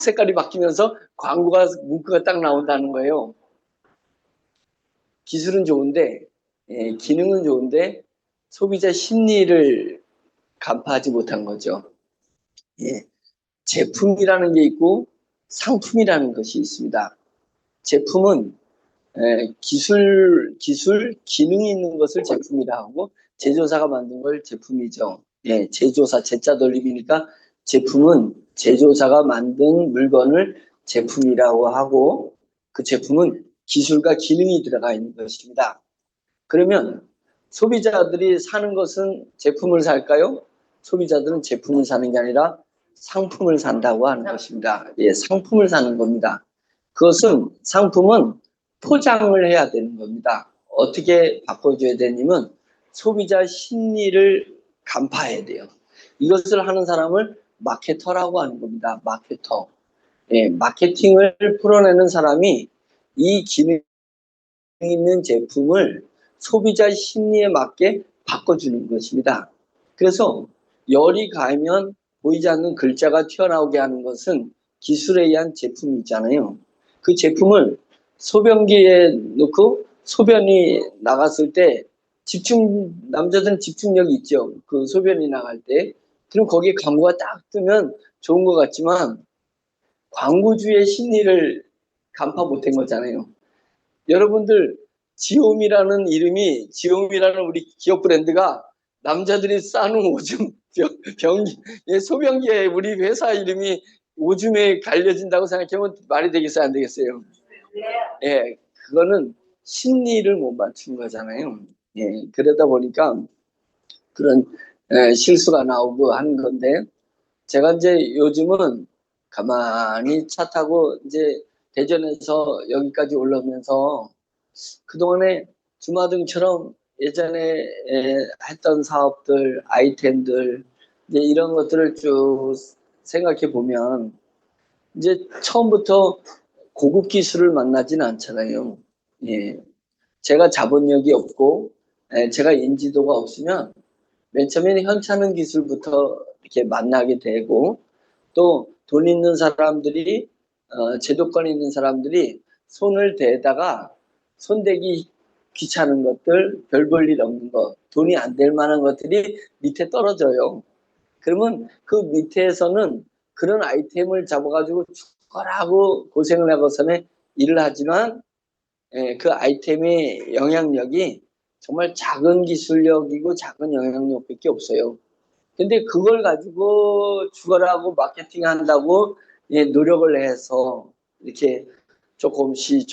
색깔이 바뀌면서 광고가 문구가 딱 나온다는 거예요. 기술은 좋은데 기능은 좋은데 소비자 심리를 간파하지 못한 거죠. 예, 제품이라는 게 있고 상품이라는 것이 있습니다. 제품은 기술, 기능이 있는 것을 제품이라 하고 제조사가 만든 걸 제품이죠. 예, 제조사, 제자 돌림이니까 제품은 제조사가 만든 물건을 제품이라고 하고 그 제품은 기술과 기능이 들어가 있는 것입니다. 그러면 소비자들이 사는 것은 제품을 살까요? 소비자들은 제품을 사는 게 아니라 상품을 산다고 하는 것입니다. 예, 상품을 사는 겁니다. 그것은 상품은 포장을 해야 되는 겁니다. 어떻게 바꿔줘야 되냐면 소비자 심리를 간파해야 돼요. 이것을 하는 사람을 마케터라고 하는 겁니다. 마케터. 예, 마케팅을 풀어내는 사람이 이 기능 있는 제품을 소비자 심리에 맞게 바꿔주는 것입니다. 그래서 열이 가면 보이지 않는 글자가 튀어나오게 하는 것은 기술에 의한 제품이 있잖아요. 그 제품을 소변기에 넣고 소변이 나갔을 때 남자들은 집중력이 있죠. 그 소변이 나갈 때. 그럼 거기에 광고가 딱 뜨면 좋은 것 같지만 광고주의 심리를 간파 못한 거잖아요. 여러분들 지옴이라는 우리 기업 브랜드가 남자들이 싸는 오줌 소변기에 우리 회사 이름이 오줌에 갈려진다고 생각하면 말이 되겠어요, 안 되겠어요? 예, 그거는 심리를 못 맞춘 거잖아요. 예, 그러다 보니까 그런 실수가 나오고 하는 건데 제가 이제 요즘은 가만히 차 타고 이제 대전에서 여기까지 올라오면서 그동안에 주마등처럼 예전에 했던 사업들, 아이템들 이제 이런 것들을 쭉 생각해 보면 이제 처음부터 고급 기술을 만나지는 않잖아요. 예. 제가 자본력이 없고 제가 인지도가 없으면 맨 처음에는 현찮은 기술부터 이렇게 만나게 되고 또 돈 있는 사람들이 제도권 있는 사람들이 손을 대다가 손대기 귀찮은 것들, 별 볼 일 없는 것, 돈이 안 될 만한 것들이 밑에 떨어져요. 그러면 그 밑에서는 그런 아이템을 잡아가지고 죽어라고 고생을 하고서는 일을 하지만 그 아이템의 영향력이 정말 작은 기술력이고 작은 영향력밖에 없어요. 근데 그걸 가지고 죽어라고 마케팅 한다고 노력을 해서 이렇게 조금씩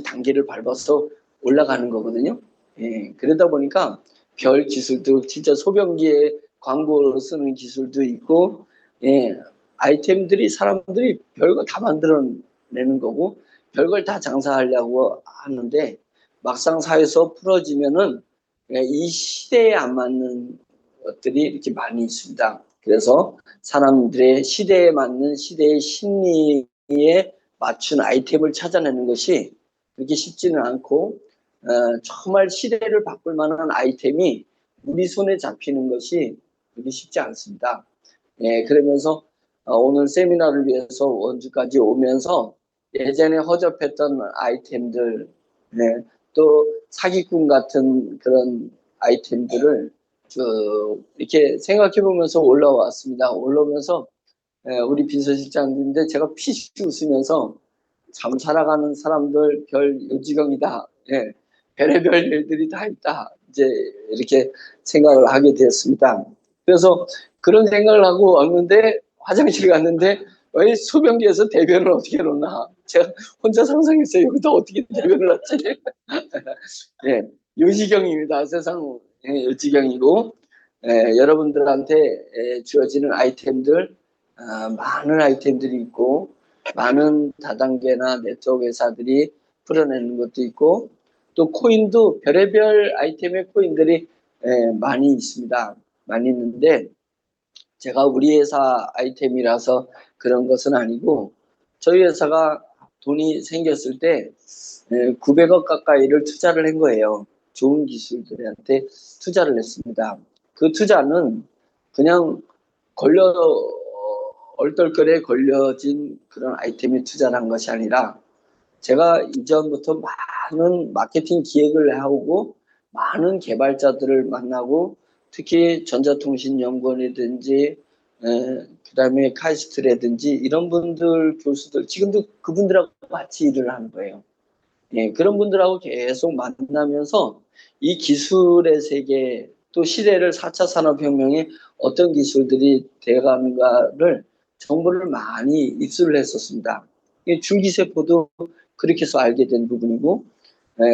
단계를 밟아서 올라가는 거거든요. 예, 그러다 보니까 별 기술도 진짜 소변기에 광고로 쓰는 기술도 있고, 예, 아이템들이 사람들이 별거 다 만들어내는 거고, 별걸 다 장사하려고 하는데, 막상 사회에서 풀어지면은 이 시대에 안 맞는 것들이 이렇게 많이 있습니다. 그래서 사람들의 시대에 맞는 시대의 심리에 맞춘 아이템을 찾아내는 것이 그렇게 쉽지는 않고 정말 시대를 바꿀 만한 아이템이 우리 손에 잡히는 것이 그렇게 쉽지 않습니다. 그러면서 오늘 세미나를 위해서 원주까지 오면서 예전에 허접했던 아이템들 또 사기꾼 같은 그런 아이템들을 쭉 이렇게 생각해 보면서 올라왔습니다. 올라오면서 우리 비서실장인데 제가 피식 웃으면서 참 살아가는 사람들 별 요지경이다. 예, 별의별 일들이 다 있다. 이제 이렇게 생각을 하게 되었습니다. 그래서 그런 생각을 하고 왔는데 화장실 갔는데 왜 소변기에서 대변을 어떻게 놓나? 제가 혼자 상상했어요. 여기다 어떻게 대변을 놨지? 예, 요지경입니다. 세상 요지경이고 여러분들한테 주어지는 아이템들 많은 아이템들이 있고 많은 다단계나 네트워크 회사들이 풀어내는 것도 있고 또 코인도 별의별 아이템의 코인들이 많이 있습니다. 많이 있는데 제가 우리 회사 아이템이라서 그런 것은 아니고 저희 회사가 돈이 생겼을 때 900억 가까이를 투자를 한 거예요. 좋은 기술들한테 투자를 했습니다. 그 투자는 그냥 얼떨결에 걸려진 그런 아이템에 투자를 한 것이 아니라 제가 이전부터 많은 마케팅 기획을 하고 많은 개발자들을 만나고 특히 전자통신연구원이든지 그다음에 카이스트라든지 이런 분들 교수들 지금도 그분들하고 같이 일을 하는 거예요. 예, 그런 분들하고 계속 만나면서 이 기술의 세계 또 시대를 4차 산업혁명에 어떤 기술들이 되어가는가를 정보를 많이 입수를 했었습니다. 줄기세포도 그렇게 해서 알게 된 부분이고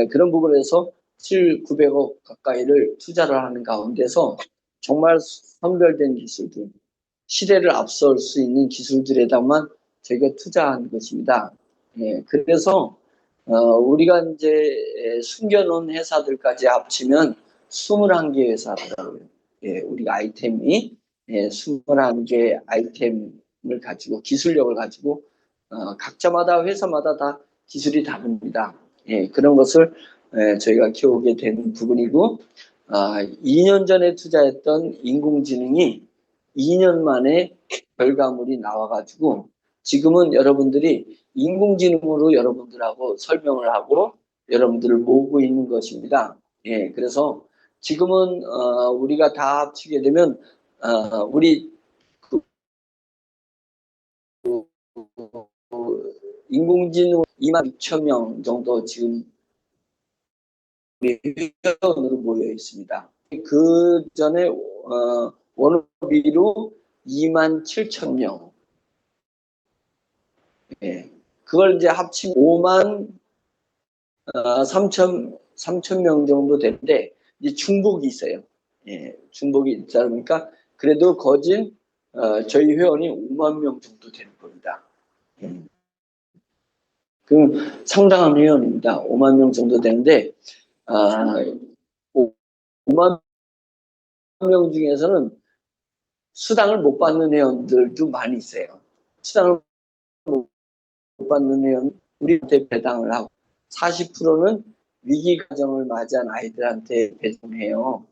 그런 부분에서 900억 가까이를 투자를 하는 가운데서 정말 선별된 기술들, 시대를 앞설 수 있는 기술들에다만 저희가 투자한 것입니다. 예, 그래서 우리가 이제 숨겨놓은 회사들까지 합치면 21개 회사더라고요. 예, 우리가 아이템이 21개 아이템을 가지고 기술력을 가지고 각자마다 회사마다 다 기술이 다릅니다. 예, 그런 것을 저희가 키우게 된 부분이고 2년 전에 투자했던 인공지능이 2년 만에 결과물이 나와가지고 지금은 여러분들이 인공지능으로 여러분들하고 설명을 하고 여러분들을 모으고 있는 것입니다. 예, 그래서 지금은 우리가 다 합치게 되면 우리 인공지능 2만 6천 명 정도 지금 우리 회원으로 모여 있습니다. 그 전에 원어비로 2만 7천 명. 예. 그걸 이제 합치면 5만 3천 명 정도 되는데 이제 중복이 있어요. 예, 중복이 있다 보니까 그래도 거진 저희 회원이 5만 명 정도 되는 겁니다. 그럼 상당한 회원입니다. 5만 명 정도 되는데 5만 명 중에서는 수당을 못 받는 회원들도 많이 있어요. 수당을 못 받는 회원 우리한테 배당을 하고 40%는 위기 과정을 맞이한 아이들한테 배정해요.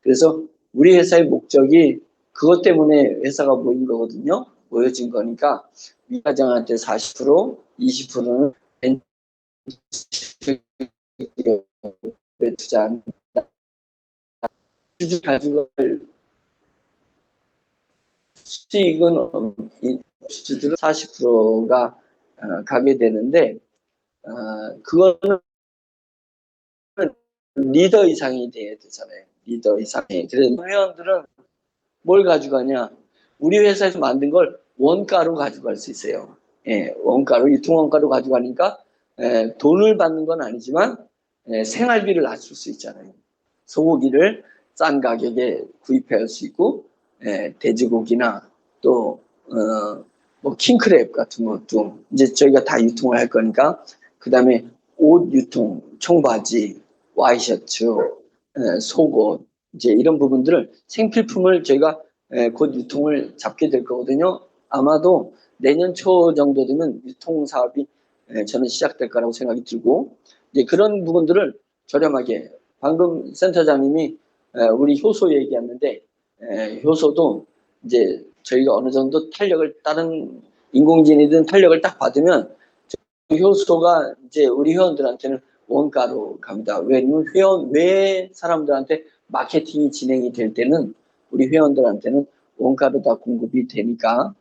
그래서 우리 회사의 목적이 그것 때문에 회사가 모인 거거든요. 모여진 거니까 위기 과정한테 40%, 20%는 벤처에 투자한 수주 가지고 수익은 수주들은 40%가 가게 되는데 그거는 리더 이상이 돼야 되잖아요. 리더 이상이. 그래서 회원들은 뭘 가져가냐? 우리 회사에서 만든 걸 원가로 가져갈 수 있어요. 예, 원가로 유통원가로 가져가니까 돈을 받는 건 아니지만 생활비를 낮출 수 있잖아요. 소고기를 싼 가격에 구입할 수 있고 돼지고기나 또 뭐 킹크랩 같은 것도 이제 저희가 다 유통을 할 거니까 그 다음에 옷 유통, 청바지, 와이셔츠, 속옷 이제 이런 부분들을 생필품을 저희가 곧 유통을 잡게 될 거거든요. 아마도 내년 초 정도 되면 유통 사업이 저는 시작될 거라고 생각이 들고 이제 그런 부분들을 저렴하게 방금 센터장님이 우리 효소 얘기했는데 효소도 이제 저희가 어느 정도 탄력을 다른 인공지능이든 탄력을 딱 받으면 효소가 이제 우리 회원들한테는 원가로 갑니다. 왜냐면 외 사람들한테 마케팅이 진행이 될 때는 우리 회원들한테는 원가로 다 공급이 되니까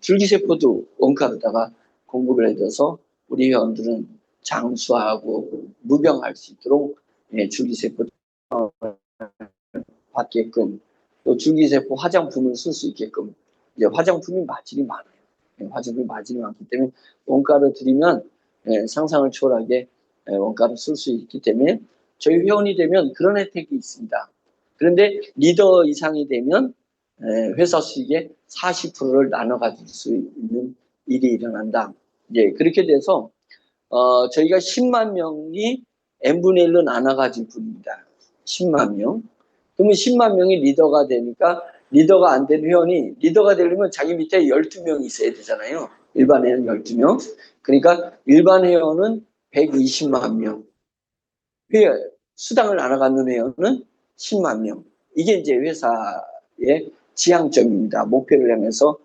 줄기세포도 원가로다가 공급을 해줘서 우리 회원들은 장수하고 무병할 수 있도록 줄기세포 받게끔 또 줄기세포 화장품을 쓸 수 있게끔 이제 화장품이 마진이 많아요. 화장품이 마진이 많기 때문에 원가로 드리면 상상을 초월하게 원가로 쓸 수 있기 때문에 저희 회원이 되면 그런 혜택이 있습니다. 그런데 리더 이상이 되면 회사 수익의 40%를 나눠 가질 수 있는 일이 일어난다. 예, 그렇게 돼서 저희가 10만 명이 n분의 1로 나눠 가질 뿐입니다. 10만 명. 그러면 10만 명이 리더가 되니까 리더가 안 된 회원이 리더가 되려면 자기 밑에 12명이 있어야 되잖아요. 일반 회원 12명. 그러니까 일반 회원은 120만 명. 수당을 나눠가는 회원은 10만 명. 이게 이제 회사의 지향점입니다. 목표를 향해서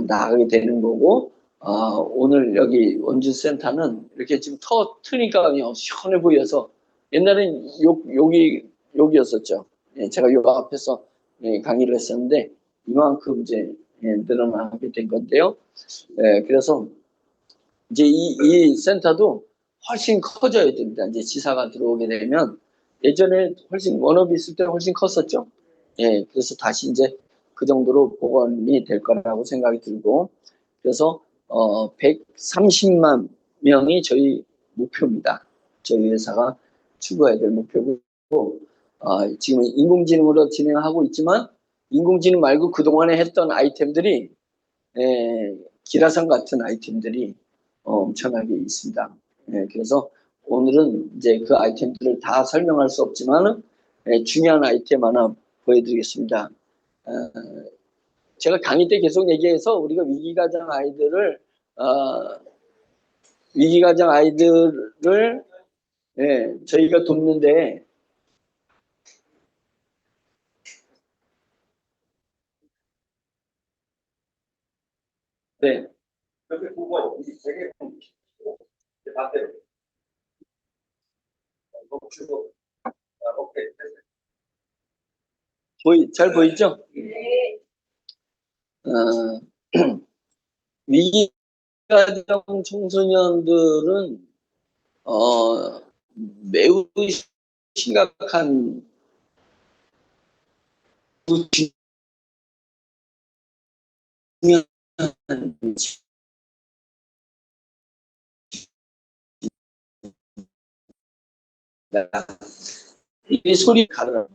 나가게 되는 거고, 오늘 여기 원주센터는 이렇게 지금 트니까 그냥 시원해 보여서 옛날엔 여기였었죠. 예, 제가 요 앞에서 강의를 했었는데 이만큼 이제 늘어나게 된 건데요. 그래서 이제 이 센터도 훨씬 커져야 됩니다. 이제 지사가 들어오게 되면 예전에 훨씬 워너비 있을 때 훨씬 컸었죠. 예, 그래서 다시 이제 그 정도로 복원이 될 거라고 생각이 들고 그래서 130만 명이 저희 목표입니다. 저희 회사가 추구해야 될 목표고 지금 인공지능으로 진행하고 있지만 인공지능 말고 그동안에 했던 아이템들이 기라성 같은 아이템들이 엄청나게 있습니다. 그래서 오늘은 이제 그 아이템들을 다 설명할 수 없지만 중요한 아이템 하나 보여드리겠습니다. 어, 제가 강의 때 계속 얘기해서 우리가 위기가정 아이들을 저희가 돕는데 네. 잘 보이죠? 어, 위기가정 청소년들은 매우 심각한 중요한 이 소리 가를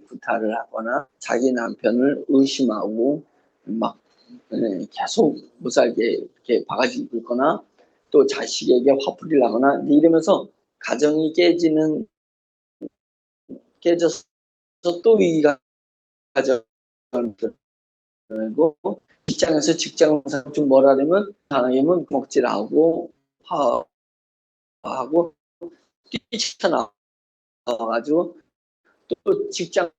구타를 하거나 자기 남편을 의심하고 막 계속 못살게 이렇게 바가지 긁거나 또 자식에게 화풀이를 하거나 이러면서 가정이 깨져서 또 위기가 가정을 들고 직장에서 직장상 좀 뭐라면 당하면 먹질하고 하고 뛰쳐나와가지고 또 직장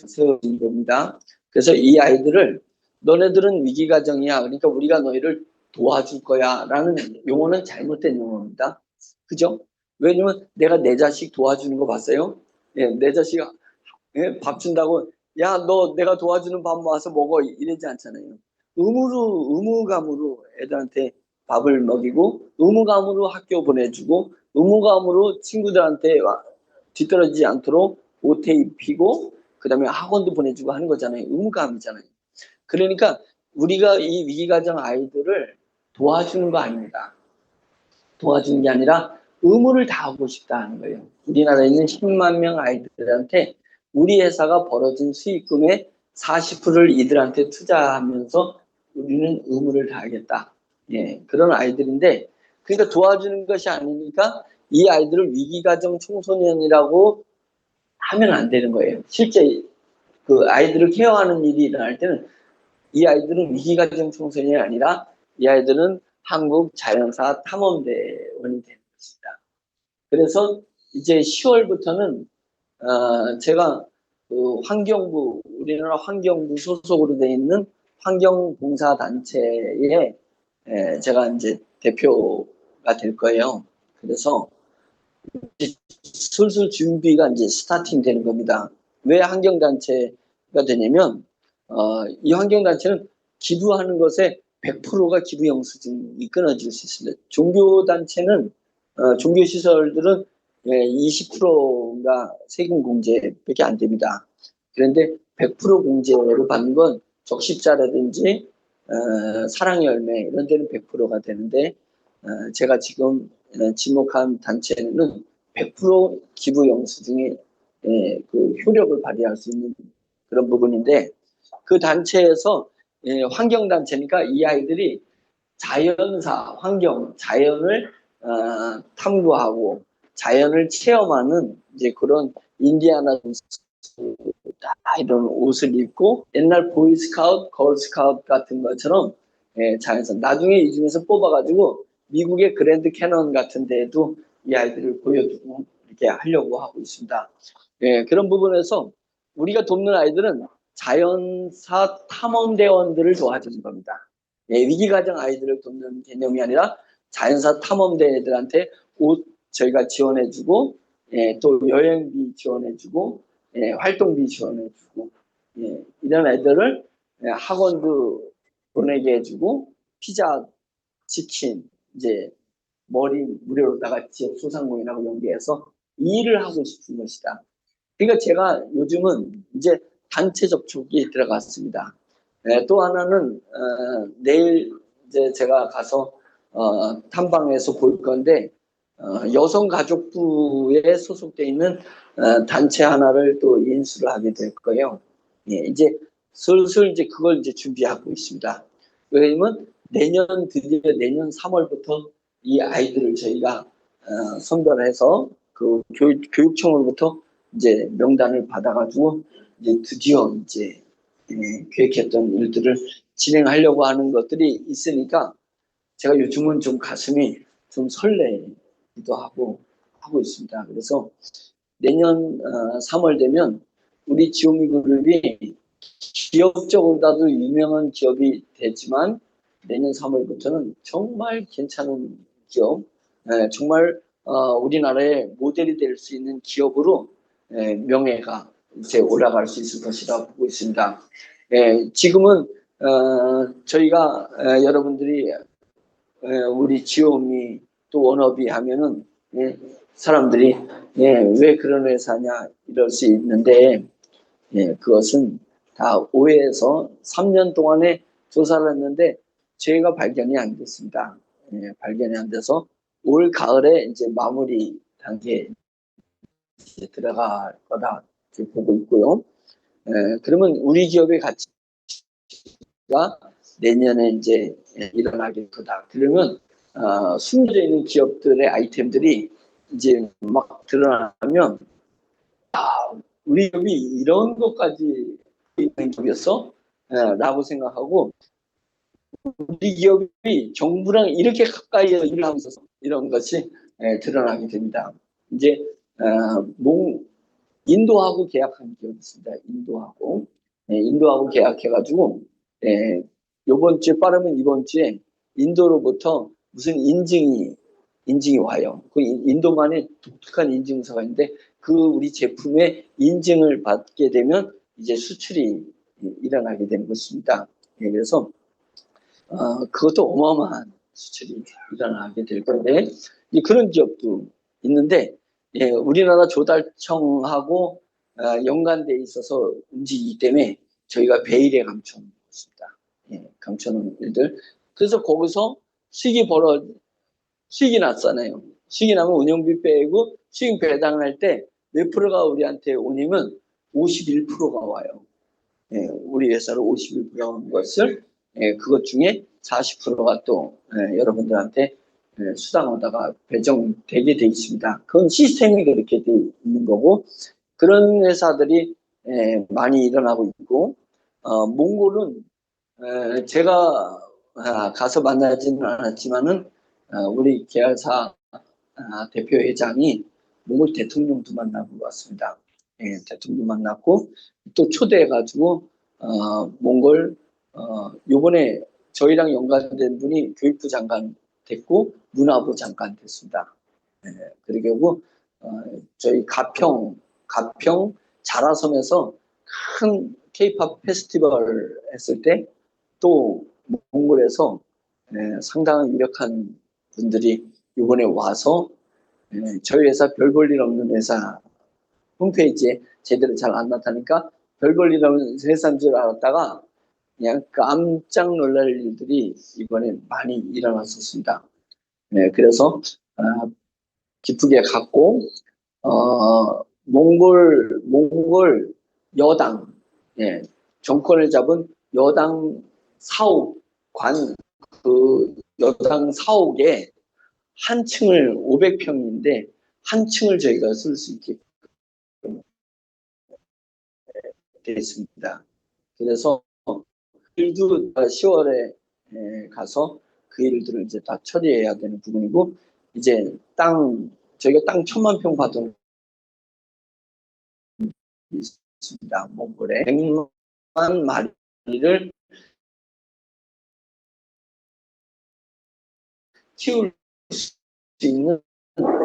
세워진 겁니다. 그래서 이 아이들을 너네들은 위기가정이야. 그러니까 우리가 너희를 도와줄 거야. 라는 용어는 잘못된 용어입니다. 그죠? 왜냐면 내가 내 자식 도와주는 거 봤어요? 예, 내 자식 밥 준다고 야, 너 내가 도와주는 밥 와서 먹어. 이러지 않잖아요. 의무감으로 애들한테 밥을 먹이고 의무감으로 학교 보내주고 의무감으로 친구들한테 뒤떨어지지 않도록 옷에 입히고 그다음에 학원도 보내주고 하는 거잖아요. 의무감이잖아요. 그러니까 우리가 이 위기가정 아이들을 도와주는 거 아닙니다. 도와주는 게 아니라 의무를 다하고 싶다 하는 거예요. 우리나라에 있는 10만 명 아이들한테 우리 회사가 벌어진 수익금의 40%를 이들한테 투자하면서 우리는 의무를 다하겠다. 예, 그런 아이들인데 그러니까 도와주는 것이 아니니까 이 아이들을 위기가정 청소년이라고 하면 안 되는 거예요. 실제 그 아이들을 케어하는 일이 일어날 때는 이 아이들은 위기가정 청소년이 아니라 이 아이들은 한국 자연사 탐험대원이 되는 것입니다. 그래서 이제 10월부터는 제가 그 환경부 우리나라 환경부 소속으로 되어 있는 환경봉사단체에 제가 이제 대표가 될 거예요. 그래서 슬슬 준비가 이제 스타팅 되는 겁니다. 왜 환경단체가 되냐면, 이 환경단체는 기부하는 것에 100%가 기부 영수증이 끊어질 수 있습니다. 종교단체는, 종교시설들은 20%가 세금 공제밖에 안 됩니다. 그런데 100% 공제를 받는 건 적십자라든지, 사랑의 열매 이런 데는 100%가 되는데, 제가 지금 지목한 단체는 100% 기부 영수증의 그 효력을 발휘할 수 있는 그런 부분인데 그 단체에서 환경단체니까 이 아이들이 자연사, 환경, 자연을 탐구하고 자연을 체험하는 이제 그런 인디아나 이런 옷을 입고 옛날 보이스카우트, 걸스카우트 같은 것처럼 자연사 나중에 이 중에서 뽑아가지고 미국의 그랜드 캐넌 같은 데에도 이 아이들을 보여주고 이렇게 하려고 하고 있습니다. 그런 부분에서 우리가 돕는 아이들은 자연사 탐험대원들을 도와주는 겁니다. 예, 위기가정 아이들을 돕는 개념이 아니라 자연사 탐험대들한테 옷 저희가 지원해주고, 예, 또 여행비 지원해주고, 예, 활동비 지원해주고, 예, 이런 애들을 예, 학원도 보내게 해주고, 피자, 치킨, 이제 머리 무료로다가 지역 소상공인하고 연계해서 이 일을 하고 싶은 것이다. 그러니까 제가 요즘은 이제 단체 접촉이 들어갔습니다. 네, 또 하나는 내일 이제 제가 가서 탐방해서 볼 건데 여성가족부에 소속돼 있는 단체 하나를 또 인수를 하게 될 거예요. 예, 이제 슬슬 이제 그걸 이제 준비하고 있습니다. 왜냐면 드디어 내년 3월부터 이 아이들을 저희가 선별해서 그 교육청으로부터 이제 명단을 받아가지고 이제 드디어 이제 계획했던 일들을 진행하려고 하는 것들이 있으니까 제가 요즘은 좀 가슴이 좀 설레기도 하고 있습니다. 그래서 내년 3월 되면 우리 지오미 그룹이 기업적으로도 유명한 기업이 되지만 내년 3월부터는 정말 괜찮은 기업, 정말 우리나라의 모델이 될 수 있는 기업으로 명예가 이제 올라갈 수 있을 것이라 보고 있습니다. 지금은 저희가 여러분들이 우리 지오미 또 워너비 하면은 사람들이 왜 그런 회사냐 이럴 수 있는데 그것은 다 오해해서 3년 동안에 조사를 했는데 저희가 발견이 안 됐습니다. 발견이 안 돼서 올 가을에 이제 마무리 단계에 이제 들어갈 거다 보고 있고요. 그러면 우리 기업의 가치가 내년에 이제 일어나게 거다. 그러면 숨겨져 있는 기업들의 아이템들이 이제 막 드러나면 우리 기업이 이런 것까지 있는 기업이었어? 라고 생각하고 우리 기업이 정부랑 이렇게 가까이 일을 하고 있어서 이런 것이 드러나게 됩니다. 이제 인도하고 계약한 기업이 있습니다. 인도하고 계약해가지고 이번 주에 빠르면 이번 주에 인도로부터 무슨 인증이 와요. 그 인도만의 독특한 인증서가 있는데 그 우리 제품의 인증을 받게 되면 이제 수출이 일어나게 되는 것입니다. 그래서 그것도 어마어마한 수출이 일어나게 될 건데 그런 기업도 있는데 우리나라 조달청하고 연관돼 있어서 움직이기 때문에 저희가 베일에 감춰놓은 것입니다. 감춰놓은 일들. 그래서 거기서 수익이 났잖아요. 수익이 나면 운영비 빼고 수익 배당할 때 몇 프로가 우리한테 오냐면 51%가 와요. 우리 회사로 51%가 온 것을 그것 중에 40%가 또 여러분들한테 수당하다가 배정되게 돼 있습니다. 그건 시스템이 그렇게 돼 있는 거고 그런 회사들이 많이 일어나고 있고 몽골은 제가 가서 만나지는 않았지만은 우리 계열사 대표 회장이 몽골 대통령도 만나고 왔습니다. 대통령 만났고 또 초대해가지고 몽골 요번에 저희랑 연관된 분이 교육부 장관 됐고 문화부 장관 됐습니다. 그리고 저희 가평 자라섬에서 큰 K-팝 페스티벌 했을 때 또 몽골에서 상당한 유력한 분들이 이번에 와서 저희 회사 별 볼 일 없는 회사 홈페이지에 제대로 잘 안 나타나니까 별 볼 일 없는 회사인 줄 알았다가 그냥 깜짝 놀랄 일들이 이번에 많이 일어났었습니다. 그래서 기쁘게 갔고 몽골 여당 정권을 잡은 여당 사옥관 그 여당 사옥에 한 층을 500평인데 한 층을 저희가 쓸 수 있게 되어 있습니다. 그래서 일도 10월에 가서 그 일들을 이제 다 처리해야 되는 부분이고 이제 저희가 땅 1,000만 평 받은 있습니다. 몽골에 마리를 키울 수 있는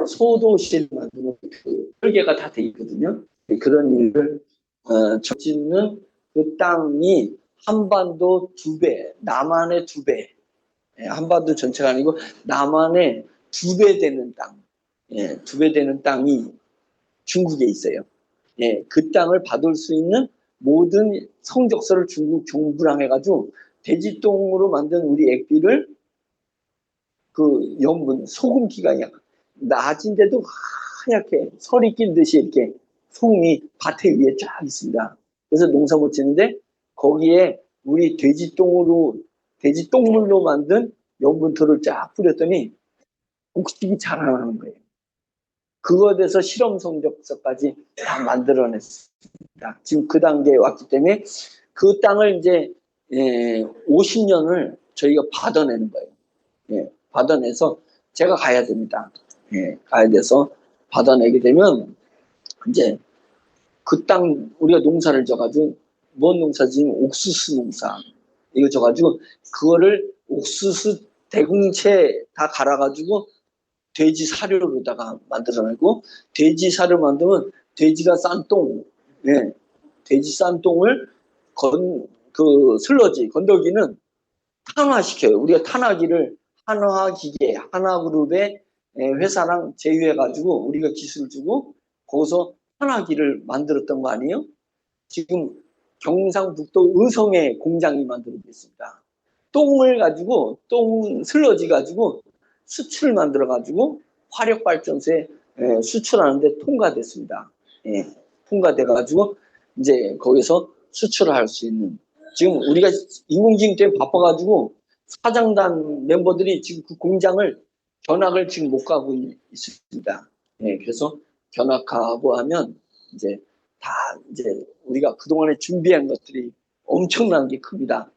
소도시를 만드는 그 설계가 다 돼 있거든요. 그런 일을 짓는 그 땅이 한반도 2배, 남한의 2배, 한반도 전체가 아니고 남한의 2배 되는 땅, 2배 되는 땅이 중국에 있어요. 그 땅을 받을 수 있는 모든 성적서를 중국 정부랑 해가지고 돼지똥으로 만든 우리 액비를 그 염분, 소금기가 낮은데도 하얗게 설이 낀 듯이 이렇게 소금이 밭에 위에 쫙 있습니다. 그래서 농사 못 짓는데 거기에 우리 돼지 똥물로 만든 염분토를 쫙 뿌렸더니 곡식이 자라나는 거예요. 그거에 대해서 실험 성적서까지 다 만들어냈습니다. 지금 그 단계에 왔기 때문에 그 땅을 이제 50년을 저희가 받아내는 거예요. 받아내서 제가 가야 됩니다. 가야 돼서 받아내게 되면 이제 그 땅 우리가 농사를 져가지고 뭔 농사지? 옥수수 농사 이거 져가지고 그거를 옥수수 대궁채 다 갈아가지고 돼지 사료로다가 만들어내고 돼지 사료 만들면 돼지가 싼 똥, 돼지 싼 똥을 그 슬러지 건더기는 탄화시켜요. 우리가 탄화기를 한화기계, 한화그룹의 회사랑 제휴해가지고 우리가 기술을 주고 거기서 탄화기를 만들었던 거 아니에요? 지금 경상북도 의성에 공장이 만들고 있습니다. 똥을 가지고 똥 슬러지 가지고 수출을 만들어 가지고 화력발전소에 수출하는데 통과됐습니다. 통과돼 가지고 이제 거기서 수출을 할 수 있는 지금 우리가 인공지능 때문에 바빠가지고 사장단 멤버들이 지금 그 공장을 견학을 지금 못 가고 있습니다. 그래서 견학하고 하면 이제 다 이제 우리가 그동안에 준비한 것들이 엄청난 게 큽니다.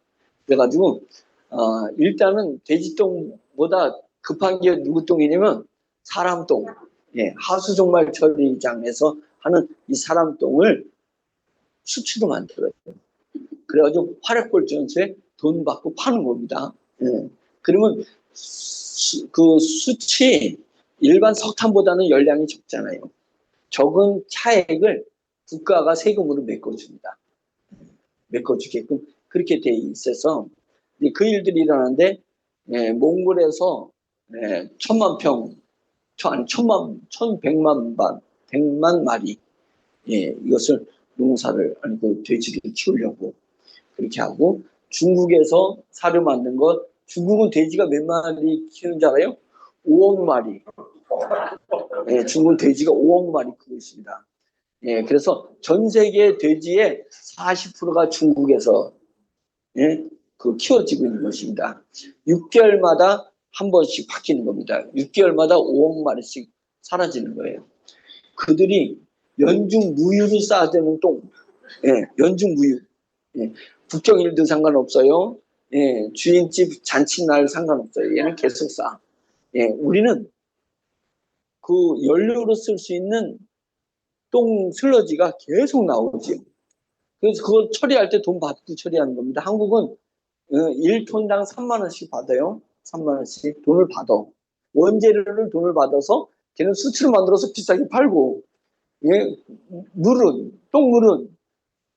그래가지고 일단은 돼지똥보다 급한 게 누구 똥이냐면 사람 똥. 하수종말 처리장에서 하는 이 사람 똥을 수치로 만들어요. 그래가지고 화력발전소에 돈 받고 파는 겁니다. 그러면 그 수치 일반 석탄보다는 열량이 적잖아요. 적은 차액을 국가가 세금으로 메꿔줍니다. 메꿔주게끔 그렇게 돼 있어서 그 일들이 일어나는데 몽골에서 1,000만 1,100만 마리 이것을 농사를 아니 그 돼지를 키우려고 그렇게 하고 중국에서 사료 만든 것 중국은 돼지가 몇 마리 키우는 줄 알아요? 5억 마리. 중국은 돼지가 5억 마리 키우고 있습니다. 그래서 전 세계 돼지의 40%가 중국에서 그 키워지고 있는 것입니다. 6개월마다 한 번씩 바뀌는 겁니다. 6개월마다 5억 마리씩 사라지는 거예요. 그들이 연중 무휴로 쌓아대는 똥, 연중 무휴. 국경일도 상관없어요. 주인집 잔칫날 상관없어요. 얘는 계속 쌓아. 우리는 그 연료로 쓸 수 있는 똥 슬러지가 계속 나오죠. 그래서 그걸 처리할 때 돈 받고 처리하는 겁니다. 한국은 1톤당 3만 원씩 받아요. 3만 원씩 돈을 받아. 원재료를 돈을 받아서 걔는 수치로 만들어서 비싸게 팔고 똥물은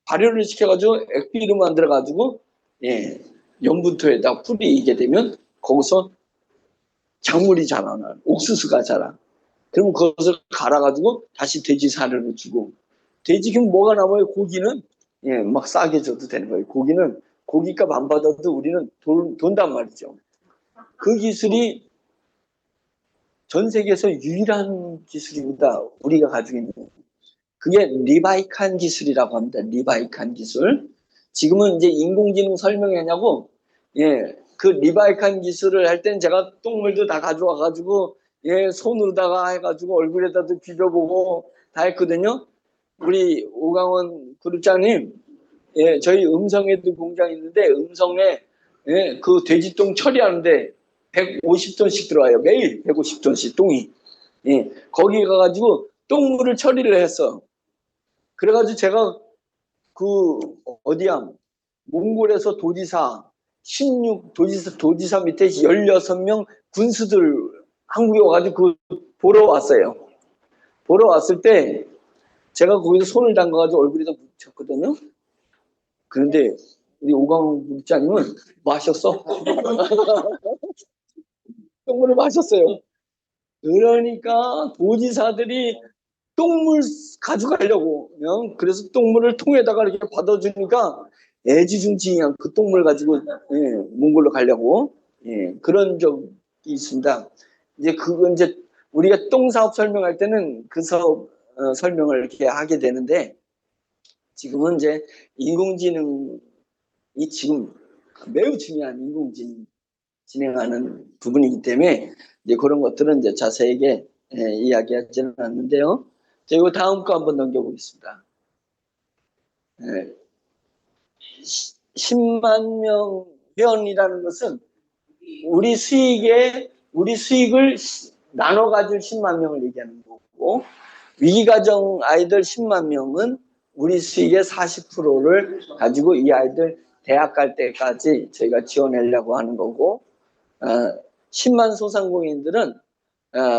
발효를 시켜가지고 액비로 만들어가지고 연분토에다 뿌리게 되면 거기서 작물이 자라나 옥수수가 자라. 그럼 그것을 갈아가지고 다시 돼지 사료를 주고 돼지 그럼 뭐가 남아요? 고기는 막 싸게 줘도 되는 거예요. 고기는 고기값 안 받아도 우리는 돈단 말이죠. 그 기술이 전 세계에서 유일한 기술입니다. 우리가 가지고 있는. 그게 리바이칸 기술이라고 합니다. 리바이칸 기술. 지금은 이제 인공지능 설명했냐고, 그 리바이칸 기술을 할 땐 제가 똥물도 다 가져와 가지고, 손으로다가 해가지고 얼굴에다도 비벼보고 다 했거든요. 우리 오강원 그룹장님, 저희 음성에도 공장이 있는데, 음성에, 그 돼지똥 처리하는데 150톤씩 들어와요. 매일 150톤씩 똥이. 거기 가가지고 똥물을 처리를 했어. 그래가지고 제가 그 어디야 몽골에서 도지사 16 도지사 밑에 16명 군수들 한국에 와가지고 그 보러 왔어요. 보러 왔을 때 제가 거기서 손을 담가가지고 얼굴에다 묻혔거든요. 그런데 우리 오광 국장님은 마셨어. 똥물을 마셨어요. 그러니까 도지사들이 똥물 가져가려고 그래서 똥물을 통에다가 이렇게 받아주니까 애지중지한 그 똥물 가지고 몽골로 가려고 그런 적이 있습니다. 이제 그건 이제 우리가 똥 사업 설명할 때는 그 사업 설명을 이렇게 하게 되는데 지금은 이제 인공지능이 지금 매우 중요한 인공지능 진행하는 부분이기 때문에 이제 그런 것들은 이제 자세하게 이야기하지는 않는데요. 자, 이거 다음 거 한번 넘겨보겠습니다. 10만 명 회원이라는 것은 우리 수익을 나눠 가질 10만 명을 얘기하는 거고 위기가정 아이들 10만 명은 우리 수익의 40%를 가지고 이 아이들 대학 갈 때까지 저희가 지원하려고 하는 거고 10만 소상공인들은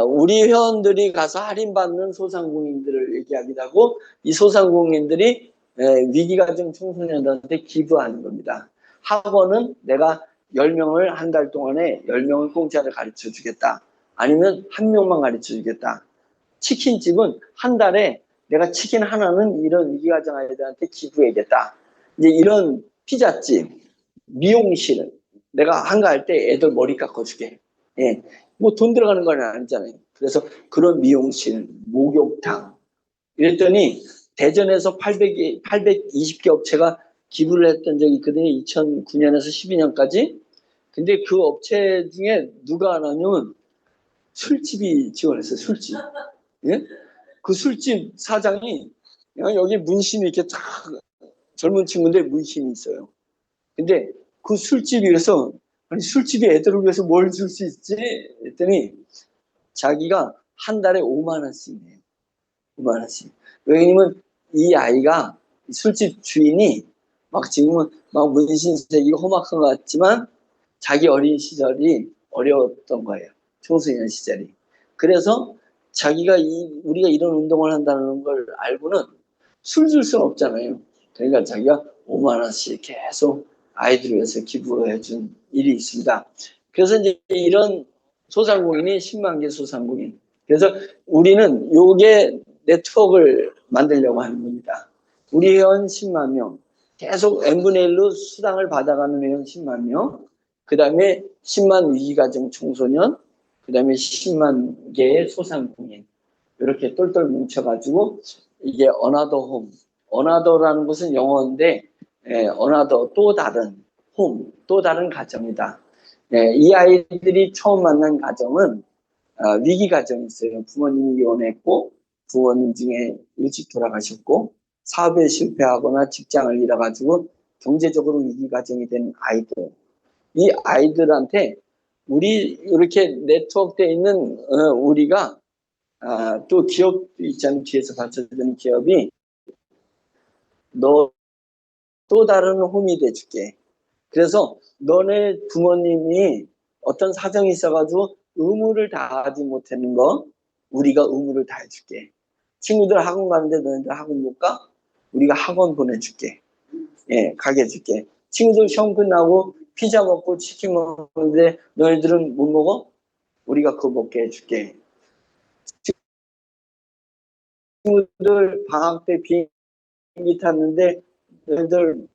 우리 회원들이 가서 할인받는 소상공인들을 얘기하기도 하고 이 소상공인들이 위기가정 청소년들한테 기부하는 겁니다. 학원은 내가 10명을 한 달 동안에 10명을 공짜로 가르쳐 주겠다. 아니면 한 명만 가르쳐 주겠다. 치킨집은 한 달에 내가 치킨 하나는 이런 위기가정 아이들한테 기부해야겠다. 이제 이런 피자집, 미용실, 내가 한가할 때 애들 머리 깎아주게. 예. 뭐 돈 들어가는 건 아니잖아요. 그래서 그런 미용실, 목욕탕. 이랬더니 대전에서 820개 업체가 기부를 했던 적이 있거든요. 2009년에서 12년까지. 근데 그 업체 중에 누가 하냐면 술집이 지원했어요. 술집. 예? 그 술집 사장이 여기 문신이 이렇게 쫙 젊은 친구인데 문신이 있어요. 근데 그 술집이 그래서 아니 술집이 애들을 위해서 뭘 줄 수 있지? 했더니 자기가 한 달에 5만 원씩 내요. 5만 원씩. 왜냐면 이 아이가 술집 주인이 막 지금은 막 문신색이 험악한 것 같지만 자기 어린 시절이 어려웠던 거예요. 청소년 시절이. 그래서 자기가 우리가 이런 운동을 한다는 걸 알고는 술 줄 수는 없잖아요. 그러니까 자기가 5만 원씩 계속 아이들을 위해서 기부해 준 일이 있습니다. 그래서 이제 이런 소상공인이 10만 개 소상공인. 그래서 우리는 요게 네트워크를 만들려고 하는 겁니다. 우리 회원 10만 명, 계속 n분의 1로 수당을 받아가는 회원 10만 명, 그 다음에 10만 위기가정 청소년, 그 다음에 10만 개의 소상공인. 이렇게 똘똘 뭉쳐가지고 이게 어나더 홈. 어나더라는 것은 영어인데 어나더 또 다른 홈, 또 다른 가정이다. 이 아이들이 처음 만난 가정은 위기 가정이 있어요. 부모님이 이혼했고 부모님 중에 일찍 돌아가셨고 사업에 실패하거나 직장을 잃어가지고 경제적으로 위기 가정이 된 아이들. 이 아이들한테 우리 이렇게 네트워크되어 있는 우리가 또 기업도 있잖아요. 뒤에서 받쳐주는 기업이 너 또 다른 홈이 돼줄게. 그래서 너네 부모님이 어떤 사정이 있어가지고 의무를 다하지 못하는 거 우리가 의무를 다해줄게. 친구들 학원 가는데 너희들 학원 못 가? 우리가 학원 보내줄게. 예, 가게 해줄게. 친구들 시험 끝나고 피자 먹고 치킨 먹는데 너희들은 못 먹어? 우리가 그거 먹게 해줄게. 친구들 방학 때 비행기 탔는데 너희들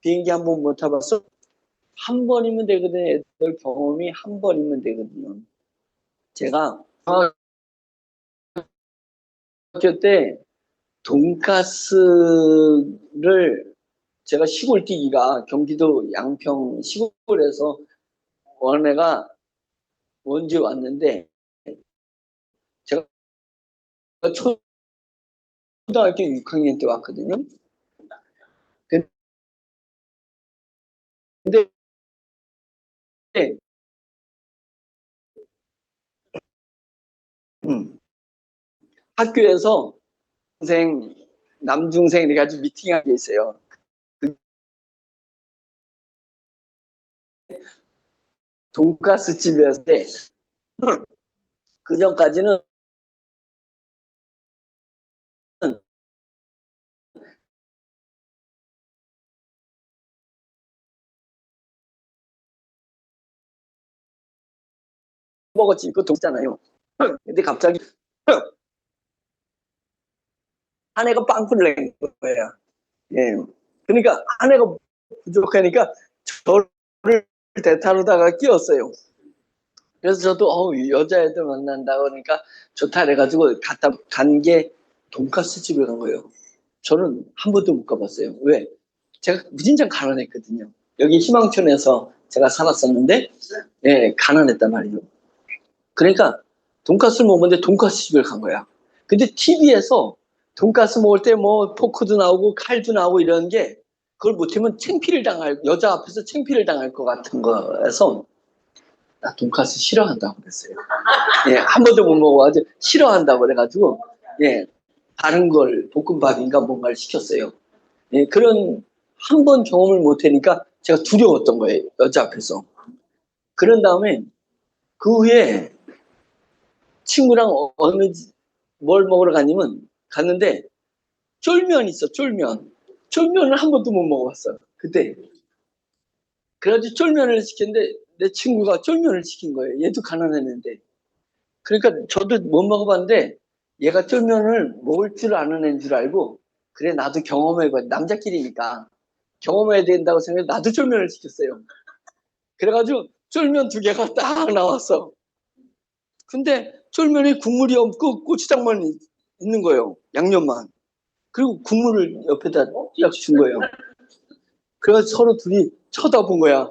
비행기 한 번 못 타봤어? 한 번이면 되거든요. 애들 경험이 한 번이면 되거든요. 제가 학교 때 돈가스를 제가 시골 뛰기가 경기도 양평 시골에서 원래가 원주에 왔는데 제가 초등학교 6학년 때 왔거든요. 근데 학교에서 동생 남중생 이래가지고 미팅한 게 있어요. 돈가스 집이었을 때, 그 전까지는 먹었지, 이거 돈잖아요. 근데 갑자기 아내가 빵꾸를 낸 거예요. 예. 그러니까 아내가 부족하니까 저를 대타로다가 끼웠어요. 그래서 저도 여자애들 만난다 그러니까 좋다 그래가지고 간 게 돈가스 집에 간 거예요. 저는 한 번도 못 가봤어요. 왜? 제가 무진장 가난했거든요. 여기 희망촌에서 제가 살았었는데, 예, 가난했단 말이에요. 그러니까 돈가스를 먹었는데 돈가스 집을 간 거야. 근데 TV에서 돈가스 먹을 때 뭐 포크도 나오고 칼도 나오고 이런 게 그걸 못하면 창피를 당할, 여자 앞에서 창피를 당할 것 같은 거에서 나 돈가스 싫어한다고 그랬어요. 예, 한 번도 못 먹어가지고 싫어한다고 그래가지고, 예, 다른 걸 볶음밥인가 뭔가를 시켰어요. 예, 그런 한 번 경험을 못하니까 제가 두려웠던 거예요. 여자 앞에서. 그런 다음에 그 후에 친구랑 뭘 먹으러 갔는데 쫄면 있어, 쫄면. 쫄면을 한 번도 못 먹어봤어요. 그때. 그래가지고 쫄면을 시켰는데 내 친구가 쫄면을 시킨 거예요. 얘도 가난했는데. 그러니까 저도 못 먹어봤는데 얘가 쫄면을 먹을 줄 아는 애인 줄 알고 그래 나도 경험해봐. 남자끼리니까 경험해야 된다고 생각해서 나도 쫄면을 시켰어요. 그래가지고 쫄면 2개가 딱 나왔어. 근데 쫄면에 국물이 없고 고추장만 있는 거예요. 양념만. 그리고 국물을 옆에다 딱 준 거예요. 그래서 서로 둘이 쳐다본 거야.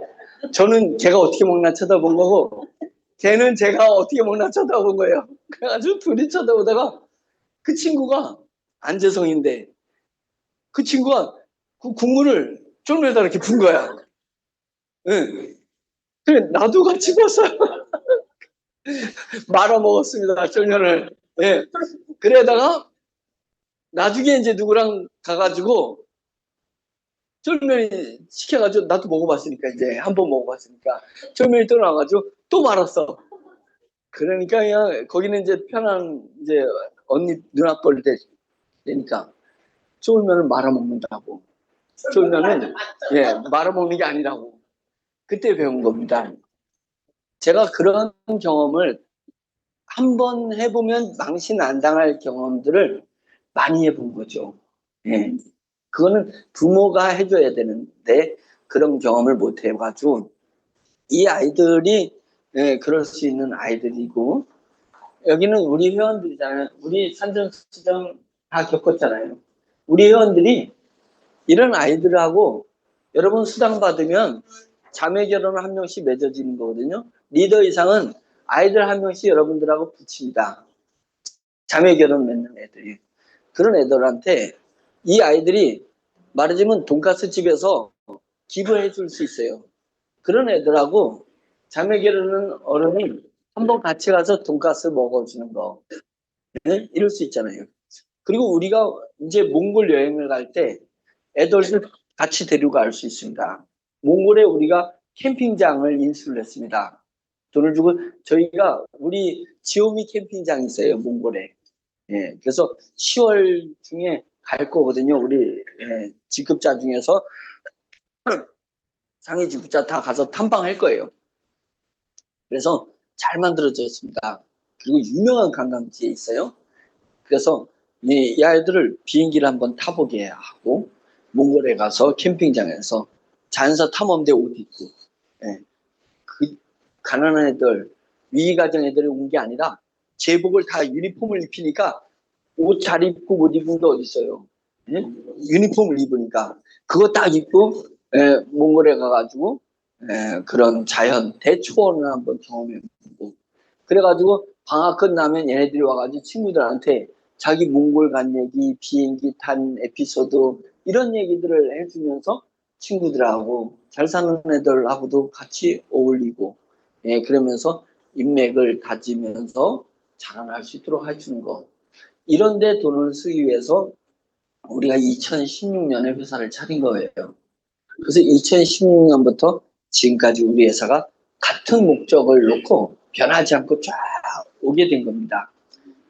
저는 걔가 어떻게 먹나 쳐다본 거고 걔는 제가 어떻게 먹나 쳐다본 거예요. 그래가지고 둘이 쳐다보다가 그 친구가 안재성인데 그 친구가 그 국물을 쫄면에다 이렇게 분 거야. 응. 그래 나도 같이 봤어요. 말아 먹었습니다. 쫄면을. 예. 그래다가 나중에 이제 누구랑 가가지고 쫄면이 시켜가지고 나도 먹어봤으니까 이제 한 번 먹어봤으니까 쫄면이 또 나와가지고 또 말았어. 그러니까 그냥 거기는 이제 편한 이제 언니 누나 뻘 되니까 쫄면을 말아 먹는다고. 쫄면은 예 말아 먹는 게 아니라고. 그때 배운 겁니다. 제가 그런 경험을 한 번 해보면 망신 안 당할 경험들을 많이 해본 거죠. 예. 그거는 부모가 해줘야 되는데 그런 경험을 못 해가지고 이 아이들이 예, 그럴 수 있는 아이들이고 여기는 우리 회원들이잖아요. 우리 산전수전 다 겪었잖아요. 우리 회원들이 이런 아이들하고 여러분 수당 받으면 자매 결혼을 한 명씩 맺어지는 거거든요. 리더 이상은 아이들 한 명씩 여러분들하고 붙입니다. 자매 결혼 맺는 애들이. 그런 애들한테 이 아이들이 말하자면 돈가스 집에서 기부해 줄 수 있어요. 그런 애들하고 자매 결혼은 어른이 한번 같이 가서 돈가스 먹어주는 거. 네? 이럴 수 있잖아요. 그리고 우리가 이제 몽골 여행을 갈 때 애들을 같이 데리고 갈 수 있습니다. 몽골에 우리가 캠핑장을 인수를 했습니다. 돈을 주고 저희가 우리 지오미 캠핑장이 있어요. 몽골에. 예, 그래서 10월 중에 갈 거거든요. 우리 예, 직급자 중에서 상위 직급자 다 가서 탐방할 거예요. 그래서 잘 만들어졌습니다. 그리고 유명한 관광지에 있어요. 그래서 이 아이들을 비행기를 한번 타보게 하고 몽골에 가서 캠핑장에서 자연사 탐험대 옷 입고 예, 그 가난한 애들 위가정 애들이 온 게 아니라 제복을 다 유니폼을 입히니까 옷 잘 입고 못 입은 게 어디 있어요? 예? 유니폼을 입으니까 그거 딱 입고 예, 몽골에 가가지고 예, 그런 자연 대초원을 한번 경험해보고 그래가지고 방학 끝나면 얘네들이 와가지고 친구들한테 자기 몽골 간 얘기, 비행기 탄 에피소드 이런 얘기들을 해주면서 친구들하고 잘 사는 애들하고도 같이 어울리고 예, 그러면서 인맥을 다지면서 자라날 수 있도록 해주는 거. 이런 데 돈을 쓰기 위해서 우리가 2016년에 회사를 차린 거예요. 그래서 2016년부터 지금까지 우리 회사가 같은 목적을 놓고 변하지 않고 쫙 오게 된 겁니다.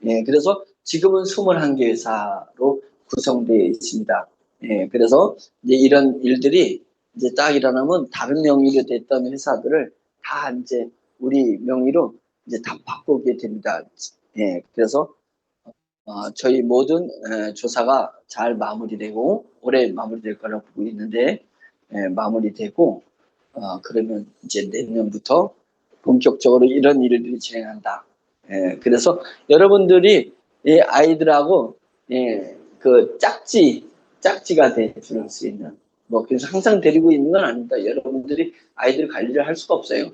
예, 그래서 지금은 21개 회사로 구성되어 있습니다. 예, 그래서 이제 이런 일들이 이제 딱 일어나면 다른 명의로 됐던 회사들을 다 이제 우리 명의로 이제 다 바꾸게 됩니다. 예, 그래서 저희 모든 조사가 잘 마무리되고 올해 마무리될 거라고 보고 있는데 마무리되고 그러면 이제 내년부터 본격적으로 이런 일들이 진행한다. 그래서 여러분들이 이 아이들하고 그 짝지가 돼줄 수 있는 뭐 그래서 항상 데리고 있는 건 아닙니다. 여러분들이 아이들 관리를 할 수가 없어요.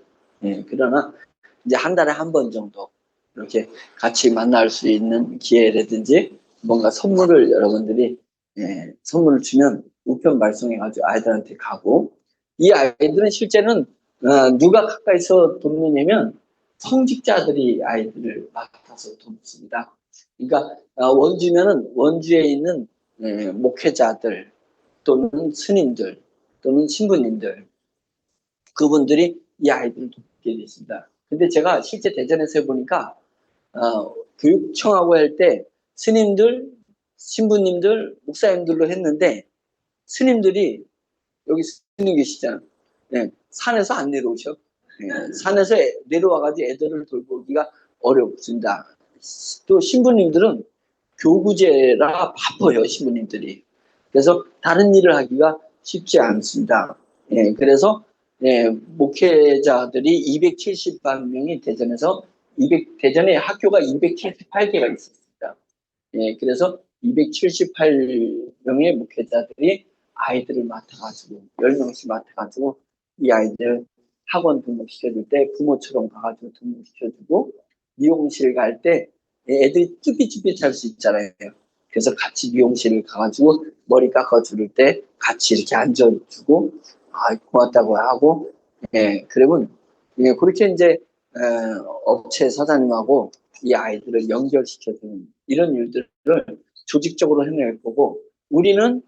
그러나 이제 한 달에 한 번 정도 이렇게 같이 만날 수 있는 기회라든지 뭔가 선물을 여러분들이 선물을 주면 우편 발송해가지고 아이들한테 가고 이 아이들은 실제는 누가 가까이서 돕느냐면 성직자들이 아이들을 맡아서 돕습니다. 그러니까 원주면은 원주에 있는 목회자들 또는 스님들 또는 신부님들 그분들이 이 아이들을 돕게 됐습니다. 근데 제가 실제 대전에서 해보니까 교육청하고 할 때 스님들, 신부님들, 목사님들로 했는데 스님들이 여기 스님 계시잖아요. 산에서 안 내려오셔. 산에서 내려와가지고 애들을 돌보 오기가 어렵습니다. 또 신부님들은 교구제라 바빠요, 신부님들이. 그래서 다른 일을 하기가 쉽지 않습니다. 그래서 목회자들이 270만 명이 대전에서 대전에 학교가 278개가 있었습니다. 그래서 278명의 목회자들이 아이들을 맡아가지고 10명씩 맡아가지고 이 아이들 학원 등록시켜줄 때 부모처럼 가가지고 등록시켜주고 미용실 갈 때 애들이 쭈삣쭈삣 할 수 있잖아요. 그래서 같이 미용실을 가가지고 머리 깎아줄 때 같이 이렇게 앉아주고 고맙다고 하고 그러면 그렇게 이제 업체 사장님하고 이 아이들을 연결시켜주는 이런 일들을 조직적으로 해낼 거고 우리는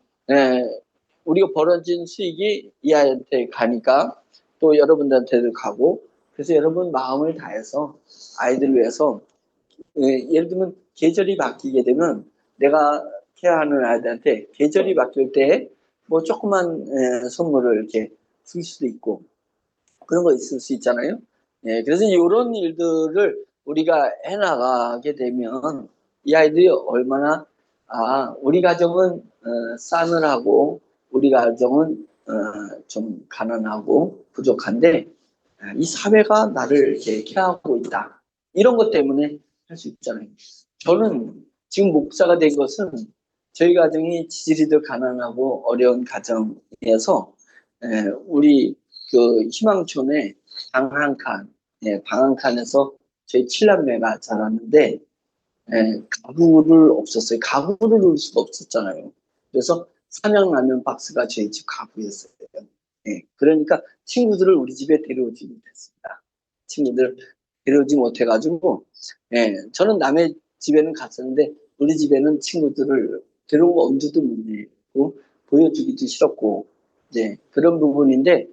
우리가 벌어진 수익이 이 아이한테 가니까 또 여러분들한테도 가고 그래서 여러분 마음을 다해서 아이들 위해서 예를 들면 계절이 바뀌게 되면 내가 케어하는 아이들한테 계절이 바뀔 때 뭐 조그만 선물을 이렇게 줄 수도 있고 그런 거 있을 수 있잖아요. 그래서 이런 일들을 우리가 해나가게 되면 이 아이들이 얼마나 우리 가정은 싸늘하고 우리 가정은 좀 가난하고 부족한데 이 사회가 나를 이렇게 케어하고 있다. 이런 것 때문에 할 수 있잖아요. 저는 지금 목사가 된 것은 저희 가정이 지지리도 가난하고 어려운 가정에서 우리 그 희망촌에 방 한 칸, 방 한 칸에서 저희 7남매가 자랐는데 가구를 없었어요. 가구를 놓을 수가 없었잖아요. 그래서 삼양라면 박스가 저희 집 가구였어요. 그러니까 친구들을 우리 집에 데려오지 못했습니다. 친구들 데려오지 못해가지고 저는 남의 집에는 갔었는데 우리 집에는 친구들을 데려온 엄두도 못 내고 보여주기도 싫었고 그런 부분인데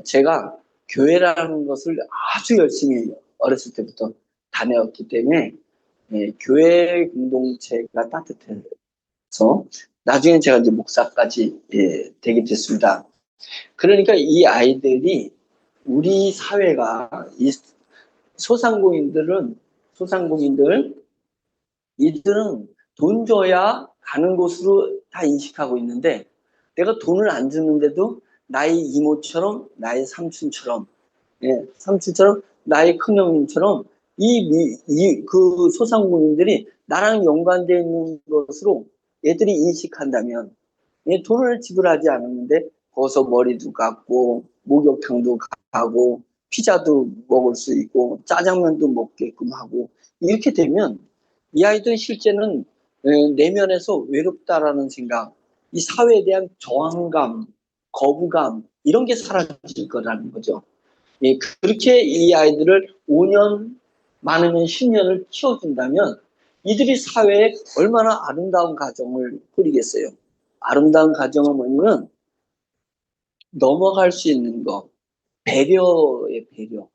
제가 교회라는 것을 아주 열심히 어렸을 때부터 다녔기 때문에 교회 공동체가 따뜻해서 나중에 제가 이제 목사까지 되게 됐습니다. 그러니까 이 아이들이 우리 사회가 이 소상공인들 이들은 돈 줘야 가는 곳으로 다 인식하고 있는데 내가 돈을 안 주는데도 나의 이모처럼 나의 삼촌처럼 삼촌처럼 나의 큰형님처럼 그 소상공인들이 나랑 연관되어 있는 것으로 애들이 인식한다면 돈을 지불하지 않았는데 거기서 머리도 감고 목욕탕도 가고 피자도 먹을 수 있고 짜장면도 먹게끔 하고 이렇게 되면 이 아이들은 실제는 내면에서 외롭다라는 생각, 이 사회에 대한 저항감, 거부감 이런 게 사라질 거라는 거죠. 그렇게 이 아이들을 5년 많으면 10년을 키워준다면 이들이 사회에 얼마나 아름다운 가정을 꾸리겠어요. 아름다운 가정은 뭐냐면 넘어갈 수 있는 거, 배려의 배려.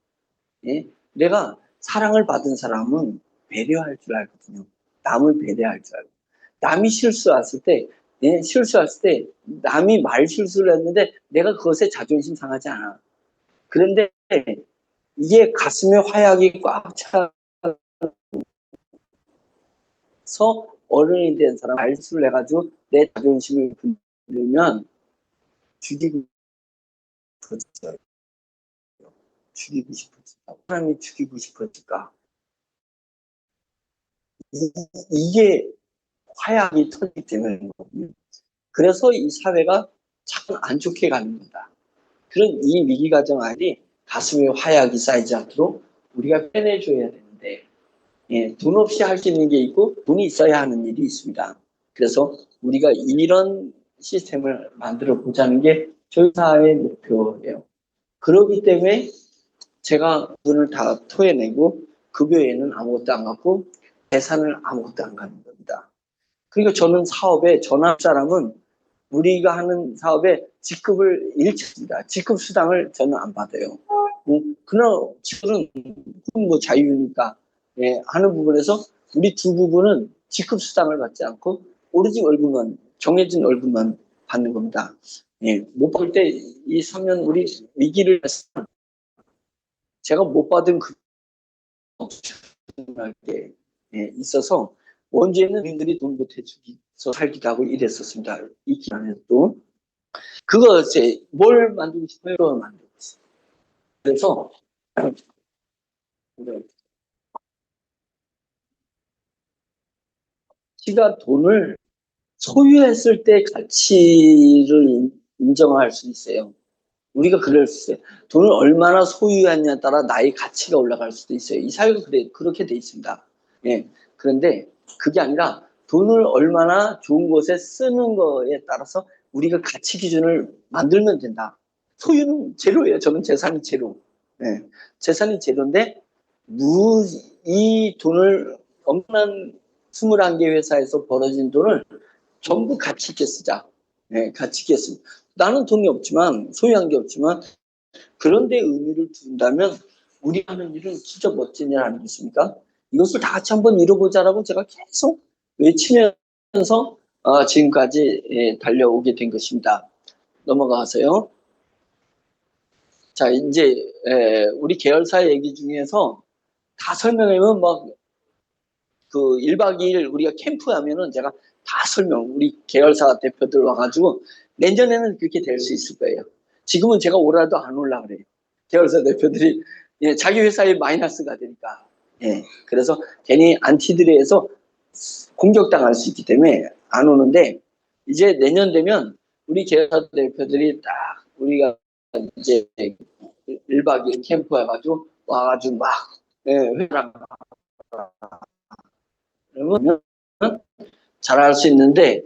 예? 내가 사랑을 받은 사람은 배려할 줄 알거든요. 남을 배려할 줄 알고. 남이 실수했을 때, 예? 실수했을 때 남이 말 실수를 했는데 내가 그것에 자존심 상하지 않아. 그런데 이게 가슴에 화약이 꽉 차서 어른이 된 사람 말실수를 해가지고 내 자존심을 건드리면 죽이고 싶어져요. 죽이고 싶어진다고. 사람이 죽이고 싶어질까? 이게 화약이 터지기 때문이거든요. 그래서 이 사회가 참 안 좋게 가는 거다. 그런 이 위기 가정 아이들이 가슴에 화약이 쌓이지 않도록 우리가 빼내줘야 되는데, 예, 돈 없이 할 수 있는 게 있고 돈이 있어야 하는 일이 있습니다. 그래서 우리가 이런 시스템을 만들어 보자는 게 저희 사회의 목표예요. 그렇기 때문에 제가 돈을 다 토해내고 급여에는 아무것도 안 갖고 재산을 아무것도 안 갖는 겁니다. 그러니까 저는 사업에 전할 사람은 우리가 하는 사업에 직급을 잃습니다. 직급 수당을 저는 안 받아요. 그러나 직급은 뭐 자유니까 예, 하는 부분에서 우리 두 부분은 직급 수당을 받지 않고 오로지 월급만 정해진 월급만 받는 겁니다. 예, 못 받을 때 이 3년 우리 위기를 제가 못 받은 그 게 예, 있어서 원주에는 민들이 돈 못해주기서 살기도 하고 이랬었습니다. 이 기간에도 그것에 뭘 만들고 싶어요? 만들고 싶어요. 그래서 지가 돈을 소유했을 때 가치를 인정할 수 있어요. 우리가 그럴 수 있어요. 돈을 얼마나 소유했냐에 따라 나의 가치가 올라갈 수도 있어요. 이 사회가 그렇게 돼 있습니다. 예. 그런데 그게 아니라 돈을 얼마나 좋은 곳에 쓰는 거에 따라서 우리가 가치 기준을 만들면 된다. 소유는 제로예요. 저는 재산이 제로. 예. 재산이 제로인데 이 돈을 엄청난 21개 회사에서 벌어진 돈을 전부 가치 있게 쓰자. 네, 가치 있게 쓰자. 나는 돈이 없지만 소유한 게 없지만 그런데 의미를 둔다면 우리 하는 일은 진짜 멋진 일 아니겠습니까? 이것을 다 같이 한번 이뤄보자라고 제가 계속 외치면서 지금까지 달려오게 된 것입니다. 넘어가세요. 자, 이제 우리 계열사 얘기 중에서 다 설명하면 그 1박 2일 우리가 캠프 하면은 제가 다 우리 계열사 대표들 와가지고 내년에는 그렇게 될 수 있을 거예요. 지금은 제가 오라도 안 올라 그래요. 계열사 대표들이 예, 자기 회사에 마이너스가 되니까. 예, 그래서 괜히 안티들이 해서 공격당할 수 있기 때문에 안 오는데 이제 내년 되면 우리 계열사 대표들이 딱 우리가 이제 1박 2일 캠프 해가지고 와가지고 막 예, 회랑 그러면 잘할 수 있는데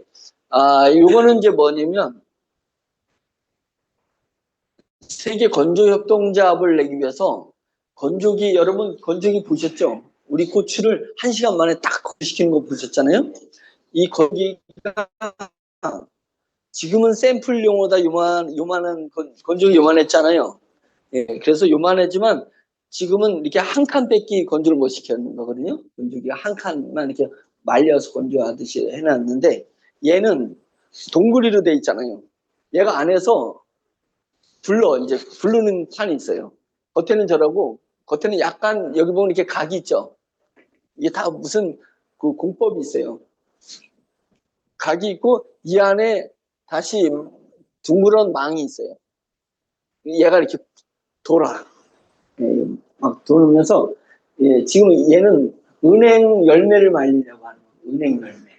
요거는 이제 뭐냐면 세계 건조협동조합을 내기 위해서 건조기 여러분 건조기 보셨죠? 우리 고추를 1시간 만에 딱 건조시키는 거 보셨잖아요? 이 건조기가 지금은 샘플용으로다 요만한 건조기 요만했잖아요. 예, 그래서 요만하지만 지금은 이렇게 한 칸 뺏기 건조를 못 시키는 거거든요. 건조기가 한 칸만 이렇게 말려서 건조하듯이 해놨는데 얘는 동그리로 돼 있잖아요. 얘가 안에서 이제 부르는 판이 있어요. 겉에는 저라고 겉에는 약간 여기 보면 이렇게 각이 있죠. 이게 다 무슨 그 공법이 있어요. 각이 있고 이 안에 다시 둥그런 망이 있어요. 얘가 이렇게 돌아. 예, 막 돌으면서 예, 지금 얘는 은행 열매를 말리려고 하는 거예요. 은행 열매.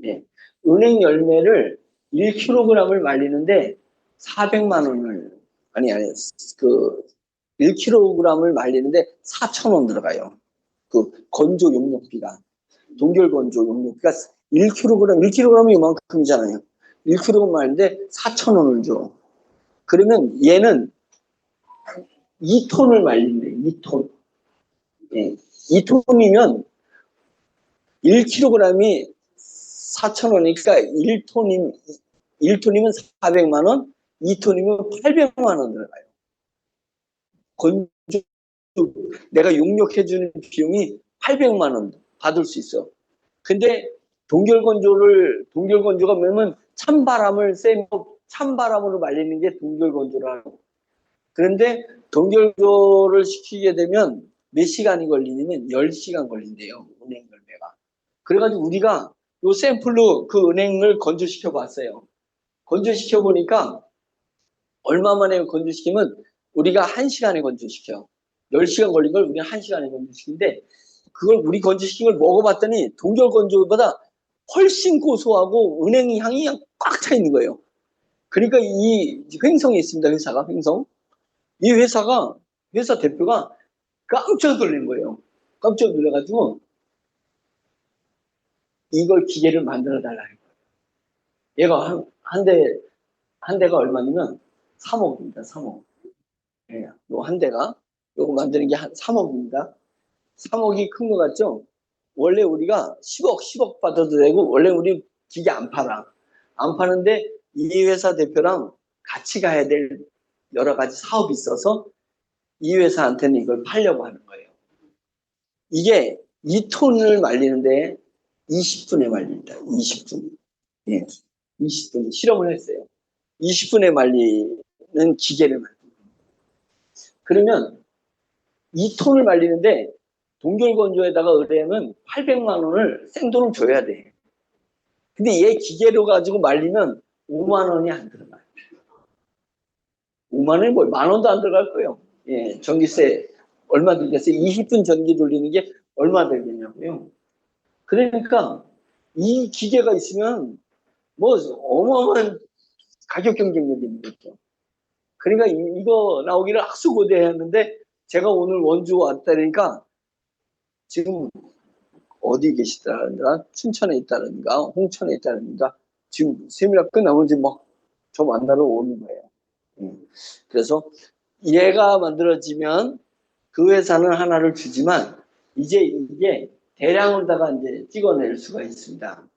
예, 은행 열매를 1kg을 말리는데 400만 원을 아니 그 1kg을 말리는데 4,000원 들어가요. 그 건조 용역비가 동결 건조 용역비가 1kg이 이만큼이잖아요. 1kg 말리는데 4,000원을 줘. 그러면 얘는 2톤을 말린대. 2톤. 예. 2톤이면 1kg이 4,000원이니까 1톤이면 400만 원, 2톤이면 800만 원 들어가요. 건조, 내가 용역해주는 비용이 800만 원 받을 수 있어. 근데 동결건조가 뭐냐면 찬바람으로 말리는 게 동결건조라고. 그런데 동결건조를 시키게 되면 몇 시간이 걸리냐면 10시간 걸린대요. 은행 열매가. 그래가지고 우리가 요 샘플로 그 은행을 건조시켜 봤어요. 건조시켜 보니까 얼마 만에 건조시키면 우리가 1시간에 건조시켜. 10시간 걸린 걸 우리가 1시간에 건조시키는데 그걸 우리 건조시킨 걸 먹어봤더니 동결 건조보다 훨씬 고소하고 은행 향이 꽉 차 있는 거예요. 그러니까 이 횡성에 있습니다. 회사가 횡성. 이 회사 대표가 깜짝 놀란 거예요. 깜짝 놀라가지고 이걸 기계를 만들어 달라는 거예요. 얘가 한 대가 얼마냐면 3억입니다. 3억. 예, 한 대가 요거 만드는 게 한 3억입니다. 3억이 큰 거 같죠? 원래 우리가 10억 받아도 되고 원래 우리 기계 안 팔아. 안 파는데 이 회사 대표랑 같이 가야 될 여러 가지 사업이 있어서 이 회사한테는 이걸 팔려고 하는 거예요. 이게 2톤을 말리는데 20분에 말립니다. 20분. 예. 20분 실험을 했어요. 20분에 말리는 기계를 만듭니다. 그러면 2톤을 말리는데 동결건조에다가 의뢰하면 800만 원을 생돈을 줘야 돼. 근데 얘 기계로 가지고 말리면 5만 원이 안 들어가요. 5만 원이 뭐, 만 원도 안 들어갈 거예요. 예, 전기세 얼마 들겠어요? 20분 전기 돌리는 게 얼마 들겠냐고요. 그러니까 이 기계가 있으면 뭐 어마어마한 가격 경쟁력이 있는 거죠. 그러니까 이거 나오기를 학수고대했는데 제가 오늘 원주 왔다니까 지금 어디 계시다는가, 춘천에 있다는가, 홍천에 있다는가, 지금 세미나 끝나면 이제 막 저 만나러 오는 거예요. 그래서 얘가 만들어지면 그 회사는 하나를 주지만 이제 이게 대량으로다가 이제 찍어낼 수가 있습니다.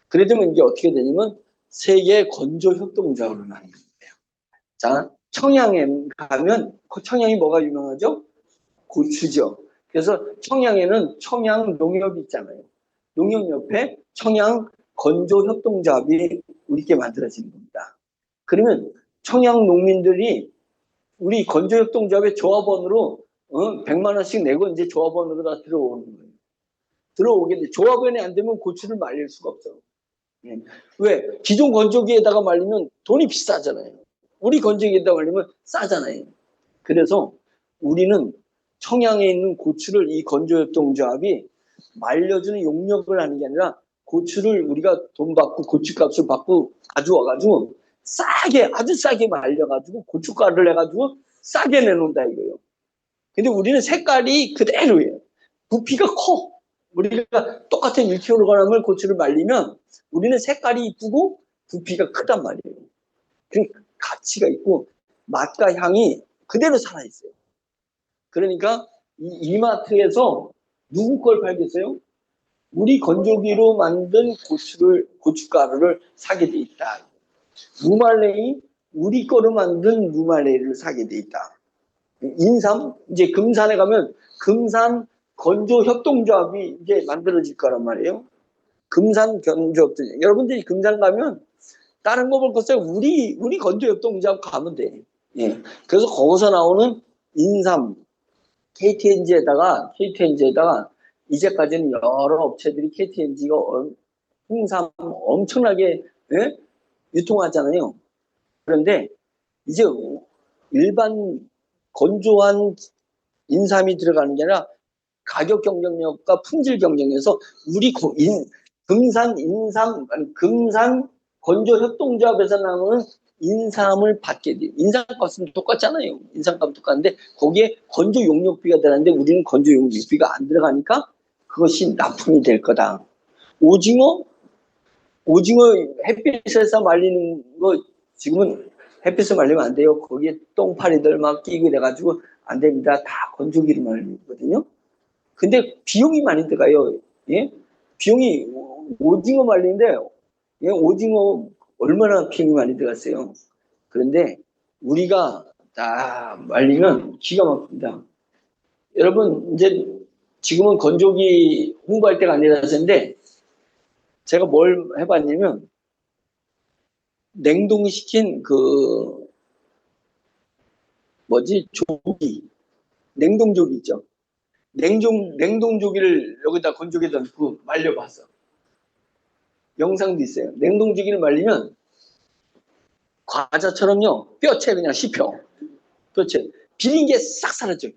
그래도 이게 어떻게 되냐면 세계 건조 협동조합으로 나뉘는 거예요. 자, 청양에 가면 청양이 뭐가 유명하죠? 고추죠. 그래서 청양에는 청양 농협이 있잖아요. 농협 옆에 청양 건조협동조합이 우리께 만들어지는 겁니다. 그러면 청양 농민들이 우리 건조협동조합의 조합원으로 100만 원씩 내고 이제 조합원으로 다 들어오는 거예요. 들어오게 돼. 조합원이 안 되면 고추를 말릴 수가 없어요. 왜? 기존 건조기에다가 말리면 돈이 비싸잖아요. 우리 건조기에다가 말리면 싸잖아요. 그래서 우리는 청양에 있는 고추를 이 건조협동조합이 말려주는 용역을 하는 게 아니라 고추를 우리가 돈 받고 고추값을 받고 가져와가지고 싸게 아주 싸게 말려가지고 고춧가루를 해가지고 싸게 내놓는다 이거예요. 근데 우리는 색깔이 그대로예요. 부피가 커. 우리가 똑같은 1kg을 고추를 말리면 우리는 색깔이 이쁘고 부피가 크단 말이에요. 그 가치가 있고 맛과 향이 그대로 살아있어요. 그러니까 이마트에서 누구 걸 팔겠어요? 우리 건조기로 만든 고춧가루를 사게 돼 있다. 무말랭이 우리 거로 만든 무말랭이를 사게 돼 있다. 인삼 이제 금산에 가면 금산 건조협동조합이 이제 만들어질 거란 말이에요. 금산 건조협동 여러분들이 금산 가면 다른 거 볼 것 없어요. 우리 건조협동조합 가면 돼. 예. 그래서 거기서 나오는 인삼 KTNG에다가 이제까지는 여러 업체들이 KTNG가 홍삼 엄청나게 예? 유통하잖아요. 그런데 이제 일반 건조한 인삼이 들어가는 게 아니라 가격 경쟁력과 품질 경쟁에서 우리 금산 건조협동조합에서 나오는 인삼을 받게 돼요. 인삼값은 똑같잖아요. 인삼값은 똑같은데 거기에 건조 용역비가 들어가는데 우리는 건조 용역비가 안 들어가니까 그것이 납품이 될 거다. 오징어 햇빛에서 말리는 거 지금은 햇빛에서 말리면 안 돼요. 거기에 똥파리들 막 끼고 이래가지고 안 됩니다. 다 건조기로 말리거든요. 근데 비용이 많이 들어가요. 예? 비용이 오징어 말리는데 오징어 얼마나 비용이 많이 들어갔어요. 그런데 우리가 다 말리면 기가 막힙니다. 여러분 이제 지금은 건조기 홍보할 때가 아니라서인데 제가 뭘 해봤냐면 냉동시킨 그 뭐지 조기 냉동조기 있죠. 냉동조기를 여기다 건조기에다 넣고 말려봤어. 영상도 있어요. 냉동조기를 말리면 과자처럼요 뼈채 그냥 씹혀. 뼈채 비린 게 싹 사라져.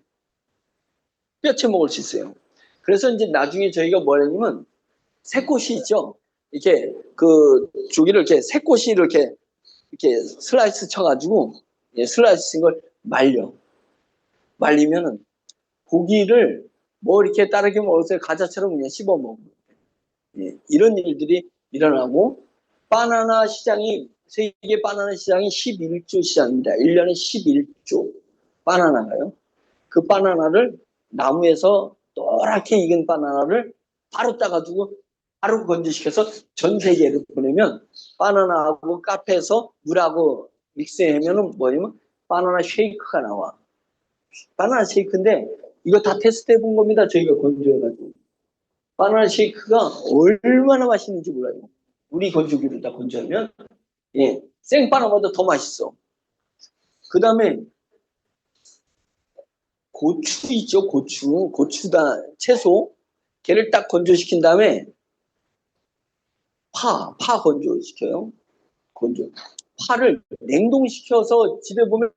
뼈채 먹을 수 있어요. 그래서 이제 나중에 저희가 뭐냐면 새꼬시 있죠. 이렇게 그 조기를 이렇게 새꼬시 이렇게 슬라이스 쳐가지고 슬라이스 걸 말리면은 고기를 뭐 이렇게 다르게 먹었어요. 과자처럼 그냥 씹어 먹고 이런 일들이 일어나고 바나나 시장이 세계 바나나 시장이 11조 시장입니다. 1년에 11조 바나나가요. 그 바나나를 나무에서 노랗게 익은 바나나를 바로 따가지고 바로 건조시켜서 전 세계로 보내면 바나나하고 카페에서 물하고 믹스하면은 뭐냐면 바나나 쉐이크가 나와. 바나나 쉐이크인데 이거 다 테스트해 본 겁니다. 저희가 건조해가지고. 바나나 쉐이크가 얼마나 맛있는지 몰라요. 우리 건조기로 다 건조하면 생바나나보다 더 맛있어. 그 다음에 고추 있죠. 고추다 채소 걔를 딱 건조시킨 다음에 파 건조시켜요. 파를 냉동시켜서 집에 보면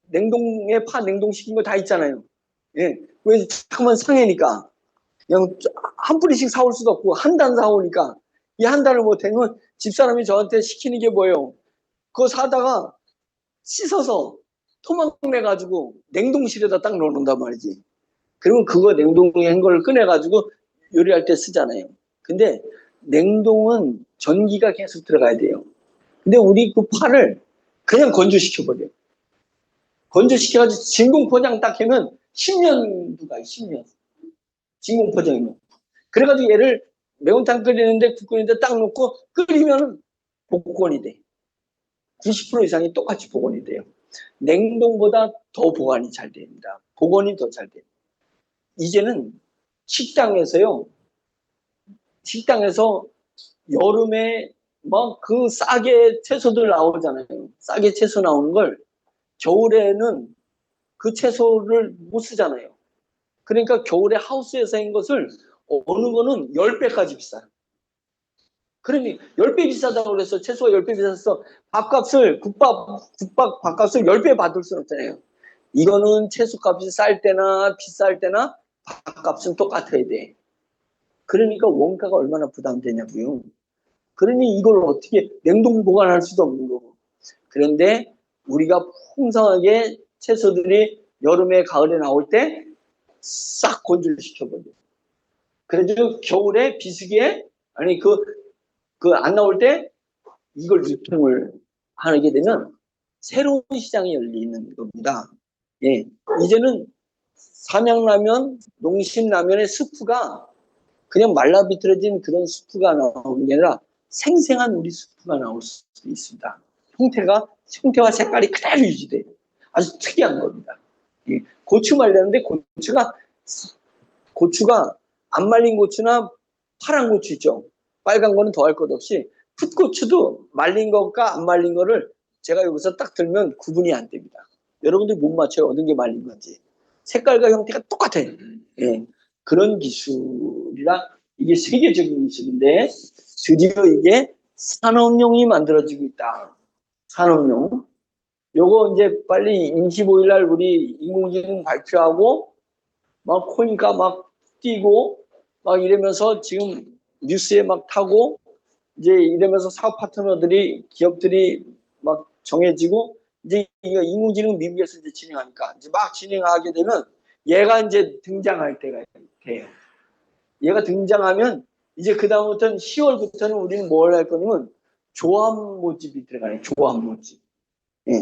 냉동에 파 냉동시킨 거 다 있잖아요. 왜 자꾸만 상해니까 그냥 한 뿌리씩 사올 수도 없고 한 단 사오니까 이 한 단을 못하면 집사람이 저한테 시키는 게 뭐예요? 그거 사다가 씻어서 토막 내가지고 냉동실에다 딱 넣어놓는단 말이지. 그러면 그거 냉동에 한 걸 꺼내가지고 요리할 때 쓰잖아요. 근데 냉동은 전기가 계속 들어가야 돼요. 근데 우리 그 파를 그냥 건조시켜버려. 건조시켜가지고 진공 포장 딱 하면 10년도 가요. 10년. 진공 포장이면. 그래가지고 얘를 매운탕 끓이는데 국 끓이는데 딱 놓고 끓이면 복원이 돼. 90% 이상이 똑같이 복원이 돼요. 냉동보다 더 보관이 잘 됩니다. 복원이 더 잘 돼요. 이제는 식당에서요. 식당에서 여름에 막 그 싸게 채소들 나오잖아요. 싸게 채소 나오는 걸 겨울에는 그 채소를 못 쓰잖아요. 그러니까 겨울에 하우스에서 한 것을 어느 거는 10배까지 비싸요. 그러니 10배 비싸다고 그래서 채소가 10배 비싸서 밥값을 국밥 밥값을 10배 받을 수는 없잖아요. 이거는 채소값이 쌀 때나 비쌀 때나 밥값은 똑같아야 돼. 그러니까 원가가 얼마나 부담되냐고요. 그러니 이걸 어떻게 냉동 보관할 수도 없는 거고. 그런데 우리가 풍성하게 채소들이 여름에 가을에 나올 때 싹 건조를 시켜버려. 그래서 겨울에 비수기에 아니 그 안 나올 때 이걸 유통을 하게 되면 새로운 시장이 열리는 겁니다. 예, 이제는 삼양라면, 농심라면의 스프가 그냥 말라 비틀어진 그런 스프가 나오는 게 아니라 생생한 우리 스프가 나올 수도 있습니다. 형태와 색깔이 그대로 유지돼요. 아주 특이한 겁니다. 예, 고추 말렸는데 고추가 안 말린 고추나 파란 고추 있죠. 빨간 거는 더할 것 없이 풋고추도 말린 것과 안 말린 거를 제가 여기서 딱 들면 구분이 안 됩니다. 여러분들 못 맞춰요. 어느 게 말린 건지. 색깔과 형태가 똑같아요. 예, 그런 기술이라 이게 세계적인 기술인데 드디어 이게 산업용이 만들어지고 있다. 산업용. 요거 이제 빨리 25일 날 우리 인공지능 발표하고 막 코니까 막 뛰고 막 이러면서 지금 뉴스에 막 타고 이제 이러면서 사업 파트너들이 기업들이 막 정해지고 이제 이거 인공지능 미국에서 이제 진행하니까 이제 막 진행하게 되면 얘가 이제 등장할 때가 돼요. 얘가 등장하면 이제 그 다음부터는 10월부터는 우리는 뭘 할 거냐면 조합 모집이 들어가요. 조합 모집. 예.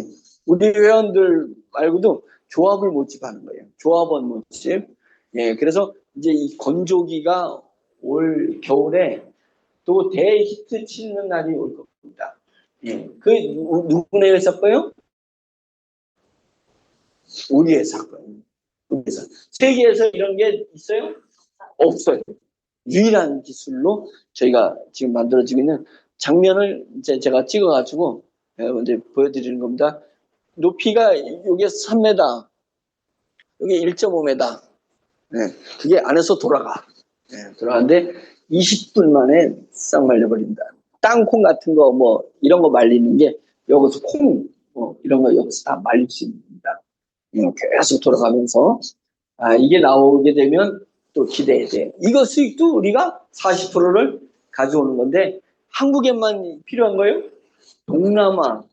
우리 회원들 말고도 조합을 모집하는 거예요. 조합원 모집. 예. 그래서 이제 이 건조기가 올 겨울에 또 대히트 치는 날이 올 겁니다. 예. 그 누구네 회사 거요? 우리 회사 거요. 우리 회사. 세계에서 이런 게 있어요? 없어요. 유일한 기술로 저희가 지금 만들어지고 있는 장면을 이제 제가 찍어가지고 먼저 보여드리는 겁니다. 높이가 이게 3m, 이게 1.5m. 네, 그게 안에서 돌아가. 네, 돌아가는데 20분 만에 싹 말려버립니다. 땅콩 같은 거 뭐 이런 거 말리는 게 여기서 콩 뭐 이런 거 여기서 다 말릴 수 있습니다. 계속 돌아가면서 이게 나오게 되면 또 기대해야 돼. 이거 수익도 우리가 40%를 가져오는 건데 한국에만 필요한 거예요? 동남아,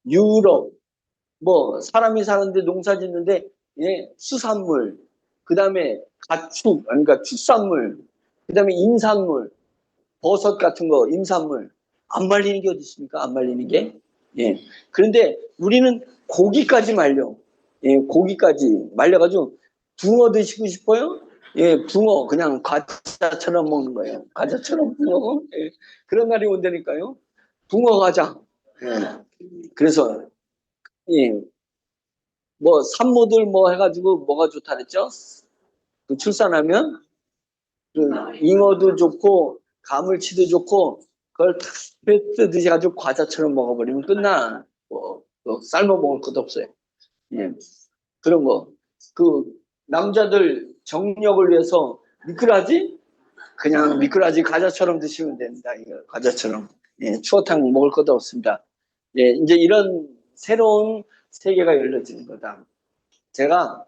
유럽, 뭐 사람이 사는데 농사 짓는데 수산물, 그 다음에 가축, 그러니까 축산물, 그 다음에 임산물, 버섯 같은 거, 임산물 안 말리는 게 어디 있습니까? 안 말리는 게. 예. 그런데 우리는 고기까지 말려. 예, 고기까지 말려가지고 붕어 드시고 싶어요? 예, 붕어 그냥 과자처럼 먹는 거예요. 과자처럼 붕어. 예, 그런 날이 온다니까요. 붕어 과자. 예. 그래서 예, 뭐 산모들 뭐 해가지고 뭐가 좋다 그랬죠? 그 출산하면 그 잉어도 좋고 가물치도 좋고 그걸 다 뜯으셔가지고 과자처럼 먹어버리면 끝나. 뭐 삶아 먹을 것도 없어요. 예. 그런 거. 그 남자들 정력을 위해서 미꾸라지? 그냥 미꾸라지 과자처럼 드시면 됩니다. 이거 과자처럼. 예, 추어탕 먹을 것도 없습니다. 예, 이제 이런 새로운 세계가 열려지는 거다. 제가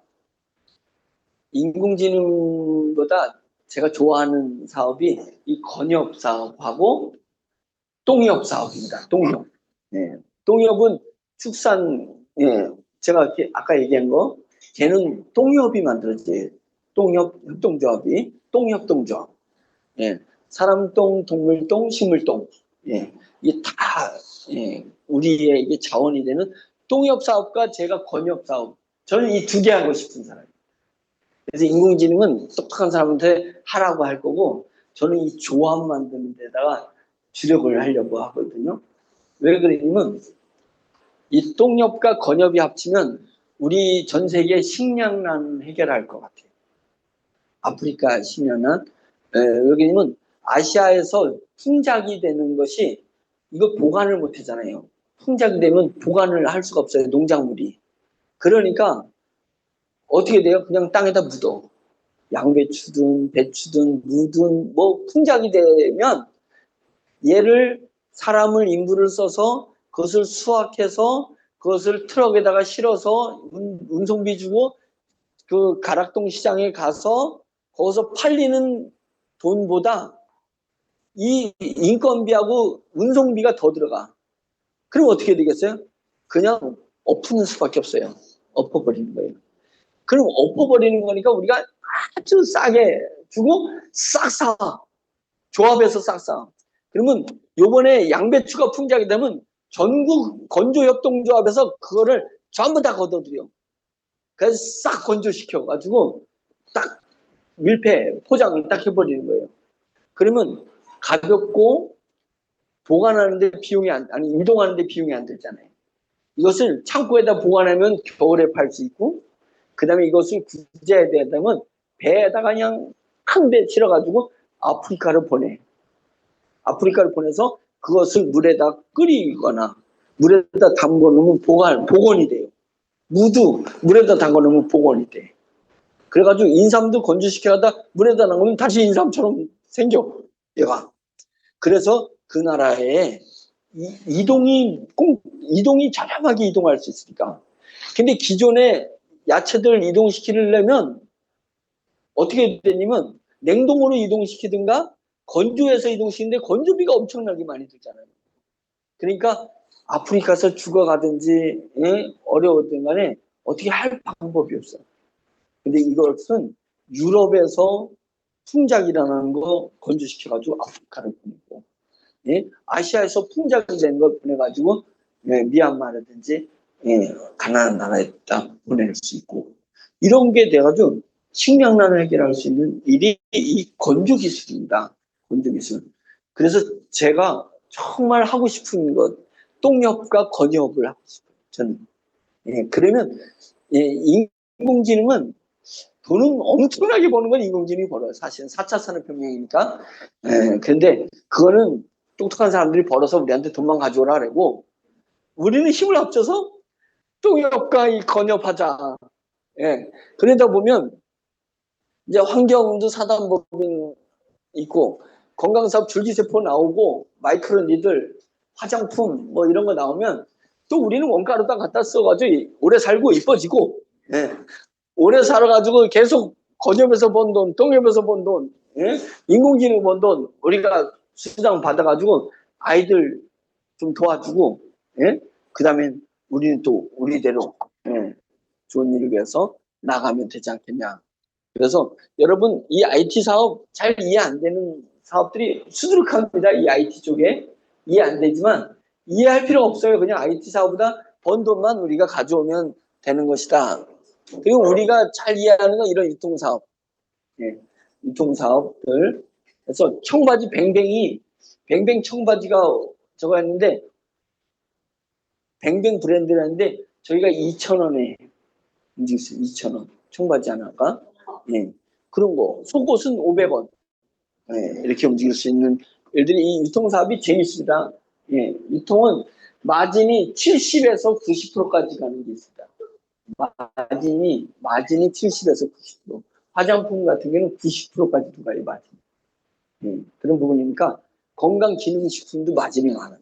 인공지능보다 제가 좋아하는 사업이 이 건협 사업하고 똥협 사업입니다. 똥협. 예. 똥협은 축산, 예. 제가 아까 얘기한 거, 걔는 똥협이 만들어져요. 똥협 협동조합이. 똥협동조합. 예. 사람 똥, 동물 똥, 식물 똥. 예. 이게 다, 예. 우리의 이게 자원이 되는 똥협 사업과 제가 건협 사업. 저는 이 두 개 하고 싶은 사람이에요. 그래서 인공지능은 똑똑한 사람한테 하라고 할 거고, 저는 이 조합 만드는 데다가 주력을 하려고 하거든요. 왜 그러냐면 이 똥협과 건협이 합치면 우리 전 세계 식량난 해결할 것 같아요. 아프리카 식량난. 왜냐면 아시아에서 풍작이 되는 것이 이거 보관을 못 하잖아요. 풍작이 되면 보관을 할 수가 없어요. 농작물이. 그러니까 어떻게 돼요? 그냥 땅에다 묻어. 양배추든 배추든 무든 뭐 풍작이 되면 얘를 사람을 인부를 써서 그것을 수확해서 그것을 트럭에다가 실어서 운송비 주고 그 가락동 시장에 가서 거기서 팔리는 돈보다 이 인건비하고 운송비가 더 들어가. 그럼 어떻게 되겠어요? 그냥 엎는 수밖에 없어요. 엎어버리는 거예요. 그럼 엎어버리는 거니까 우리가 아주 싸게 주고 싹 사. 조합해서 싹 사. 그러면 요번에 양배추가 풍작이 되면 전국 건조협동조합에서 그거를 전부 다 걷어들여. 그래서 싹 건조시켜가지고 딱 밀폐, 포장을 딱 해버리는 거예요. 그러면 가볍고 보관하는데 비용이 아니 이동하는데 비용이 안 들잖아요. 이것을 창고에다 보관하면 겨울에 팔 수 있고, 그 다음에 이것을 구제해야 되면 배에다가 그냥 큰 배 실어가지고 아프리카를 보내. 아프리카를 보내서 그것을 물에다 끓이거나 물에다 담궈 놓으면 복원이 돼요. 무도 물에다 담궈 놓으면 복원이 돼. 그래가지고 인삼도 건조시켜다 물에다 담그면 다시 인삼처럼 생겨. 얘가. 그래서 그 나라에 이동이 저렴하게 이동할 수 있으니까. 근데 기존에 야채들 이동시키려면 어떻게 되냐면 냉동으로 이동시키든가 건조해서 이동시키는데 건조비가 엄청나게 많이 들잖아요. 그러니까 아프리카에서 죽어가든지 어려웠든 간에 어떻게 할 방법이 없어요. 근데 이것은 유럽에서 풍작이라는 거 건조시켜가지고 아프리카를 보내고, 아시아에서 풍작이 된 걸 보내가지고 미얀마라든지 가난한 나라에다 보낼 수 있고, 이런 게 돼가지고 식량난을 해결할 수 있는 일이 이 건조 기술입니다. 건조 기술. 그래서 제가 정말 하고 싶은 것, 똥협과 건협을 하고 싶어요. 저는. 예, 그러면 예, 인공지능은 돈은 엄청나게 버는 건 인공지능이 벌어요. 사실은 4차 산업혁명이니까. 예, 근데 그거는 똑똑한 사람들이 벌어서 우리한테 돈만 가져오라 그러고 우리는 힘을 합쳐서 똥협과 이 건협하자. 예, 그러다 보면 이제 환경도 사단법인 있고 건강사업 줄기세포 나오고 마이크로 니들 화장품 뭐 이런 거 나오면 또 우리는 원가로다 갖다 써가지고 오래 살고 이뻐지고 예. 오래 살아가지고 계속 건협에서 번 돈, 똥협에서 번 돈, 예? 인공지능 번 돈 우리가 수당 받아가지고 아이들 좀 도와주고 예? 그 다음에 우리는 또 우리대로 예? 좋은 일을 위해서 나가면 되지 않겠냐. 그래서 여러분 이 IT 사업 잘 이해 안 되는 사업들이 수두룩합니다. 이 IT 쪽에 이해 안 되지만 이해할 필요 없어요. 그냥 IT 사업보다 번 돈만 우리가 가져오면 되는 것이다. 그리고 우리가 잘 이해하는 건 이런 유통사업, 예, 유통사업들. 그래서 청바지 뱅뱅 청바지가 저거 했는데 뱅뱅 브랜드라는데 저희가 2,000원에 움직였어요. 2,000원 청바지 하나가. 예, 그런 거. 속옷은 500원. 예, 이렇게 움직일 수 있는 일들이 이 유통사업이 재밌습니다. 예, 유통은 마진이 70에서 90%까지 가는 게 있습니다. 마진이 70에서 90%. 화장품 같은 경우는 90%까지도 가요, 마진. 그런 부분이니까 건강기능식품도 마진이 많아요.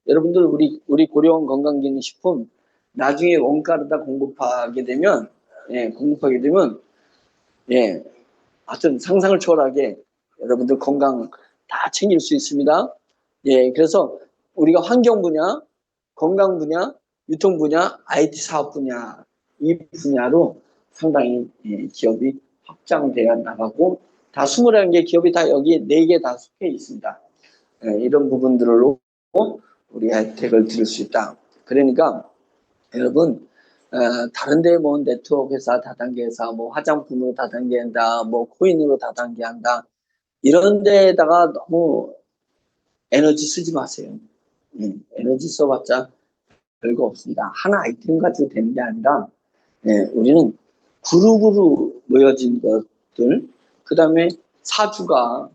여러분들 우리 고려원 건강기능식품 나중에 원가로다 공급하게 되면 예, 하여튼 상상을 초월하게 여러분들 건강 다 챙길 수 있습니다. 예, 그래서 우리가 환경 분야, 건강 분야, 유통 분야, IT 사업 분야 이 분야로 상당히 예, 기업이 확장되어 나가고 다 21개 기업이 다 여기 4개 다 속해 있습니다. 예, 이런 부분들로 우리 혜택을 드릴 수 있다. 그러니까 여러분 다른 데 뭐 네트워크 회사, 다단계 회사, 뭐 화장품으로 다단계 한다, 뭐 코인으로 다단계 한다. 이런 데다가 너무 에너지 쓰지 마세요. 에너지 써봤자 별거 없습니다. 하나 아이템 가지고 되는 게 아니라 우리는 그룹으로 모여진 것들, 그 다음에 사주가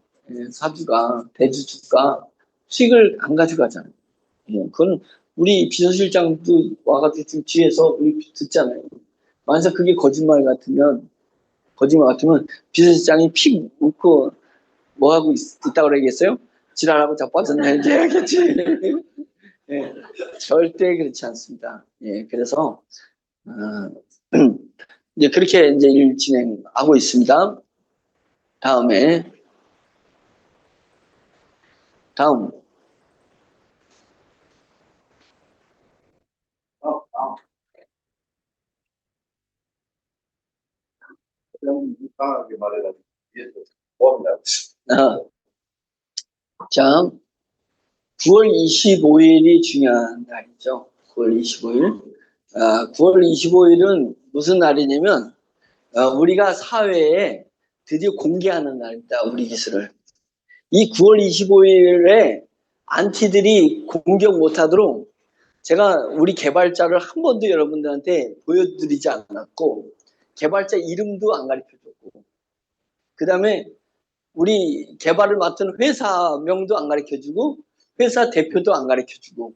대주주가 수익을 안 가져가잖아요. 그건 우리 비서실장도 와가지고 지금 뒤에서 우리 듣잖아요. 만약 그게 거짓말 같으면 비서실장이 픽 웃고 뭐 하고 있다고 그러겠어요? 지랄하고 자빠졌네 이제 해야겠지. 예, 절대 그렇지 않습니다. 예, 그래서 어, 이제 그렇게 이제 일 진행하고 있습니다. 다음. 이상하게 말해가지고 뒤에서 뭐합니다. 자, 9월 25일이 중요한 날이죠. 9월 25일. 9월 25일은 무슨 날이냐면 우리가 사회에 드디어 공개하는 날입니다. 우리 기술을. 이 9월 25일에 안티들이 공격 못하도록 제가 우리 개발자를 한 번도 여러분들한테 보여드리지 않았고 개발자 이름도 안 가르쳐줬고 그 다음에 우리 개발을 맡은 회사명도 안 가르쳐주고 회사 대표도 안 가르쳐주고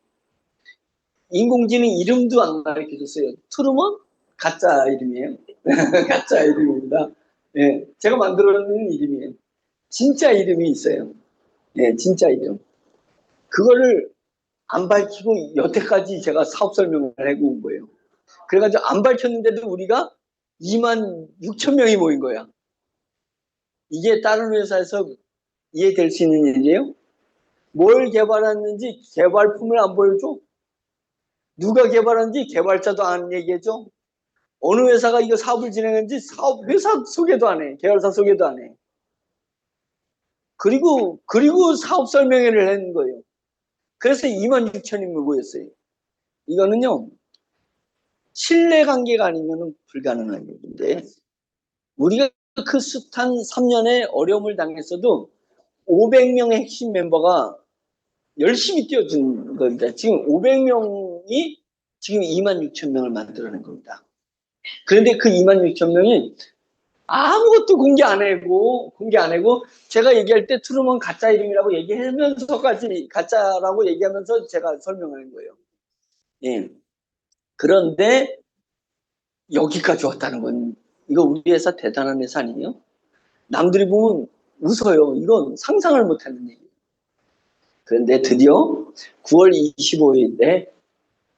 인공지능 이름도 안 가르쳐줬어요. 트루먼? 가짜 이름이에요. 가짜 이름입니다. 예, 제가 만들어낸 이름이에요. 진짜 이름이 있어요. 예, 진짜 이름. 그거를 안 밝히고 여태까지 제가 사업 설명을 하고 온 거예요. 그래가지고 안 밝혔는데도 우리가 2만 6천 명이 모인 거야. 이게 다른 회사에서 이해될 수 있는 일이에요? 뭘 개발했는지 개발품을 안 보여줘? 누가 개발한지 개발자도 안 얘기해줘? 어느 회사가 이거 사업을 진행했는지 회사 소개도 안 해. 계열사 소개도 안 해. 그리고 사업 설명회를 한 거예요. 그래서 2만 6천이 모였어요. 이거는요. 신뢰관계가 아니면 불가능한 일인데 우리가 그 숱한 3년의 어려움을 당했어도 500명의 핵심 멤버가 열심히 뛰어준 겁니다. 지금 500명이 지금 26,000명을 만들어낸 겁니다. 그런데 그 26,000명이 아무것도 공개 안 하고 제가 얘기할 때 트루먼 가짜 이름이라고 얘기하면서까지 가짜라고 얘기하면서 제가 설명하는 거예요. 예. 그런데 여기까지 왔다는 건 이거 우리 회사 대단한 회사 아니에요? 남들이 보면 웃어요. 이건 상상을 못하는 얘기예요. 그런데 드디어 9월 25일에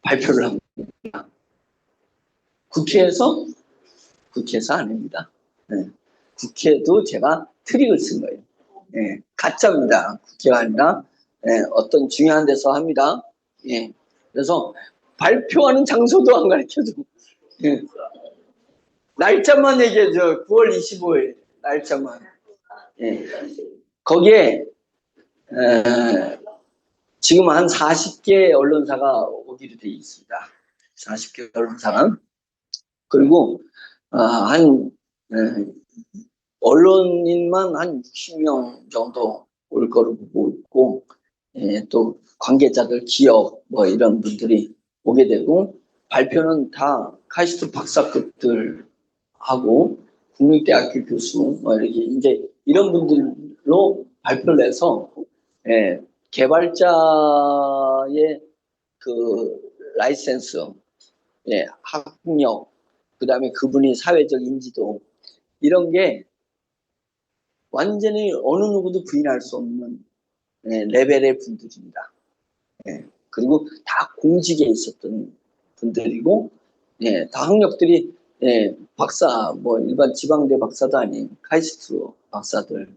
발표를 합니다. 국회에서 아닙니다. 네. 국회도 제가 트릭을 쓴 거예요. 네. 가짜입니다. 국회가 아니라 네. 어떤 중요한 데서 합니다. 네. 그래서 발표하는 장소도 안 가르쳐주고 네. 날짜만 얘기해줘. 9월 25일 날짜만. 네. 거기에 지금 한 40개 언론사가 오기로 되어 있습니다. 40개 언론사가. 그리고 한 언론인만 한 60명 정도 올 거로 보고 있고 또 관계자들, 기업 뭐 이런 분들이 오게 되고 발표는 다 카이스트 박사급들 하고 국립대학교 교수 뭐 이렇게 이제 이런 분들로 발표를 해서 개발자의 그 라이센스, 학력, 그 다음에 그분이 사회적 인지도 이런 게 완전히 어느 누구도 부인할 수 없는 레벨의 분들입니다. 그리고 다 공직에 있었던 분들이고 다 학력들이 박사, 뭐 일반 지방대 박사도 아닌 카이스트 박사들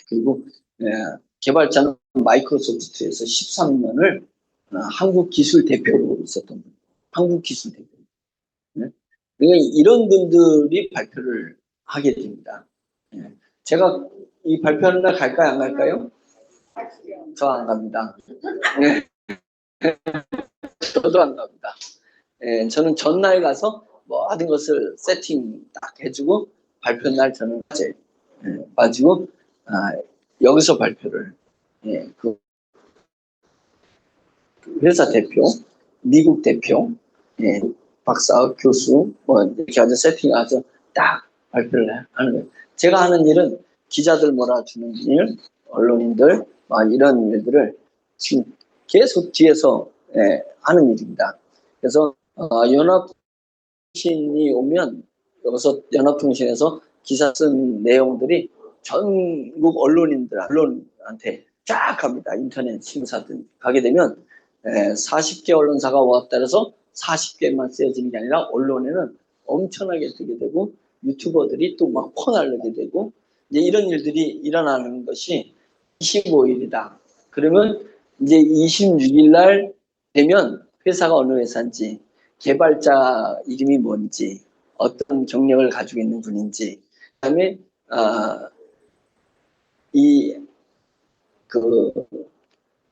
그리고 개발자는 마이크로소프트에서 13년을 한국 기술 대표로 있었던 분, 한국 기술 대표. 그러니까 이런 분들이 발표를 하게 됩니다. 제가 이 발표하는 날 갈까요, 안 갈까요? 저 안 갑니다. 저도 안 갑니다. 저는 전날 가서 모든 것을 세팅 딱 해주고 발표 날 저는 가지고 여기서 발표를 그 회사 대표, 미국 대표, 박사, 교수 뭐 이렇게 아주 세팅해서 딱 발표를 하는 거예요. 제가 하는 일은 기자들 몰아주는 일, 언론인들 이런 일들을 지금 계속 뒤에서 하는 일입니다. 그래서 연합통신이 오면 여기서 연합통신에서 기사 쓴 내용들이 전국 언론한테 쫙 갑니다. 인터넷 신사들 가게 되면 40개 언론사가 왔다 해서 40개만 쓰여지는 게 아니라 언론에는 엄청나게 뜨게 되고 유튜버들이 또 막 퍼날르게 되고 이제 이런 일들이 일어나는 것이 25일이다. 그러면 이제 26일 날 되면 회사가 어느 회사인지 개발자 이름이 뭔지 어떤 경력을 가지고 있는 분인지 그다음에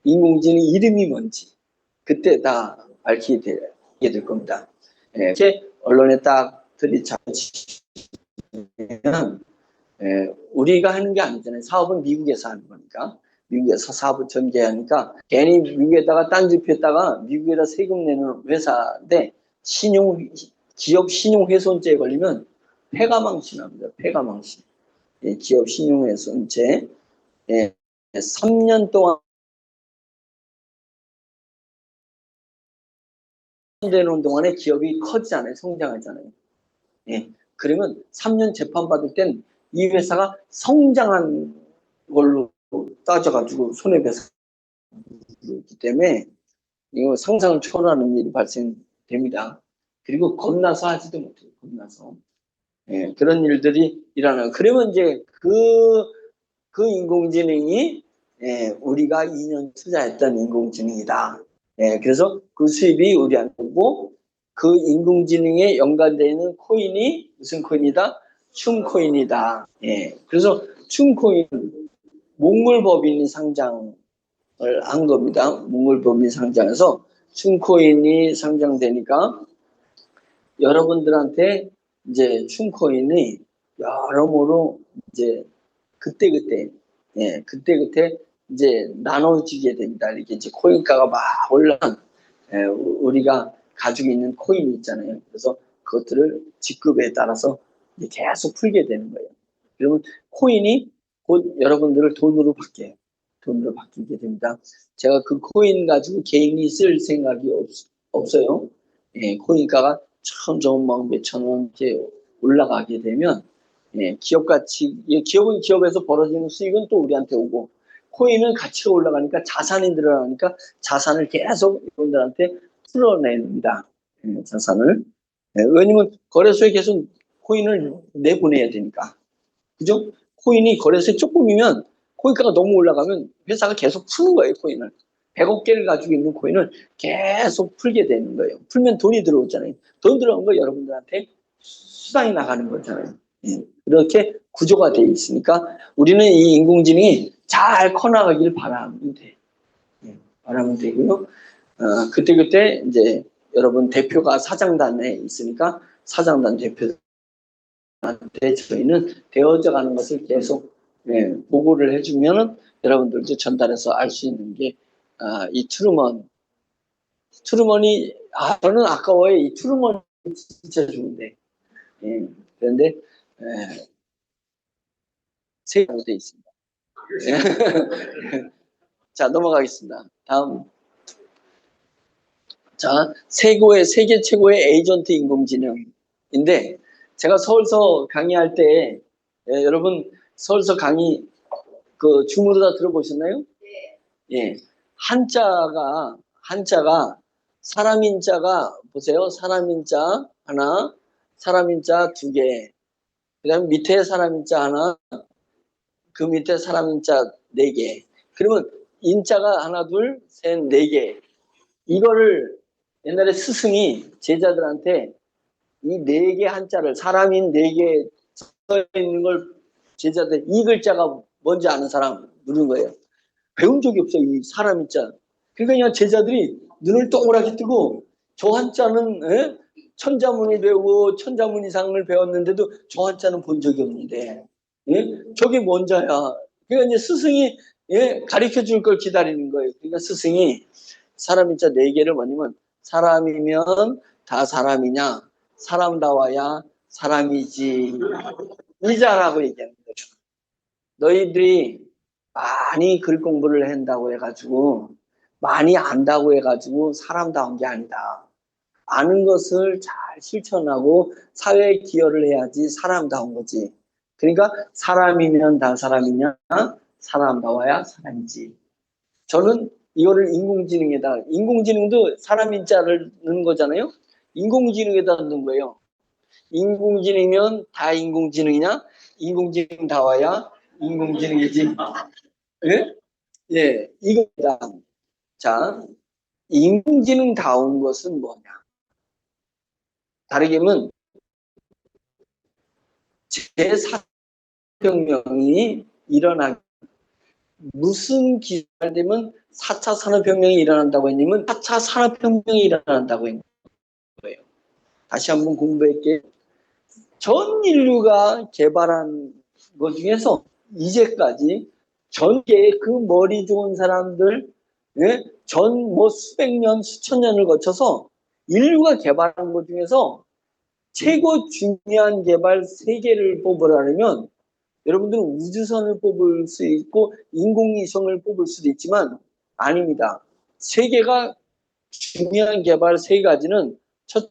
인공지능 이름이 뭔지 그때 다 밝히게 될 겁니다. 이렇게 언론에 딱 들이차면 우리가 하는 게 아니잖아요. 사업은 미국에서 하는 거니까. 미국에서 사업을 전개하니까 괜히 미국에다가 딴지표에다가 미국에다 세금 내는 회사인데 기업 신용훼손죄에 걸리면 폐가망신합니다. 폐가망신. 기업 신용훼손죄 3년 동안 되는 동안에 기업이 커지잖아요. 성장하잖아요. 그러면 3년 재판 받을 땐 이 회사가 성장한 걸로 따져가지고 손해배상이기 때문에 이거 상상을 초월하는 일이 발생됩니다. 그리고 겁나서 하지도 못해요. 겁나서. 그런 일들이 일어나요. 그러면 이제 그 인공지능이 우리가 2년 투자했던 인공지능이다. 그래서 그 수입이 우리한테 오고 그 인공지능에 연관되어 있는 코인이 무슨 코인이다? 춤코인이다. 그래서 춤코인 몽골법인이 상장을 한 겁니다. 몽골법인이 상장해서 춤코인이 상장되니까 여러분들한테 이제 춤코인이 여러모로 이제 그때그때, 예, 그때그때 이제 나눠지게 됩니다. 이렇게 이제 코인가가 막 올라간, 예, 우리가 가지고 있는 코인이 있잖아요. 그래서 그것들을 직급에 따라서 이제 계속 풀게 되는 거예요. 그러면 코인이 곧 여러분들을 돈으로 바뀌어요. 돈으로 바뀌게 됩니다. 제가 그 코인 가지고 개인이 쓸 생각이 없어요. 예, 코인가가 점점 막 몇천 원 이렇게 올라가게 되면, 예, 기업 가치, 예, 기업은 기업에서 벌어지는 수익은 또 우리한테 오고, 코인은 가치가 올라가니까 자산이 늘어나니까 자산을 계속 여러분들한테 풀어냅니다. 예, 자산을. 예, 왜냐면 거래소에 계속 코인을 내보내야 되니까. 그죠? 코인이 거래소에 조금이면 코인가가 너무 올라가면 회사가 계속 푸는 거예요, 코인을. 100억 개를 가지고 있는 코인을 계속 풀게 되는 거예요. 풀면 돈이 들어오잖아요. 돈 들어온 거 여러분들한테 수당이 나가는 거잖아요. 예. 그렇게 구조가 되어 있으니까 우리는 이 인공지능이 잘 커나가길 바라면 돼. 예. 바라면 되고요. 그때그때 이제 여러분 대표가 사장단에 있으니까 사장단 대표한테 저희는 되어져 가는 것을 계속, 예, 보고를 해주면 여러분들도 전달해서 알 수 있는 게, 이 트루먼이, 저는 아까워요. 이 트루먼이 진짜 좋은데. 예, 그런데, 예, 세개로 되어 있습니다. 예. 자, 넘어가겠습니다. 다음. 자, 세계 최고의 에이전트 인공지능인데, 제가 서울서 강의할 때, 예, 여러분, 서울서 강의, 그, 줌으로 다 들어보셨나요? 예. 한자가, 사람인자가, 보세요. 사람인자 하나, 사람인자 두 개, 그 다음에 밑에 사람인자 하나, 그 밑에 사람인자 네 개. 그러면 인자가 하나, 둘, 셋, 네 개. 이거를 옛날에 스승이 제자들한테 이 네 개 한자를, 사람인 네 개 써 있는 걸 제자들, 이 글자가 뭔지 아는 사람 물은 거예요. 배운 적이 없어요, 이 사람인자. 그러니까 그냥 제자들이 눈을 동그랗게 뜨고, 저 한자는, 예? 천자문을 배우고 천자문 이상을 배웠는데도 저 한자는 본 적이 없는데, 예? 저게 뭔 자야. 그러니까 이제 스승이, 예, 가르쳐 줄 걸 기다리는 거예요. 그러니까 스승이 사람인자 네 개를 뭐냐면, 사람이면 다 사람이냐, 사람다워야 사람이지, 이 자라고 얘기하는 거죠. 너희들이 많이 글 공부를 한다고 해가지고, 많이 안다고 해가지고 사람다운 게 아니다. 아는 것을 잘 실천하고 사회에 기여를 해야지 사람다운 거지. 그러니까 사람이면 다 사람이냐, 사람다워야 사람이지. 저는 이거를 인공지능도 사람인 자를 넣는 거잖아요. 인공지능에다 넣는 거예요. 인공지능이면 다 인공지능이냐? 인공지능다워야 인공지능이지. 예? 예, 이겁니다. 자, 인공지능다운 것은 뭐냐? 다르게 하면 제4혁명이 일어나기, 무슨 기준이 되면 4차 산업혁명이 일어난다고 했냐면 4차 산업혁명이 일어난다고 했는 거예요. 다시 한번 공부할게요. 전 인류가 개발한 것 중에서 이제까지 전계의 그 머리 좋은 사람들, 예? 전 뭐 수백 년, 수천 년을 거쳐서 인류가 개발한 것 중에서 최고 중요한 개발 세 개를 뽑으라면 여러분들은 우주선을 뽑을 수 있고 인공위성을 뽑을 수도 있지만 아닙니다. 세 개가 중요한 개발 세 가지는 첫,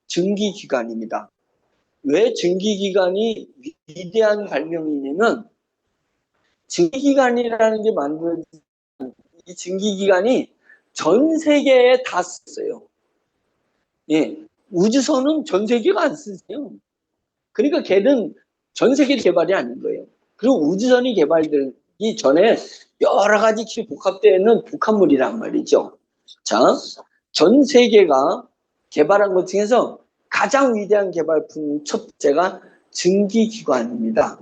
증기기관입니다. 왜 증기기관이 위대한 발명이냐면 증기기관이라는 게 만들어진 이 증기기관이 전 세계에 다 썼어요. 예, 우주선은 전 세계가 안 쓰세요. 그러니까 걔는 전 세계 개발이 아닌 거예요. 그리고 우주선이 개발되기 전에 여러 가지 기 복합되어 있는 복합물이란 말이죠. 자, 전 세계가 개발한 것 중에서 가장 위대한 개발품 첫째가 증기기관입니다.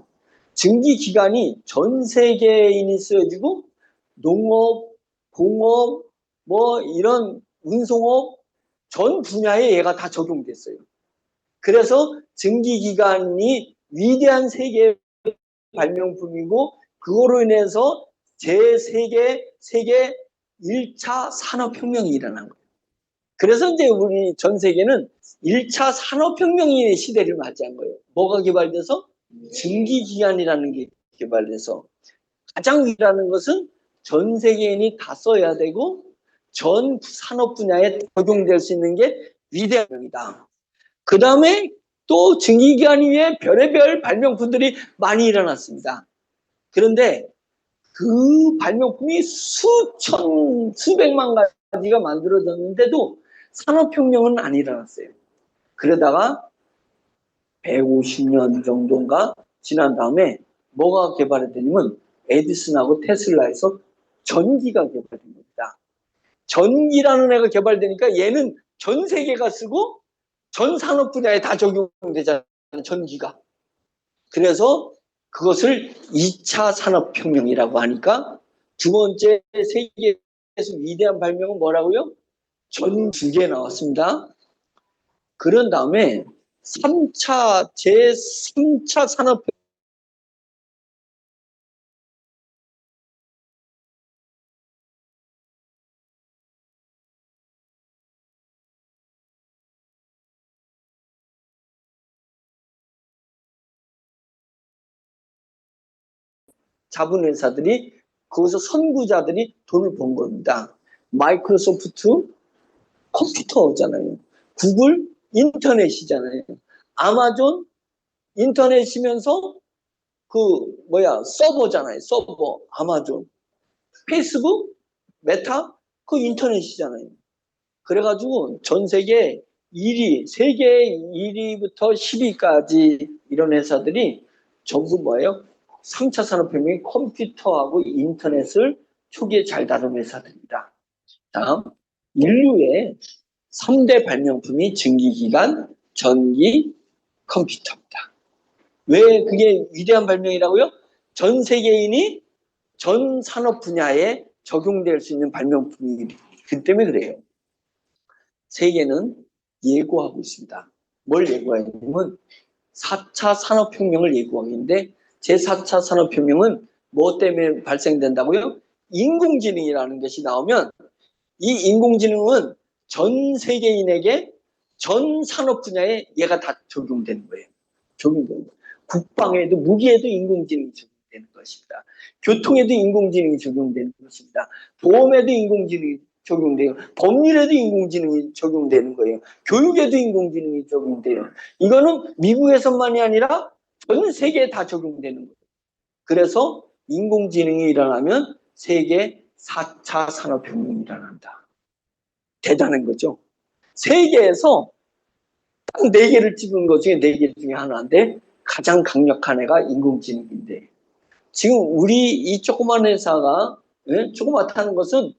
증기기관이 전 세계인이 쓰여지고 농업, 공업, 뭐 이런 운송업 전 분야에 얘가 다 적용됐어요. 그래서 증기기관이 위대한 세계 발명품이고 그거로 인해서 세계 1차 산업혁명이 일어난 거예요. 그래서 이제 우리 전 세계는 1차 산업혁명의 시대를 맞이한 거예요. 뭐가 개발돼서? 증기기관이라는 게 개발돼서 가장 위라는 것은 전 세계인이 다 써야 되고 전 산업 분야에 적용될 수 있는 게 위대함이다. 그 다음에 또 증기기관 위에 별의별 발명품들이 많이 일어났습니다. 그런데 그 발명품이 수백만 가지가 만들어졌는데도 산업혁명은 안 일어났어요. 그러다가 150년 정도인가 지난 다음에 뭐가 개발이 되냐면 에디슨하고 테슬라에서 전기가 개발된 겁니다. 전기라는 애가 개발되니까 얘는 전 세계가 쓰고 전 산업 분야에 다 적용되잖아요. 전기가. 그래서 그것을 2차 산업혁명이라고 하니까 두 번째 세계에서 위대한 발명은 뭐라고요? 전 두 개 나왔습니다. 그런 다음에 제3차 산업 자본 회사들이 거기서 선구자들이 돈을 번 겁니다. 마이크로소프트 컴퓨터잖아요. 구글 인터넷이잖아요. 아마존 인터넷이면서 서버잖아요. 서버 아마존. 페이스북 메타 그 인터넷이잖아요. 그래가지고 전 세계 1위, 세계 1위부터 10위까지 이런 회사들이 전부 뭐예요? 3차 산업혁명의 컴퓨터하고 인터넷을 초기에 잘 다룬 회사들입니다. 다음, 인류의 3대 발명품이 증기기관, 전기, 컴퓨터입니다. 왜 그게 위대한 발명이라고요? 전 세계인이 전 산업 분야에 적용될 수 있는 발명품이기 때문에 그래요. 세계는 예고하고 있습니다. 뭘 예고하냐면 4차 산업혁명을 예고하고 있는데 제4차 산업혁명은 뭐 때문에 발생된다고요? 인공지능이라는 것이 나오면 이 인공지능은 전 세계인에게 전 산업 분야에 얘가 다 적용되는 거예요. 적용되는 거예요. 국방에도 무기에도 인공지능이 적용되는 것입니다. 교통에도 인공지능이 적용되는 것입니다. 보험에도 인공지능이 적용돼요. 법률에도 인공지능이 적용되는 거예요. 교육에도 인공지능이 적용돼요. 이거는 미국에서만이 아니라 전 세계에 다 적용되는 거예요. 그래서 인공지능이 일어나면 세계 4차 산업혁명이 일어난다. 대단한 거죠. 세계에서 딱 4개를 찍은 것 중에 4개 중에 하나인데 가장 강력한 애가 인공지능인데 지금 우리 이 조그만 회사가 조그맣다는 것은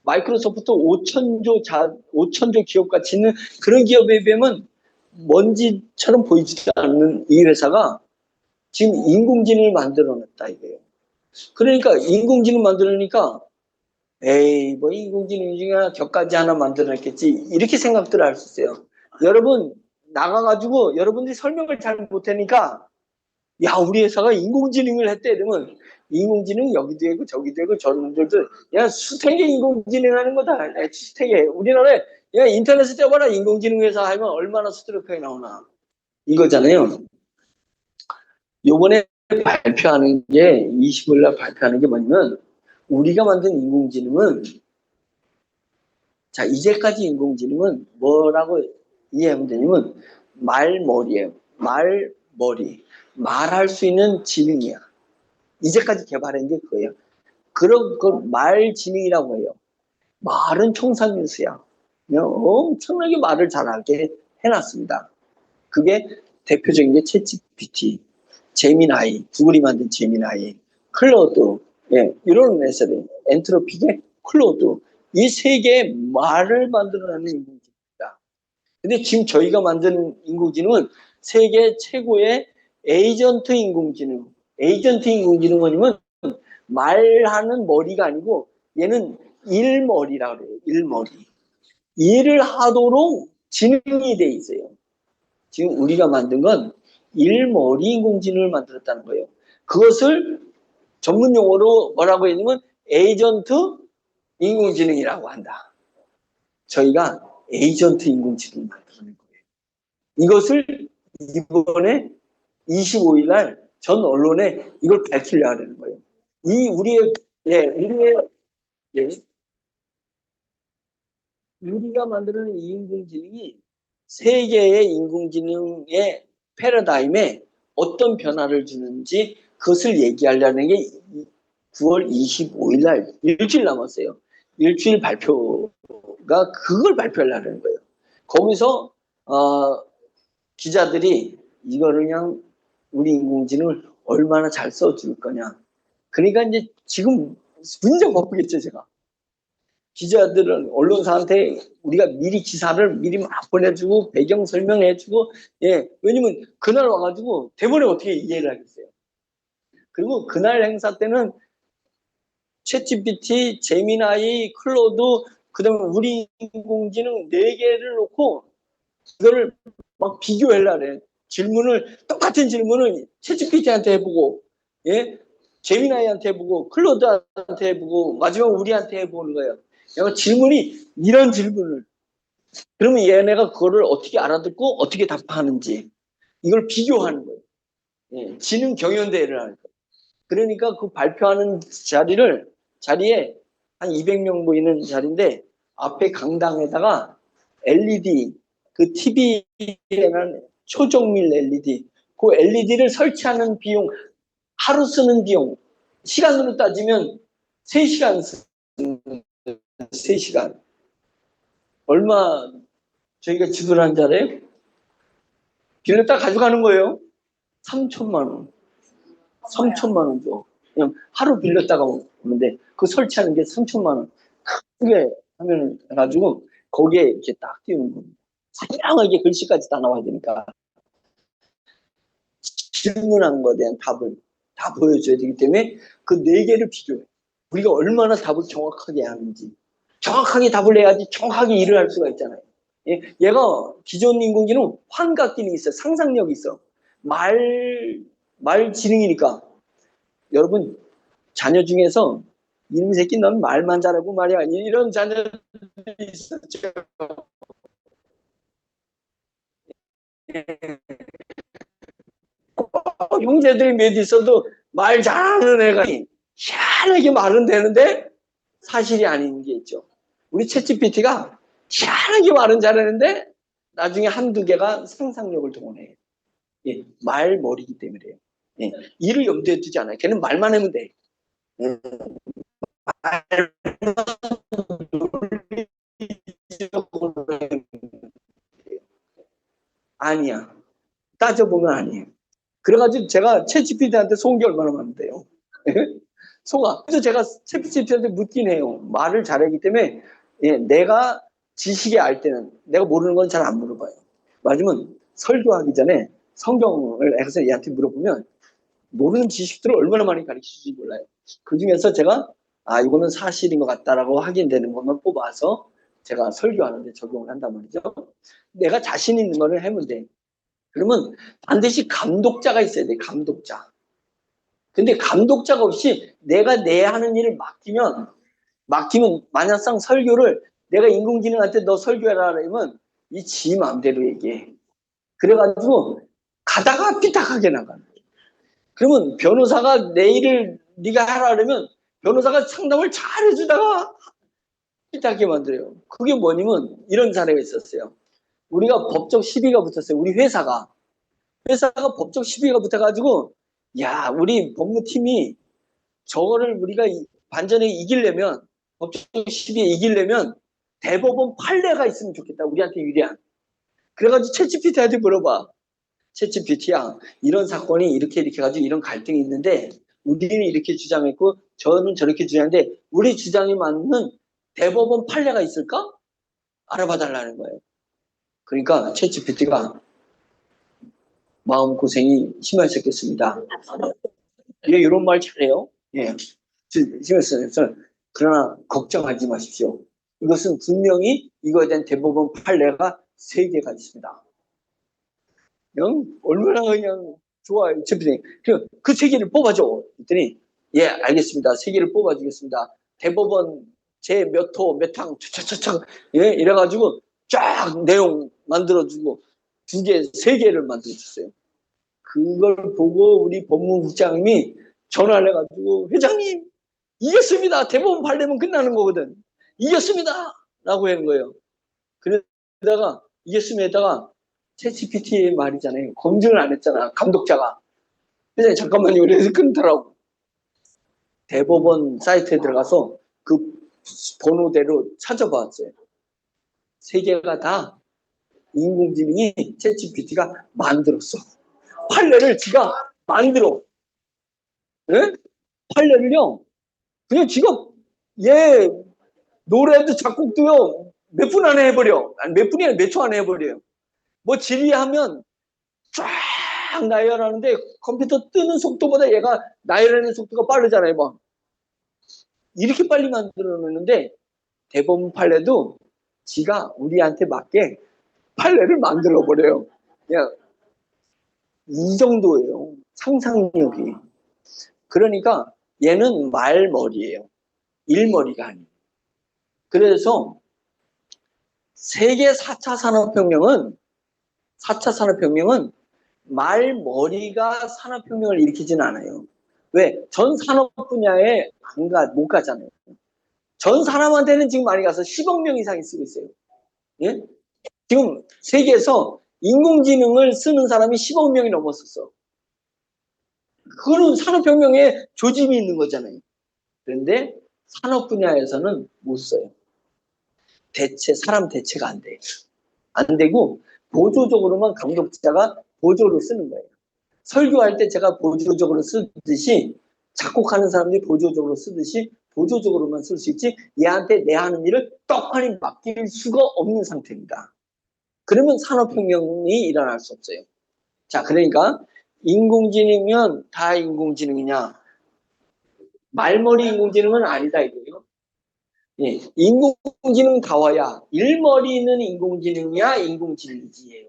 마이크로소프트 5천조 기업같이 있는 그런 기업에 비하면 먼지처럼 보이지도 않는 이 회사가 지금 인공지능을 만들어냈다 이거예요. 그러니까 인공지능 만들어내니까 에이 뭐 인공지능 중에 격가지 하나 만들어냈겠지 이렇게 생각들을 할 수 있어요. 여러분 나가가지고 여러분들이 설명을 잘 못하니까 야 우리 회사가 인공지능을 했대 이러면 인공지능 여기도 되고 저기도 되고 저런들도 야 수택에 인공지능 하는 거다. 수택에 우리나라에 야 인터넷에 떠봐라 인공지능 회사 하면 얼마나 수두룩하게 나오나 이거잖아요. 요번에 발표하는 게 20일 날 발표하는 게 뭐냐면 우리가 만든 인공지능은 자 이제까지 인공지능은 뭐라고 이해하면 되냐면 말머리예요. 말머리. 말할 수 있는 지능이야. 이제까지 개발한 게 그거예요. 그런 걸 말지능이라고 해요. 말은 총상인수야. 엄청나게 말을 잘하게 해놨습니다. 그게 대표적인 게 챗GPT, 제미나이, 구글이 만든 제미나이, 클로드, 이런 회사들, 엔트로픽의 클로드, 이 세 개의 말을 만들어내는 인공지능입니다. 근데 지금 저희가 만든 인공지능은 세계 최고의 에이전트 인공지능. 에이전트 인공지능은 뭐냐면 말하는 머리가 아니고 얘는 일머리라고 그래요. 일머리. 일을 하도록 지능이 돼 있어요. 지금 우리가 만든 건 일머리 인공지능을 만들었다는 거예요. 그것을 전문 용어로 뭐라고 했냐면 에이전트 인공지능이라고 한다. 저희가 에이전트 인공지능을 만들어낸 거예요. 이것을 이번에 25일 날 전 언론에 이걸 밝히려고 하는 거예요. 이 우리의 예, 우리가 만드는 이 인공지능이 세계의 인공지능의 패러다임에 어떤 변화를 주는지 그것을 얘기하려는 게 9월 25일 날 일주일 남았어요. 일주일 발표가 그걸 발표하려는 거예요. 거기서 기자들이 이거를 그냥 우리 인공지능을 얼마나 잘 써줄 거냐. 그러니까 이제 지금 문제 바쁘겠죠, 제가. 기자들은 언론사한테 우리가 미리 기사를 미리 막 보내주고 배경 설명해주고 예 왜냐면 그날 와가지고 대본에 어떻게 이해를 하겠어요. 그리고 그날 행사 때는 챗GPT, 제미나이, 클로드 그다음에 우리 인공지능 4개를 놓고 이거를 막 비교하려고 그래. 질문을 똑같은 질문을 챗GPT한테 해보고 예 제미나이한테 해보고 클로드한테 해보고 마지막 우리한테 해보는 거예요. 질문이 이런 질문을 그러면 얘네가 그거를 어떻게 알아듣고 어떻게 답하는지 이걸 비교하는 거예요. 예, 지능 경연대회를 하는 거예요. 그러니까 그 발표하는 자리에 한 200명 모이는 자리인데 앞에 강당에다가 LED 그 TV에는 초정밀 LED 그 LED를 설치하는 비용 하루 쓰는 비용 시간으로 따지면 3시간 쓰는 3시간 얼마 저희가 지불한 자리에 빌렸다 가져가는 거예요. 3천만 원. 3천만 원 줘. 그냥 하루 빌렸다가 오는데 그 설치하는 게 3천만 원. 크게 하면 해가지고 거기에 이렇게 딱 띄우는 겁니다. 상냥하게 글씨까지 다 나와야 되니까 질문한 거에 대한 답을 다 보여줘야 되기 때문에 그 4개를 비교해. 우리가 얼마나 답을 정확하게 하는지. 정확하게 답을 해야지 정확하게 일을 할 수가 있잖아요. 얘가 기존 인공지능 환각 기능이 있어요. 상상력이 있어. 말 지능이니까. 여러분, 자녀 중에서 이놈 새끼 넌 말만 잘하고 말이야. 이런 자녀들이 있었죠. 형제들이 몇 있어도 말 잘하는 애가 희한하게 말은 되는데 사실이 아닌 게 있죠. 우리 챗GPT가 희한하게 말은 잘하는데 나중에 한두 개가 상상력을 동원해요. 예, 말머리이기 때문에요. 예, 이를 염두에 두지 않아요. 걔는 말만 하면 돼. 아니야. 따져보면 아니에요. 그래가지고 제가 챗GPT한테 속은 게 얼마나 많은데요. 속아. 그래서 제가 챗GPT한테 묻긴 해요. 말을 잘하기 때문에 예, 내가 지식이 알 때는 내가 모르는 건 잘 안 물어봐요. 맞으면 설교하기 전에 성경을 해서 얘한테 물어보면 모르는 지식들을 얼마나 많이 가르치실지 몰라요. 그 중에서 제가 이거는 사실인 것 같다라고 확인되는 것만 뽑아서 제가 설교하는데 적용을 한단 말이죠. 내가 자신 있는 거를 하면 돼. 그러면 반드시 감독자가 있어야 돼. 감독자. 근데 감독자가 없이 내가 내 하는 일을 맡기면 마녀상 설교를 내가 인공지능한테 너 설교해라 그러면 이 지 마음대로 얘기해. 그래가지고 가다가 삐딱하게 나가는 거야. 그러면 변호사가 내 일을 네가 하라 그러면 변호사가 상담을 잘 해주다가 삐딱하게 만들어요. 그게 뭐냐면 이런 사례가 있었어요. 우리가 법적 시비가 붙었어요. 우리 회사가 법적 시비가 붙어가지고 야 우리 법무팀이 저거를 우리가 반전에 이기려면 법적 시비에 이기려면 대법원 판례가 있으면 좋겠다. 우리한테 유리한. 그래가지고 챗GPT한테 물어봐. 챗GPT야 이런 사건이 이렇게 해가지고 이런 갈등이 있는데 우리는 이렇게 주장했고 저는 저렇게 주장했는데 우리 주장에 맞는 대법원 판례가 있을까? 알아봐 달라는 거예요. 그러니까 챗GPT가 마음고생이 심하셨겠습니다. 예, 이런 말 잘해요. 예. 심했어요. 그러나 걱정하지 마십시오. 이것은 분명히 이거에 대한 대법원 판례가 3개가 있습니다. 얼마나 그냥 좋아요. 챔피언이. 그 세 개를 뽑아줘. 그랬더니, 예, 알겠습니다. 세 개를 뽑아주겠습니다. 대법원 제 몇 호, 몇 항, 차차차차, 예, 이래가지고 쫙 내용 만들어주고 두 개, 세 개를 만들어줬어요. 그걸 보고 우리 법무국장님이 전화를 해가지고, 회장님, 이겼습니다. 대법원 발대면 끝나는 거거든. 이겼습니다. 라고 하는 거예요. 그러다가, 이겼습니다가, 챗GPT의 말이잖아요. 검증을 안 했잖아. 감독자가. 회장님, 잠깐만요. 그래서 끊더라고. 대법원 사이트에 들어가서 그 번호대로 찾아봤어요. 세 개가 다 인공지능이 챗GPT가 만들었어. 판례를 지가 만들어. 네? 판례를요. 그냥 지가 얘 노래도 작곡도요. 몇 분 안에 해버려. 아니 몇 분이 아니라 몇 초 안에 해버려요. 뭐 질의하면 쫙 나열하는데 컴퓨터 뜨는 속도보다 얘가 나열하는 속도가 빠르잖아요. 막. 이렇게 빨리 만들어놓는데 대법원 판례도 지가 우리한테 맞게 판례를 만들어버려요. 그냥 이 정도예요. 상상력이. 그러니까 얘는 말머리예요. 일머리가 아니에요. 그래서 세계 4차 산업혁명은 4차 산업혁명은 말머리가 산업혁명을 일으키지는 않아요. 왜? 전 산업 분야에 못 가잖아요. 전 사람한테는 지금 많이 가서 10억 명 이상이 쓰고 있어요. 예? 지금 세계에서 인공지능을 쓰는 사람이 10억 명이 넘었었어. 그거는 산업혁명에 조짐이 있는 거잖아요. 그런데 산업 분야에서는 못 써요. 사람 대체가 안 돼요. 안 되고 보조적으로만 감독자가 보조로 쓰는 거예요. 설교할 때 제가 보조적으로 쓰듯이 작곡하는 사람들이 보조적으로 쓰듯이 보조적으로만 쓸 수 있지 얘한테 내 하는 일을 떡하니 맡길 수가 없는 상태입니다. 그러면 산업혁명이 일어날 수 없어요. 자, 그러니까 인공지능이면 다 인공지능이냐? 말머리 인공지능은 아니다 이거예요. 예, 인공지능 다와야 일머리는 인공지능이야 인공지능이지예요.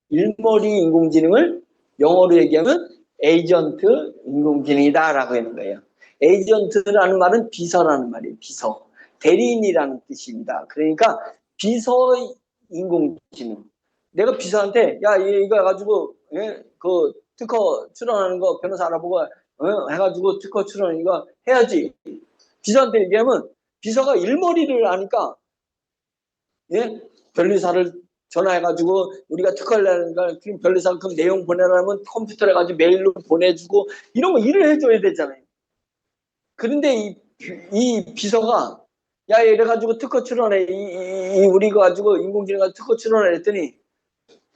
일머리 인공지능을 영어로 얘기하면 에이전트 인공지능이다라고 하는 거예요. 에이전트라는 말은 비서라는 말이에요. 비서. 대리인이라는 뜻입니다. 그러니까 비서 인공지능. 내가 비서한테 야 이거 해가지고 그 특허 출원하는 거 변호사 알아보고 해가지고 특허 출원 이거 해야지. 비서한테 얘기하면 비서가 일머리를 아니까 예? 변리사를 전화해가지고 우리가 특허를 내니까 변리사 그 내용 보내라면 컴퓨터로 해가지고 메일로 보내주고 이런 거 일을 해줘야 되잖아요. 그런데 이 비서가 야 이래가지고 특허 출원해 우리 거 가지고 인공지능 가지고 특허 출원을 했더니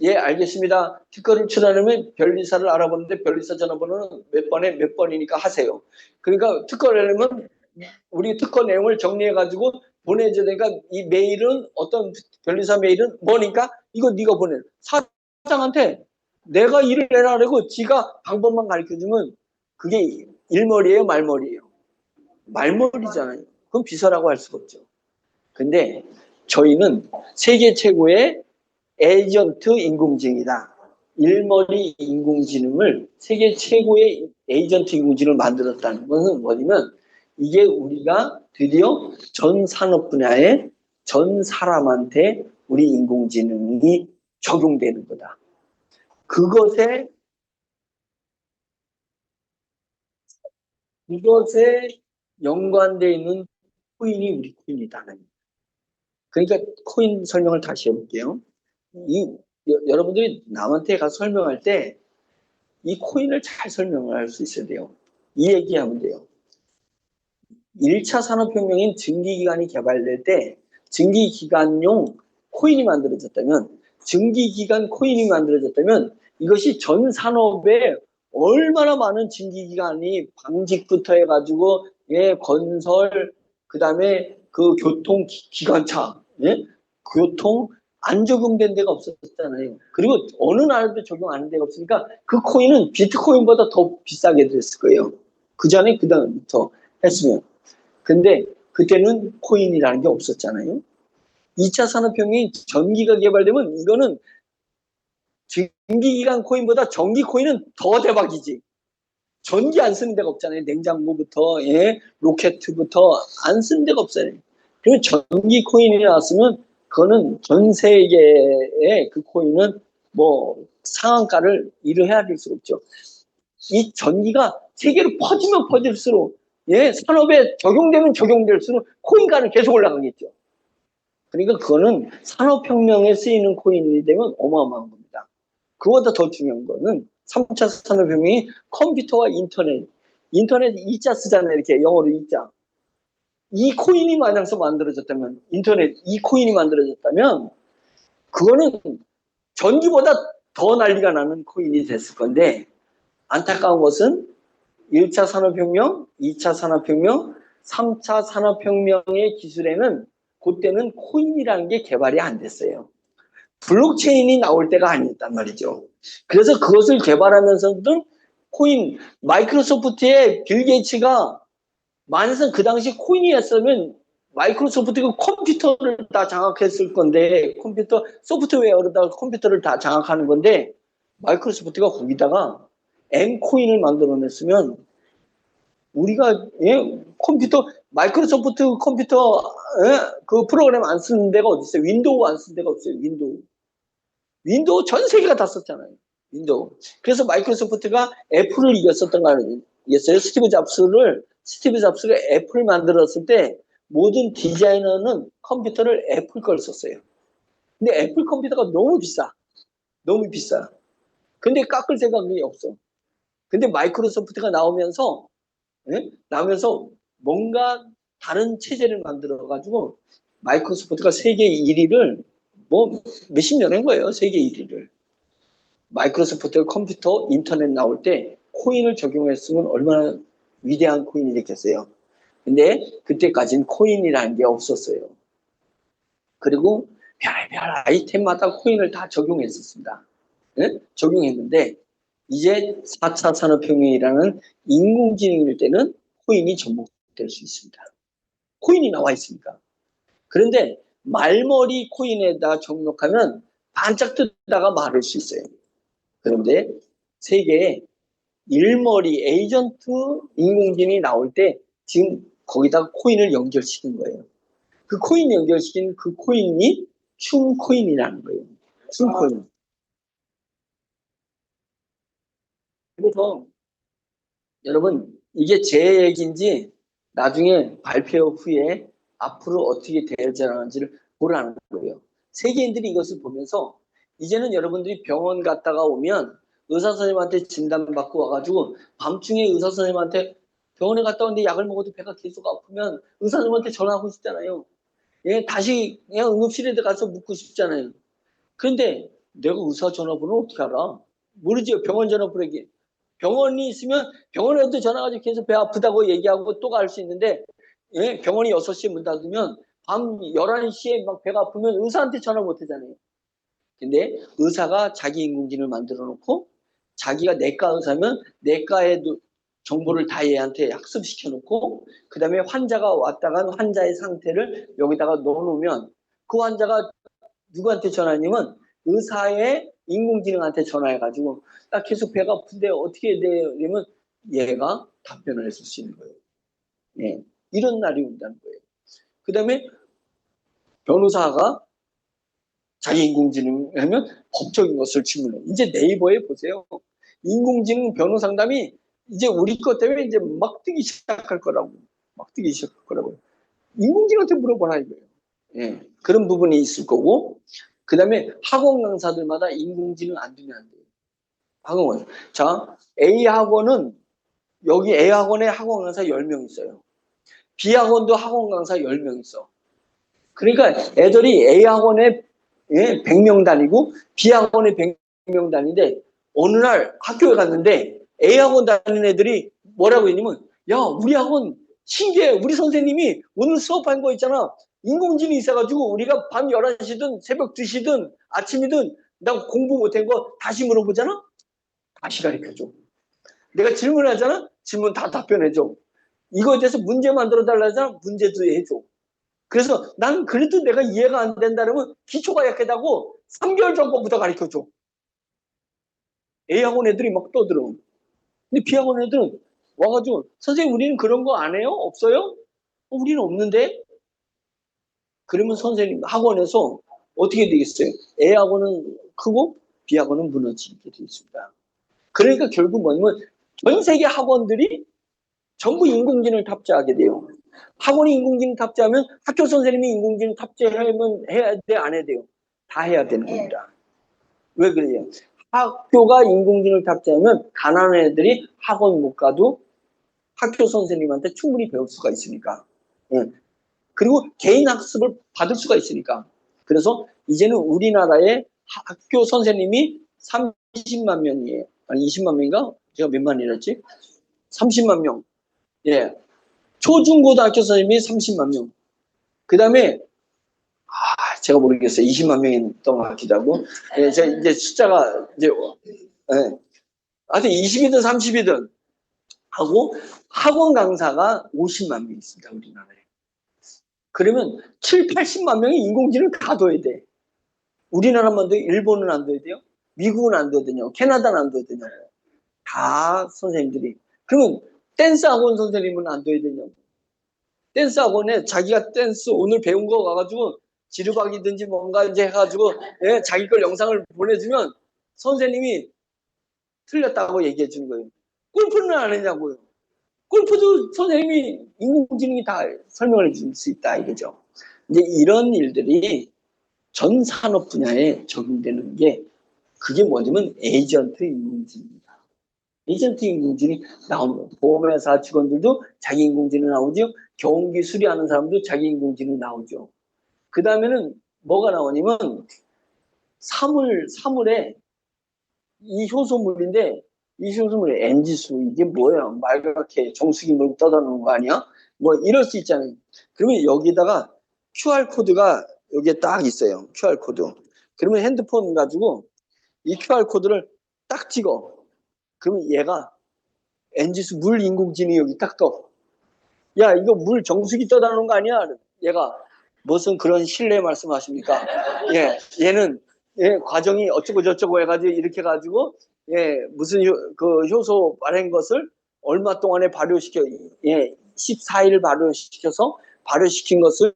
예 알겠습니다. 특허를 출원하면 변리사를 알아보는데 변리사 전화번호는 몇 번에 몇 번이니까 하세요. 그러니까 특허를 내려면 우리 특허 내용을 정리해가지고 보내줘야 되니까 이 메일은 어떤 변리사 메일은 뭐니까 이거 네가 보내. 사장한테 내가 일을 해라 그러고 지가 방법만 가르쳐주면 그게 일머리예요 말머리예요. 말머리잖아요. 그럼 비서라고 할 수가 없죠. 근데 저희는 세계 최고의 에이전트 인공지능이다. 일머리 인공지능을 세계 최고의 에이전트 인공지능을 만들었다는 것은 뭐냐면 이게 우리가 드디어 전 산업 분야에 전 사람한테 우리 인공지능이 적용되는 거다. 그것에 연관되어 있는 코인이 우리 코인이다. 그러니까 코인 설명을 다시 해볼게요. 여러분들이 남한테 가서 설명할 때 이 코인을 잘 설명을 할 수 있어야 돼요. 이 얘기하면 돼요. 1차 산업혁명인 증기기관이 개발될 때 증기기관용 코인이 만들어졌다면 증기기관 코인이 만들어졌다면 이것이 전 산업에 얼마나 많은 증기기관이 방직부터 해가지고 건설 그다음에 그 교통기관차 교통 안 적용된 데가 없었잖아요. 그리고 어느 나라도 적용 안 한 데가 없으니까 그 코인은 비트코인보다 더 비싸게 됐을 거예요. 그 전에 그 다음부터 했으면. 근데 그때는 코인이라는 게 없었잖아요. 2차 산업혁명이 전기가 개발되면 이거는 증기기관 코인보다 전기 코인은 더 대박이지. 전기 안 쓰는 데가 없잖아요. 냉장고부터, 예, 로켓부터 안 쓰는 데가 없어요. 그리고 전기 코인이 나왔으면 그거는 전 세계의 그 코인은 뭐 상한가를 이루 헤아릴 수가 없죠. 이 전기가 세계로 퍼지면 퍼질수록, 예, 산업에 적용되면 적용될수록 코인가는 계속 올라가겠죠. 그러니까 그거는 산업혁명에 쓰이는 코인이 되면 어마어마한 겁니다. 그보다 더 중요한 거는 3차 산업혁명이 컴퓨터와 인터넷 이자 쓰잖아요. 이렇게 영어로 이자. 이 코인이 만약서 만들어졌다면, 인터넷 이 코인이 만들어졌다면 그거는 전기보다 더 난리가 나는 코인이 됐을 건데, 안타까운 것은 1차 산업혁명, 2차 산업혁명, 3차 산업혁명의 기술에는 그때는 코인이라는 게 개발이 안 됐어요. 블록체인이 나올 때가 아니었단 말이죠. 그래서 그것을 개발하면서도 코인, 마이크로소프트의 빌 게이츠가 만약에 그 당시 코인이었으면 마이크로소프트가 컴퓨터를 다 장악했을 건데, 컴퓨터 소프트웨어로다가 컴퓨터를 다 장악하는 건데, 마이크로소프트가 거기다가 M 코인을 만들어냈으면 우리가, 예, 컴퓨터 마이크로소프트 컴퓨터, 예, 그 프로그램 안 쓰는 데가 어디 있어요? 윈도우 안 쓰는 데가 없어요. 윈도우 전 세계가 다 썼잖아요. 윈도우. 그래서 마이크로소프트가 애플을 이겼었던 거 아니겠어요? 스티브 잡스가 애플을 만들었을 때 모든 디자이너는 컴퓨터를 애플 걸 썼어요. 근데 애플 컴퓨터가 너무 비싸. 너무 비싸. 근데 깎을 생각이 없어. 근데 마이크로소프트가 나오면서, 예? 나오면서 뭔가 다른 체제를 만들어가지고 마이크로소프트가 세계 1위를 뭐 몇십 년 한 거예요. 세계 1위를. 마이크로소프트 컴퓨터 인터넷 나올 때 코인을 적용했으면 얼마나 위대한 코인이 됐겠어요. 근데 그때까지는 코인이라는 게 없었어요. 그리고 별별 아이템마다 코인을 다 적용했었습니다. 네? 적용했는데 이제 4차 산업혁명이라는 인공지능일 때는 코인이 접목될 수 있습니다. 코인이 나와 있으니까. 그런데 말머리 코인에다 접목하면 반짝 뜨다가 마를 수 있어요. 그런데 세계에 일머리 에이전트 인공지능이 나올 때 지금 거기다가 코인을 연결시킨 거예요. 그 코인 연결시킨 그 코인이 춤코인이라는 거예요. 춤코인. 그래서 여러분 이게 제 얘기인지 나중에 발표 후에 앞으로 어떻게 대처하는지를 보라는 거예요. 세계인들이 이것을 보면서 이제는 여러분들이 병원 갔다가 오면 의사 선생님한테 진단받고 와가지고 밤중에 의사 선생님한테 병원에 갔다 오는데 약을 먹어도 배가 계속 아프면 의사 선생님한테 전화하고 싶잖아요. 예, 다시 그냥 응급실에 가서 묻고 싶잖아요. 그런데 내가 의사 전화번호를 어떻게 알아? 모르죠. 병원 전화번호. 병원이 있으면 병원에도 전화가지고 계속 배 아프다고 얘기하고 또 갈 수 있는데, 예, 병원이 6시에 문 닫으면 밤 11시에 막 배가 아프면 의사한테 전화 못 하잖아요. 근데 의사가 자기 인공지능을 만들어 놓고 자기가 내과 의사면 내과의 정보를 다 얘한테 학습시켜 놓고 그다음에 환자가 왔다 간 환자의 상태를 여기다가 넣어 놓으면 그 환자가 누구한테 전화하냐면 의사의 인공지능한테 전화해가지고 나 계속 배가 아픈데 어떻게 해야 돼요? 이러면 얘가 답변을 해줄 수 있는 거예요. 예, 이런 날이 온다는 거예요. 그 다음에 변호사가 자기 인공지능 하면 법적인 것을 질문해. 이제 네이버에 보세요. 인공지능 변호 상담이 이제 우리 것 때문에 이제 막 뜨기 시작할 거라고. 막 뜨기 시작할 거라고. 인공지능한테 물어보라 이거예요. 예, 그런 부분이 있을 거고 그 다음에 학원 강사들마다 인공지능 안 두면 안 돼요. 학원. 자, A 학원은 여기 A 학원에 학원 강사 10명 있어요. B 학원도 학원 강사 10명 있어. 그러니까 애들이 A 학원에 100명 다니고 B 학원에 100명 다니는데 어느 날 학교에 갔는데 A 학원 다니는 애들이 뭐라고 했냐면 야, 우리 학원 신기해. 우리 선생님이 오늘 수업한 거 있잖아. 인공지능이 있어가지고 우리가 밤 11시든 새벽 2시든 아침이든 나 공부 못한 거 다시 물어보잖아? 다시 가르쳐줘. 내가 질문하잖아? 질문 다 답변해줘. 이거에 대해서 문제 만들어 달라잖아? 문제도 해줘. 그래서 난 그래도 내가 이해가 안 된다면 기초가 약하다고 3개월 전부터 가르쳐줘. A학원 애들이 막 떠들어. 근데 B학원 애들은 와가지고 선생님 우리는 그런 거 안 해요? 없어요? 우리는 없는데? 그러면 선생님 학원에서 어떻게 되겠어요? A학원은 크고 B학원은 무너지게 되어 있습니다. 그러니까 결국 뭐냐면 전 세계 학원들이 전부 인공지능을 탑재하게 돼요. 학원이 인공지능 탑재하면 학교 선생님이 인공지능 탑재하면 해야 돼, 안 해야 돼요? 다 해야 되는 겁니다. 왜 그래요? 학교가 인공지능을 탑재하면 가난한 애들이 학원 못 가도 학교 선생님한테 충분히 배울 수가 있으니까. 예. 그리고 개인 학습을 받을 수가 있으니까. 그래서 이제는 우리나라의 학교 선생님이 30만 명이에요. 아니 20만 명인가? 제가 몇 만이랬지? 30만 명. 예. 초중고등학교 선생님이 30만 명. 그 다음에 제가 모르겠어요. 20만 명이었던 것 같기도 하고. 예, 제가 이제 숫자가 이제 예. 하여튼 20이든 30이든 하고 학원 강사가 50만 명 있습니다. 우리나라에. 그러면 7, 80만 명이 인공지능을 다 둬야 돼. 우리나라만 돼? 일본은 안 둬야 돼요? 미국은 안 둬야 되냐? 캐나다는 안 둬야 되냐? 다 선생님들이. 그러면 댄스 학원 선생님은 안 둬야 되냐고. 댄스 학원에 자기가 댄스 오늘 배운 거 가가지고 지르박이든지 뭔가 이제 해가지고 예, 자기 걸 영상을 보내주면 선생님이 틀렸다고 얘기해 주는 거예요. 골프는 안 했냐고요. 골프도 선생님이 인공지능이 다 설명을 해줄 수 있다 이거죠. 이제 이런 일들이 전 산업 분야에 적용되는 게 그게 뭐냐면 에이전트 인공지능입니다. 에이전트 인공지능이 나오는 거예요. 보험회사 직원들도 자기 인공지능 나오죠. 경운기 수리하는 사람도 자기 인공지능 나오죠. 그 다음에는 뭐가 나오냐면 사물에 이 효소물인데 이 효소물의 N지수 이게 뭐야? 말갛게 정수기 물고 떠다니는 거 아니야? 뭐 이럴 수 있잖아요. 그러면 여기다가 QR코드가 여기에 딱 있어요. QR코드. 그러면 핸드폰 가지고 이 QR코드를 딱 찍어. 그러면 얘가 N지수 물 인공지능이 여기 딱 떠. 야 이거 물 정수기 떠다니는 거 아니야? 얘가 무슨 그런 신뢰 말씀하십니까? 예, 얘는 예, 과정이 어쩌고 저쩌고 해가지고 이렇게 해가지고 예, 무슨 그 효소 발행 것을 얼마 동안에 발효시켜 예, 14일 발효시켜서 발효시킨 것을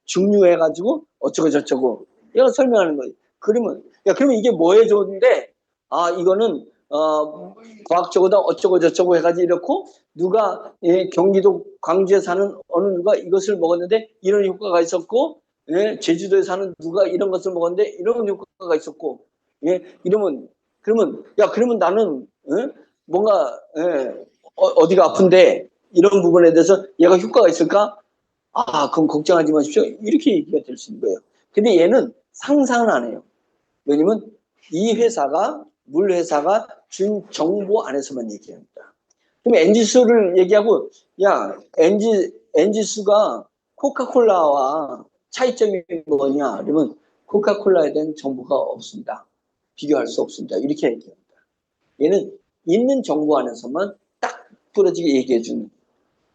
증류해가지고 어쩌고 저쩌고 얘가 설명하는 거예요. 그러면 야 그러면 이게 뭐에 좋은데 아 이거는 과학적으로 어쩌고 저쩌고 해가지고 이렇고 누가 예, 경기도 광주에 사는 어느 누가 이것을 먹었는데 이런 효과가 있었고 예, 제주도에 사는 누가 이런 것을 먹었는데 이런 효과가 있었고 예, 이러면 그러면 야 그러면 나는 예, 뭔가 예, 어디가 아픈데 이런 부분에 대해서 얘가 효과가 있을까? 아 그럼 걱정하지 마십시오. 이렇게 얘기가 될 수 있는 거예요. 근데 얘는 상상을 안 해요. 왜냐면 이 회사가 물 회사가 준 정보 안에서만 얘기합니다. 그럼 엔지수를 얘기하고 야 엔지수가 코카콜라와 차이점이 뭐냐 그러면 코카콜라에 대한 정보가 없습니다. 비교할 수 없습니다. 이렇게 얘기합니다. 얘는 있는 정보 안에서만 딱 부러지게 얘기해 주는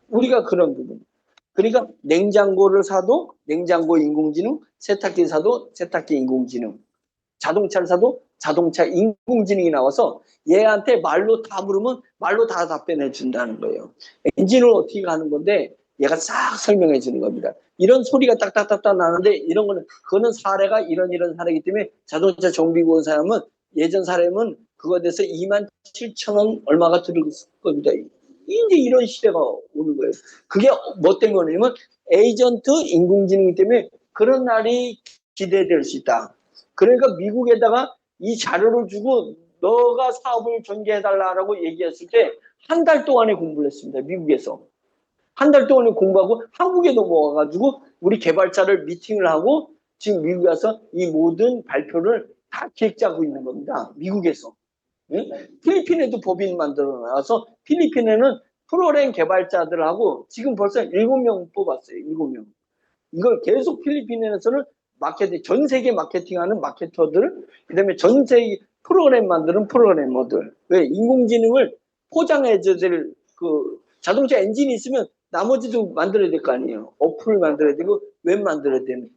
우리가 그런 부분. 그러니까 냉장고를 사도 냉장고 인공지능, 세탁기 사도 세탁기 인공지능, 자동차를 사도 자동차 인공지능이 나와서 얘한테 말로 다 물으면 말로 다 답변해 준다는 거예요. 엔진을 어떻게 가는 건데 얘가 싹 설명해 주는 겁니다. 이런 소리가 딱딱딱딱 나는데 이런 거는 그거는 사례가 이런 사례이기 때문에 자동차 정비고 온 사람은 예전 사람은 그거에 대해서 27,000원 얼마가 들을 겁니다. 이제 이런 시대가 오는 거예요. 그게 뭐 때문이냐면 에이전트 인공지능 때문에 그런 날이 기대될 수 있다. 그러니까 미국에다가 이 자료를 주고 너가 사업을 전개해달라고 얘기했을 때 한 달 동안에 공부를 했습니다. 미국에서. 한 달 동안에 공부하고 한국에 넘어와가지고 우리 개발자를 미팅을 하고 지금 미국에 와서 이 모든 발표를 다 기획자하고 있는 겁니다. 미국에서. 응? 필리핀에도 법인 만들어 놔서 필리핀에는 프로그램 개발자들하고 지금 벌써 7명 뽑았어요. 7명. 이걸 계속 필리핀에서는 마케팅, 전 세계 마케팅하는 마케터들, 그 다음에 전 세계 프로그램 만드는 프로그래머들. 왜? 인공지능을 포장해줘야 될 그 자동차 엔진이 있으면 나머지도 만들어야 될 거 아니에요. 어플을 만들어야 되고, 웹 만들어야 되는.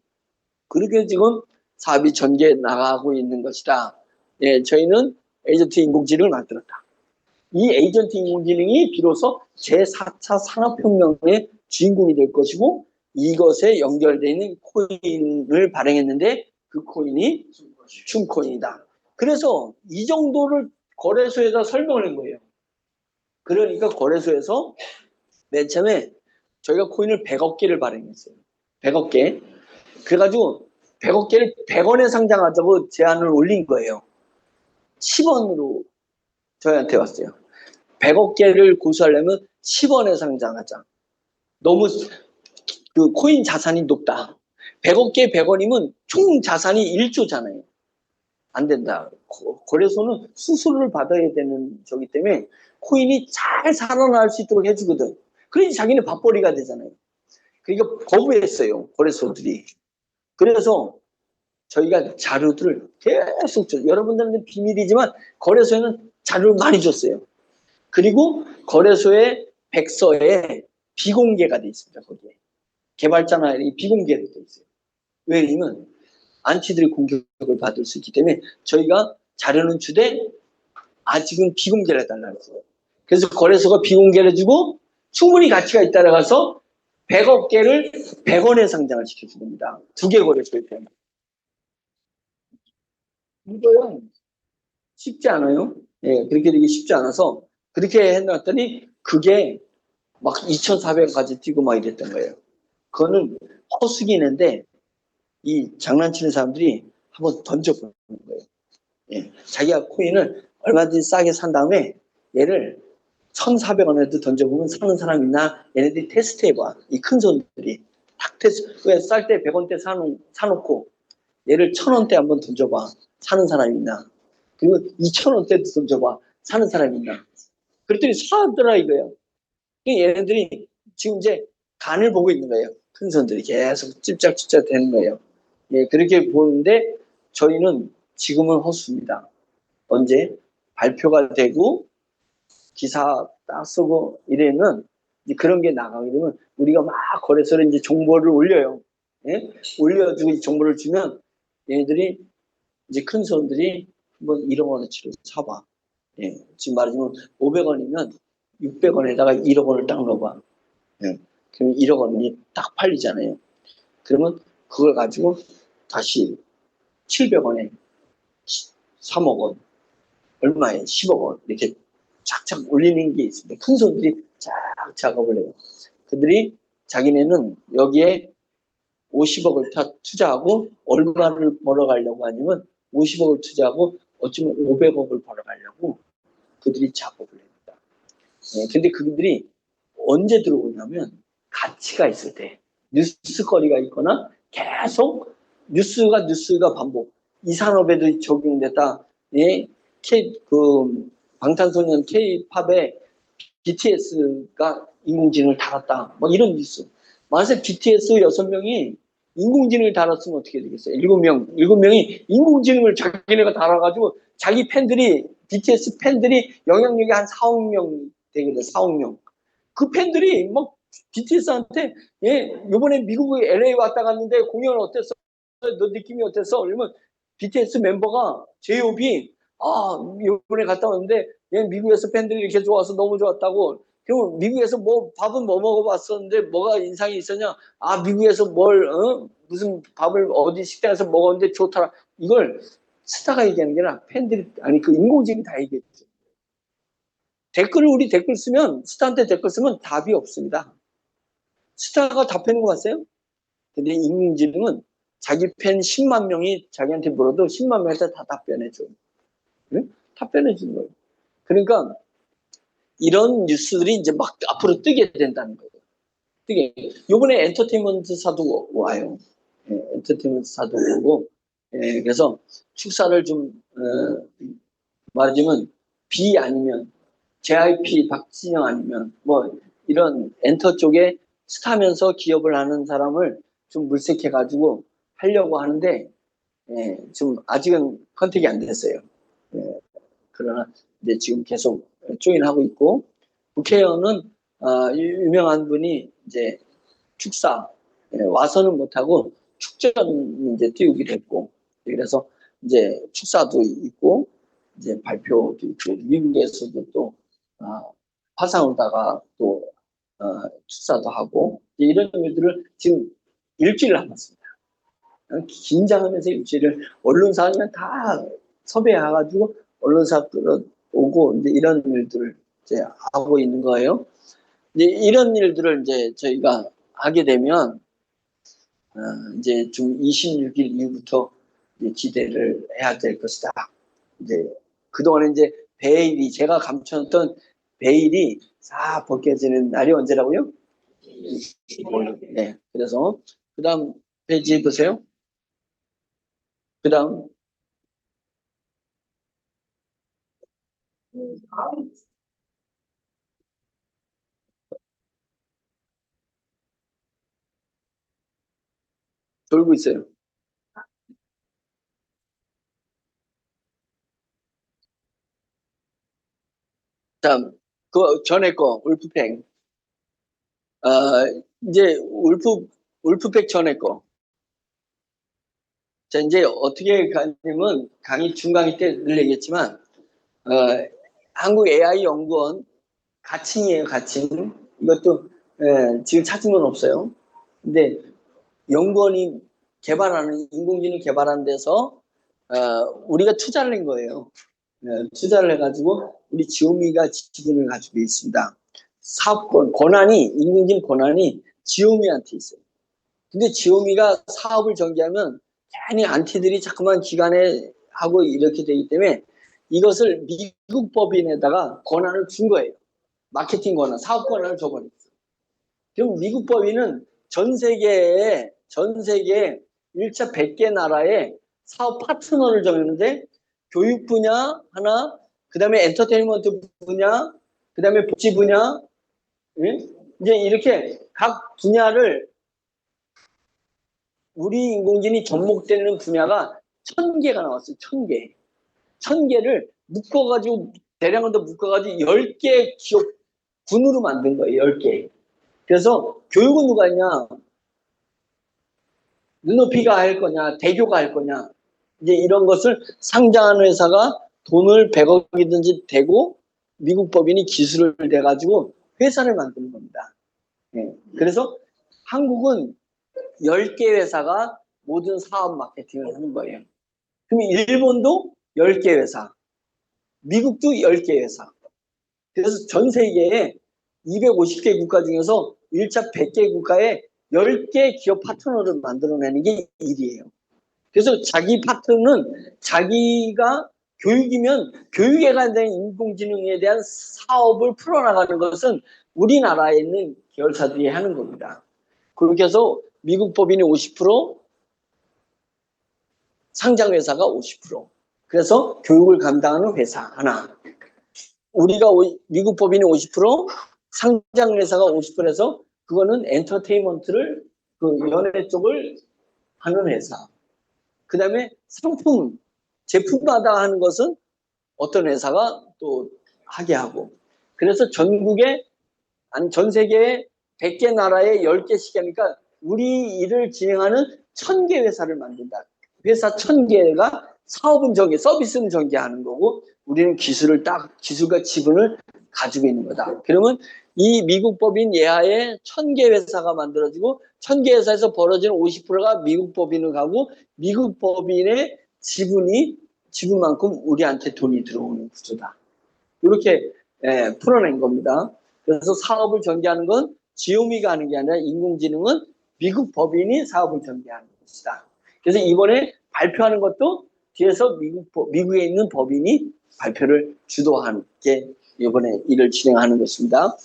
그렇게 지금 사업이 전개 나가고 있는 것이다. 예, 저희는 에이전트 인공지능을 만들었다. 이 에이전트 인공지능이 비로소 제4차 산업혁명의 주인공이 될 것이고 이것에 연결되는 코인을 발행했는데 그 코인이 춤코인이다. 그래서 이 정도를 거래소에다 설명을 한 거예요. 그러니까 거래소에서 맨 처음에 저희가 코인을 100억 개를 발행했어요. 100억 개. 그래가지고 100억 개를 100원에 상장하자고 제안을 올린 거예요. 10원으로 저희한테 왔어요. 100억 개를 고수하려면 10원에 상장하자. 너무 그 코인 자산이 높다. 100억 개 100원이면 총 자산이 1조잖아요. 안 된다. 거래소는 수수료를 받아야 되는 저기 때문에 코인이 잘 살아날 수 있도록 해주거든. 그래야지 자기네 밥벌이가 되잖아요. 그러니까 거부했어요. 거래소들이. 그래서 저희가 자료들을 계속 줘. 여러분들한테 비밀이지만 거래소에는 자료를 많이 줬어요. 그리고 거래소의 백서에 비공개가 돼 있습니다. 거기에. 개발자나 비공개로 돼 있어요. 왜냐면 안티들이 공격을 받을 수 있기 때문에 저희가 자료는 주되 아직은 비공개를 해달라고 했어요. 그래서 거래소가 비공개를 해주고 충분히 가치가 있다라 가서 100억 개를 100원에 상장을 시켜준 겁니다. 두 개 거래소에 때문에. 이거요. 쉽지 않아요. 예, 그렇게 되기 쉽지 않아서 그렇게 해놨더니 그게 막 2,400원까지 뛰고 막 이랬던 거예요. 그거는 허수기인데 이 장난치는 사람들이 한번 던져보는 거예요. 예, 자기가 코인을 얼마든지 싸게 산 다음에 얘를 1,400원에도 던져보면 사는 사람 있나? 얘네들이 테스트 해봐. 이 큰 손들이. 딱 테스트. 왜 쌀 때 100원대 사놓고 얘를 1,000원대 한번 던져봐. 사는 사람 있나? 그리고 2,000원대도 던져봐. 사는 사람 있나? 그랬더니 사더라 이거예요. 얘네들이 지금 이제 간을 보고 있는 거예요. 큰 손들이 계속 찝짝찝짝 되는 거예요. 예, 그렇게 보는데 저희는 지금은 허수입니다. 언제 발표가 되고 기사 딱 쓰고 이래는 이제 그런 게 나가게 되면 우리가 막 거래소에 이제 정보를 올려요. 예? 올려주고 정보를 주면 얘네들이 이제 큰 손들이 한번 1억 원어치를 사봐. 예. 지금 말하자면 500원이면 600원에다가 1억 원을 딱 넣어봐. 예. 그럼 1억 원이 딱 팔리잖아요. 그러면 그걸 가지고 다시 700원에 3억 원, 얼마에 10억 원 이렇게 착착 올리는 게 있습니다. 큰 손들이 쫙 작업을 해요. 그들이 자기네는 여기에 50억을 투자하고 얼마를 벌어가려고 하냐면 50억을 투자하고 어쩌면 500억을 벌어가려고 그들이 작업을 합니다. 네, 근데 그들이 언제 들어오냐면 가치가 있을 때 뉴스거리가 있거나 계속 뉴스가 반복. 이 산업에도 적용됐다. 예, 방탄소년 K-팝에 BTS가 인공지능을 달았다. 뭐 이런 뉴스. 만약에 BTS 6명이 인공지능을 달았으면 어떻게 되겠어요? 7명이 인공지능을 자기네가 달아가지고 자기 팬들이, BTS 팬들이 영향력이 한 4억 명 되거든, 4억 명. 그 팬들이 막 BTS한테, 예, 요번에 미국에 LA 왔다 갔는데 공연 어땠어? 너 느낌이 어땠어? 그러면 BTS 멤버가 제이홉이 요번에 갔다 왔는데 얘 미국에서 팬들이 이렇게 좋아서 너무 좋았다고. 그럼 미국에서 밥은 뭐 먹어봤었는데 뭐가 인상이 있었냐? 미국에서 무슨 밥을 어디 식당에서 먹었는데 좋더라. 이걸 스타가 얘기하는 게 아니라 팬들이, 아니 그 인공지능이 다 얘기했죠. 우리 댓글 쓰면, 스타한테 댓글 쓰면 답이 없습니다. 스타가 답하는 거 같아요? 근데 인공지능은 자기 팬 10만 명이 자기한테 물어도 10만 명한테 다 답변해줘요. 응? 답변해주는 거예요. 그러니까 이런 뉴스들이 이제 막 앞으로 뜨게 된다는 거예요. 요번에 엔터테인먼트사도 와요. 예, 엔터테인먼트사도 오고, 예, 그래서 축사를 좀, 말하자면, B 아니면, JYP 박진영 아니면, 뭐, 이런 엔터 쪽에 스타면서 기업을 하는 사람을 좀 물색해가지고 하려고 하는데, 예, 좀 아직은 컨택이 안 됐어요. 예, 그러나 이제 지금 계속 조인하고 있고, 국회의원은 유명한 분이 이제 축사 와서는 못하고 축전 이제 띄우기로 했고, 그래서 이제 축사도 있고, 이제 발표도 있고, 미국에서도 또 화상으로다가 또 투자도 하고, 이런 일들을 지금 일주일 남았습니다. 긴장하면서 일주일을 언론사는 다 섭외해가지고 언론사 끌어오고 이제 이런 일들을 이제 하고 있는 거예요. 이제 이런 일들을 이제 저희가 하게 되면 이제 좀 26일 이후부터 이제 기대를 해야 될 것이다. 이제 그동안에 이제 베일이 제가 감춰놨던 베일이 싹 벗겨지는 날이 언제라고요? 네. 그래서 그다음 페이지 보세요. 그다음 돌고 있어요. 다음 그 전에 거 울프팽. 어, 이제 울프팩 전에 거. 자, 이제 어떻게 가냐면 강의 중강의 때 늘 얘기했지만 어, 한국 AI 연구원 가칭이에요, 가칭. 이것도 지금 찾은 건 없어요. 근데 연구원이 개발하는 인공지능 개발하는 데서 우리가 투자를 한 거예요. 투자를 해가지고 우리 지오미가 지분을 가지고 있습니다. 사업권 권한이 인공지능 권한이 지오미한테 있어요. 근데 지오미가 사업을 전개하면 괜히 안티들이 자꾸만 기간에 하고 이렇게 되기 때문에 이것을 미국 법인에다가 권한을 준 거예요. 마케팅 권한, 사업 권한을 줘버렸어요. 그럼 미국 법인은 전 세계에 1차 100개 나라에 사업 파트너를 정했는데 교육 분야 하나, 그 다음에 엔터테인먼트 분야, 그 다음에 복지 분야, 예? 이제 이렇게 각 분야를 우리 인공지능이 접목되는 분야가 1000개가 나왔어요. 1000개. 1000개를 묶어가지고 대량을 더 묶어가지고 10개 기업 군으로 만든 거예요. 10개. 그래서 교육은 누가 했냐? 눈높이가 할 거냐? 대교가 할 거냐? 이제 이런 것을 상장하는 회사가 돈을 100억이든지 대고 미국 법인이 기술을 대가지고 회사를 만드는 겁니다. 네. 그래서 한국은 10개 회사가 모든 사업 마케팅을 하는 거예요. 그럼 일본도 10개 회사, 미국도 10개 회사. 그래서 전 세계에 250개 국가 중에서 1차 100개 국가에 10개 기업 파트너를 만들어내는 게 일이에요. 그래서 자기 파트너는 자기가 교육이면 교육에 관한 인공지능에 대한 사업을 풀어나가는 것은 우리나라에 있는 계열사들이 하는 겁니다. 그렇게 해서 미국 법인이 50%, 상장회사가 50%. 그래서 교육을 감당하는 회사 하나. 우리가 미국 법인이 50%, 상장회사가 50%에서 그거는 엔터테인먼트를 그 연예 쪽을 하는 회사. 그 다음에 상품, 제품마다 하는 것은 어떤 회사가 또 하게 하고. 그래서 전국에, 아니 전 세계에 100개 나라에 10개씩 하니까 우리 일을 진행하는 1000개 회사를 만든다. 회사 1000개가 사업은 전개, 서비스는 전개하는 거고 우리는 기술과 지분을 가지고 있는 거다. 그러면 이 미국 법인 예하에 1000개 회사가 만들어지고 1000개 회사에서 벌어지는 50%가 미국 법인을 가고 미국 법인의 지분만큼 우리한테 돈이 들어오는 구조다. 이렇게 풀어낸 겁니다. 그래서 사업을 전개하는 건 지오미가 하는 게 아니라 인공지능은 미국 법인이 사업을 전개하는 것이다. 그래서 이번에 발표하는 것도 뒤에서 미국에 있는 법인이 발표를 주도하는 게 이번에 일을 진행하는 것입니다.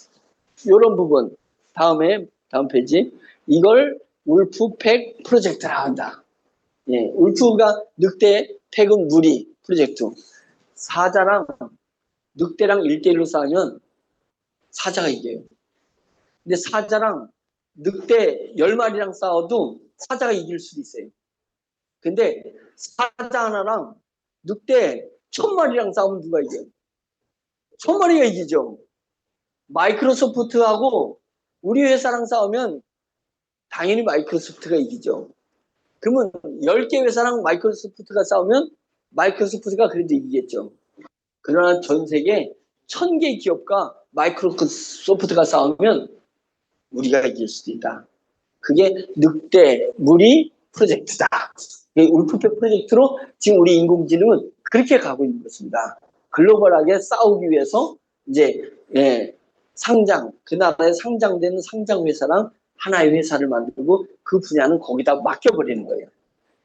이런 부분 다음 페이지 이걸 울프팩 프로젝트라 한다. 예, 울프가 늑대, 팩은 무리 프로젝트. 사자랑 늑대랑 1대1로 싸우면 사자가 이겨요. 근데 사자랑 늑대 10마리랑 싸워도 사자가 이길 수도 있어요. 근데 사자 하나랑 늑대 1000마리랑 싸우면 누가 이겨요? 1000마리가 이기죠. 마이크로소프트하고 우리 회사랑 싸우면 당연히 마이크로소프트가 이기죠. 그러면 10개 회사랑 마이크로소프트가 싸우면 마이크로소프트가 그래도 이기겠죠. 그러나 전 세계 1000개 기업과 마이크로소프트가 싸우면 우리가 이길 수도 있다. 그게 늑대 무리 프로젝트다. 울프패 프로젝트로 지금 우리 인공지능은 그렇게 가고 있는 것입니다. 글로벌하게 싸우기 위해서 이제 상장, 그 나라에 상장되는 상장 회사랑 하나의 회사를 만들고 그 분야는 거기다 맡겨버리는 거예요.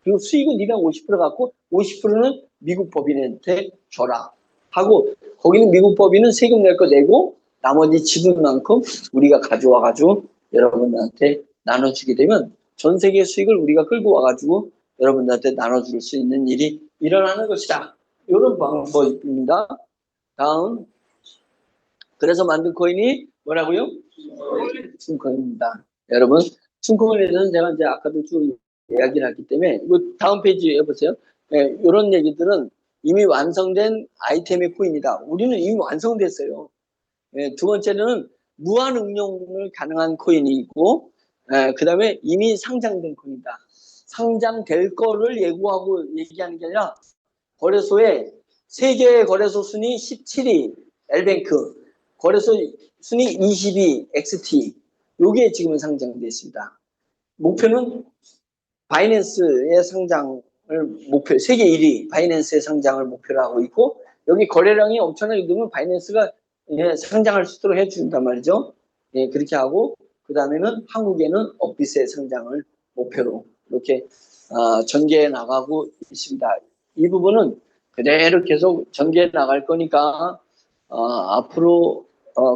그리고 수익은 네가 50% 갖고 50%는 미국 법인한테 줘라 하고, 거기는 미국 법인은 세금 낼 거 내고 나머지 지분만큼 우리가 가져와가지고 여러분들한테 나눠주게 되면 전 세계 수익을 우리가 끌고 와가지고 여러분들한테 나눠줄 수 있는 일이 일어나는 것이다. 이런 방법입니다. 다음, 그래서 만든 코인이 뭐라고요? 춤코인입니다. 여러분, 춤코인에 대해서는 제가 이제 아까도 쭉 이야기를 했기 때문에 이거 다음 페이지 해보세요. 이런 얘기들은 이미 완성된 아이템의 코인이다. 우리는 이미 완성됐어요. 두 번째는 무한 응용을 가능한 코인이고, 그 다음에 이미 상장된 코인이다. 상장될 거를 예고하고 얘기하는 게 아니라 거래소에 세계 거래소 순위 17위 엘뱅크, 거래소 순위 22 XT, 요게 지금은 상장되어 있습니다. 목표는 바이낸스의 상장을 세계 1위 바이낸스의 상장을 목표로 하고 있고, 여기 거래량이 엄청나게 늘면 바이낸스가 상장할 수 있도록 해준단 말이죠. 그렇게 하고, 그 다음에는 한국에는 업비스의 상장을 목표로 이렇게 전개해 나가고 있습니다. 이 부분은 그대로 계속 전개해 나갈 거니까 앞으로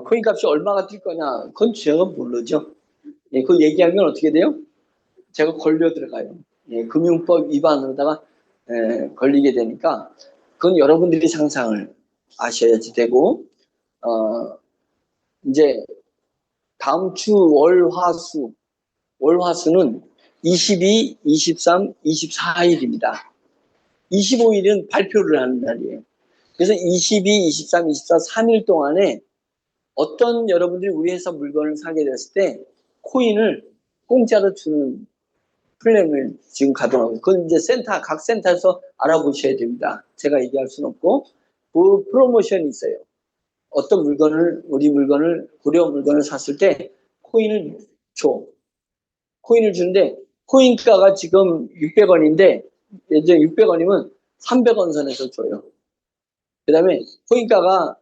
코인 값이 얼마가 뛸 거냐, 그건 제가 모르죠. 그 얘기하면 어떻게 돼요? 제가 걸려 들어가요. 금융법 위반으로다가 걸리게 되니까 그건 여러분들이 상상을 아셔야지 되고, 이제 다음 주 월화수는 22, 23, 24일입니다. 25일은 발표를 하는 날이에요. 그래서 22, 23, 24, 3일 동안에 어떤 여러분들이 우리 회사 물건을 사게 됐을 때 코인을 공짜로 주는 플랜을 지금 가동하고, 그건 이제 각 센터에서 알아보셔야 됩니다. 제가 얘기할 수는 없고, 그 프로모션이 있어요. 어떤 우리 물건을, 고려 물건을 샀을 때 코인을 줘. 코인을 주는데, 코인가가 지금 600원인데, 이제 600원이면 300원 선에서 줘요. 그 다음에 코인가가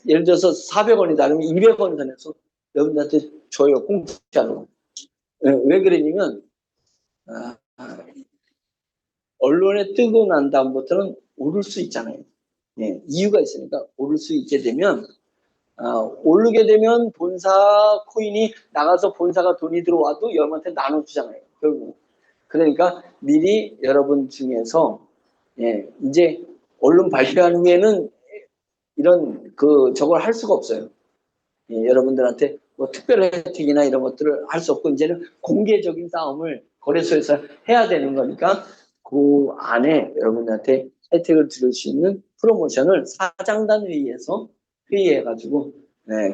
예를 들어서 400원이다. 그러면 200원 선에서 여러분들한테 줘요. 공짜로. 왜 그러냐면, 언론에 뜨고 난 다음부터는 오를 수 있잖아요. 이유가 있으니까 오를 수 있게 되면, 오르게 되면 본사 코인이 나가서 본사가 돈이 들어와도 여러분한테 나눠주잖아요. 결국. 그러니까 미리 여러분 중에서 이제 언론 발표한 후에는 이런 저걸 할 수가 없어요. 여러분들한테 뭐 특별 혜택이나 이런 것들을 할 수 없고, 이제는 공개적인 싸움을 거래소에서 해야 되는 거니까 그 안에 여러분들한테 혜택을 드릴 수 있는 프로모션을 사장단 회의에서 회의해가지고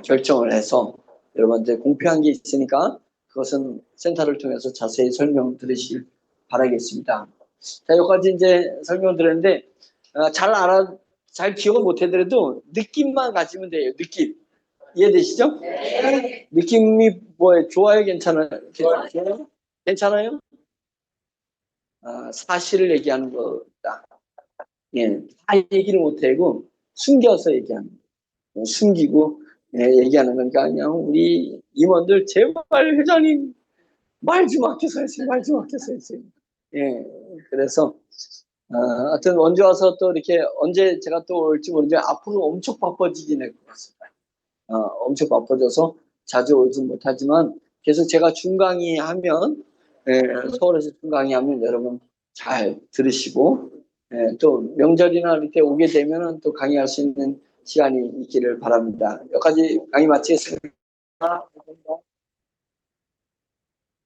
결정을 해서 여러분들 공표한 게 있으니까 그것은 센터를 통해서 자세히 설명 들으시길 바라겠습니다. 자, 여기까지 이제 설명 드렸는데 잘 기억을 못 해더라도 느낌만 가지면 돼요. 느낌. 이해되시죠? 네. 느낌이 뭐예요? 좋아요? 괜찮아요? 괜찮아요? 사실을 얘기하는 거다. 다 얘기를 못하고 숨겨서 얘기하는 거예요. 숨기고 얘기하는 거니까 그냥 우리 임원들 제발 회장님 말 좀 아껴서 했어요. 말 좀 아껴서 했어요. 그래서 하여튼 언제 와서 또 이렇게 언제 제가 또 올지 모르지만 앞으로 엄청 바빠지긴 할 것 같습니다. 엄청 바빠져서 자주 오지 못하지만 계속 제가 중강의하면 서울에서 중강의하면 여러분 잘 들으시고 또 명절이나 이렇게 오게 되면 또 강의할 수 있는 시간이 있기를 바랍니다. 여기까지 강의 마치겠습니다. 감사합니다.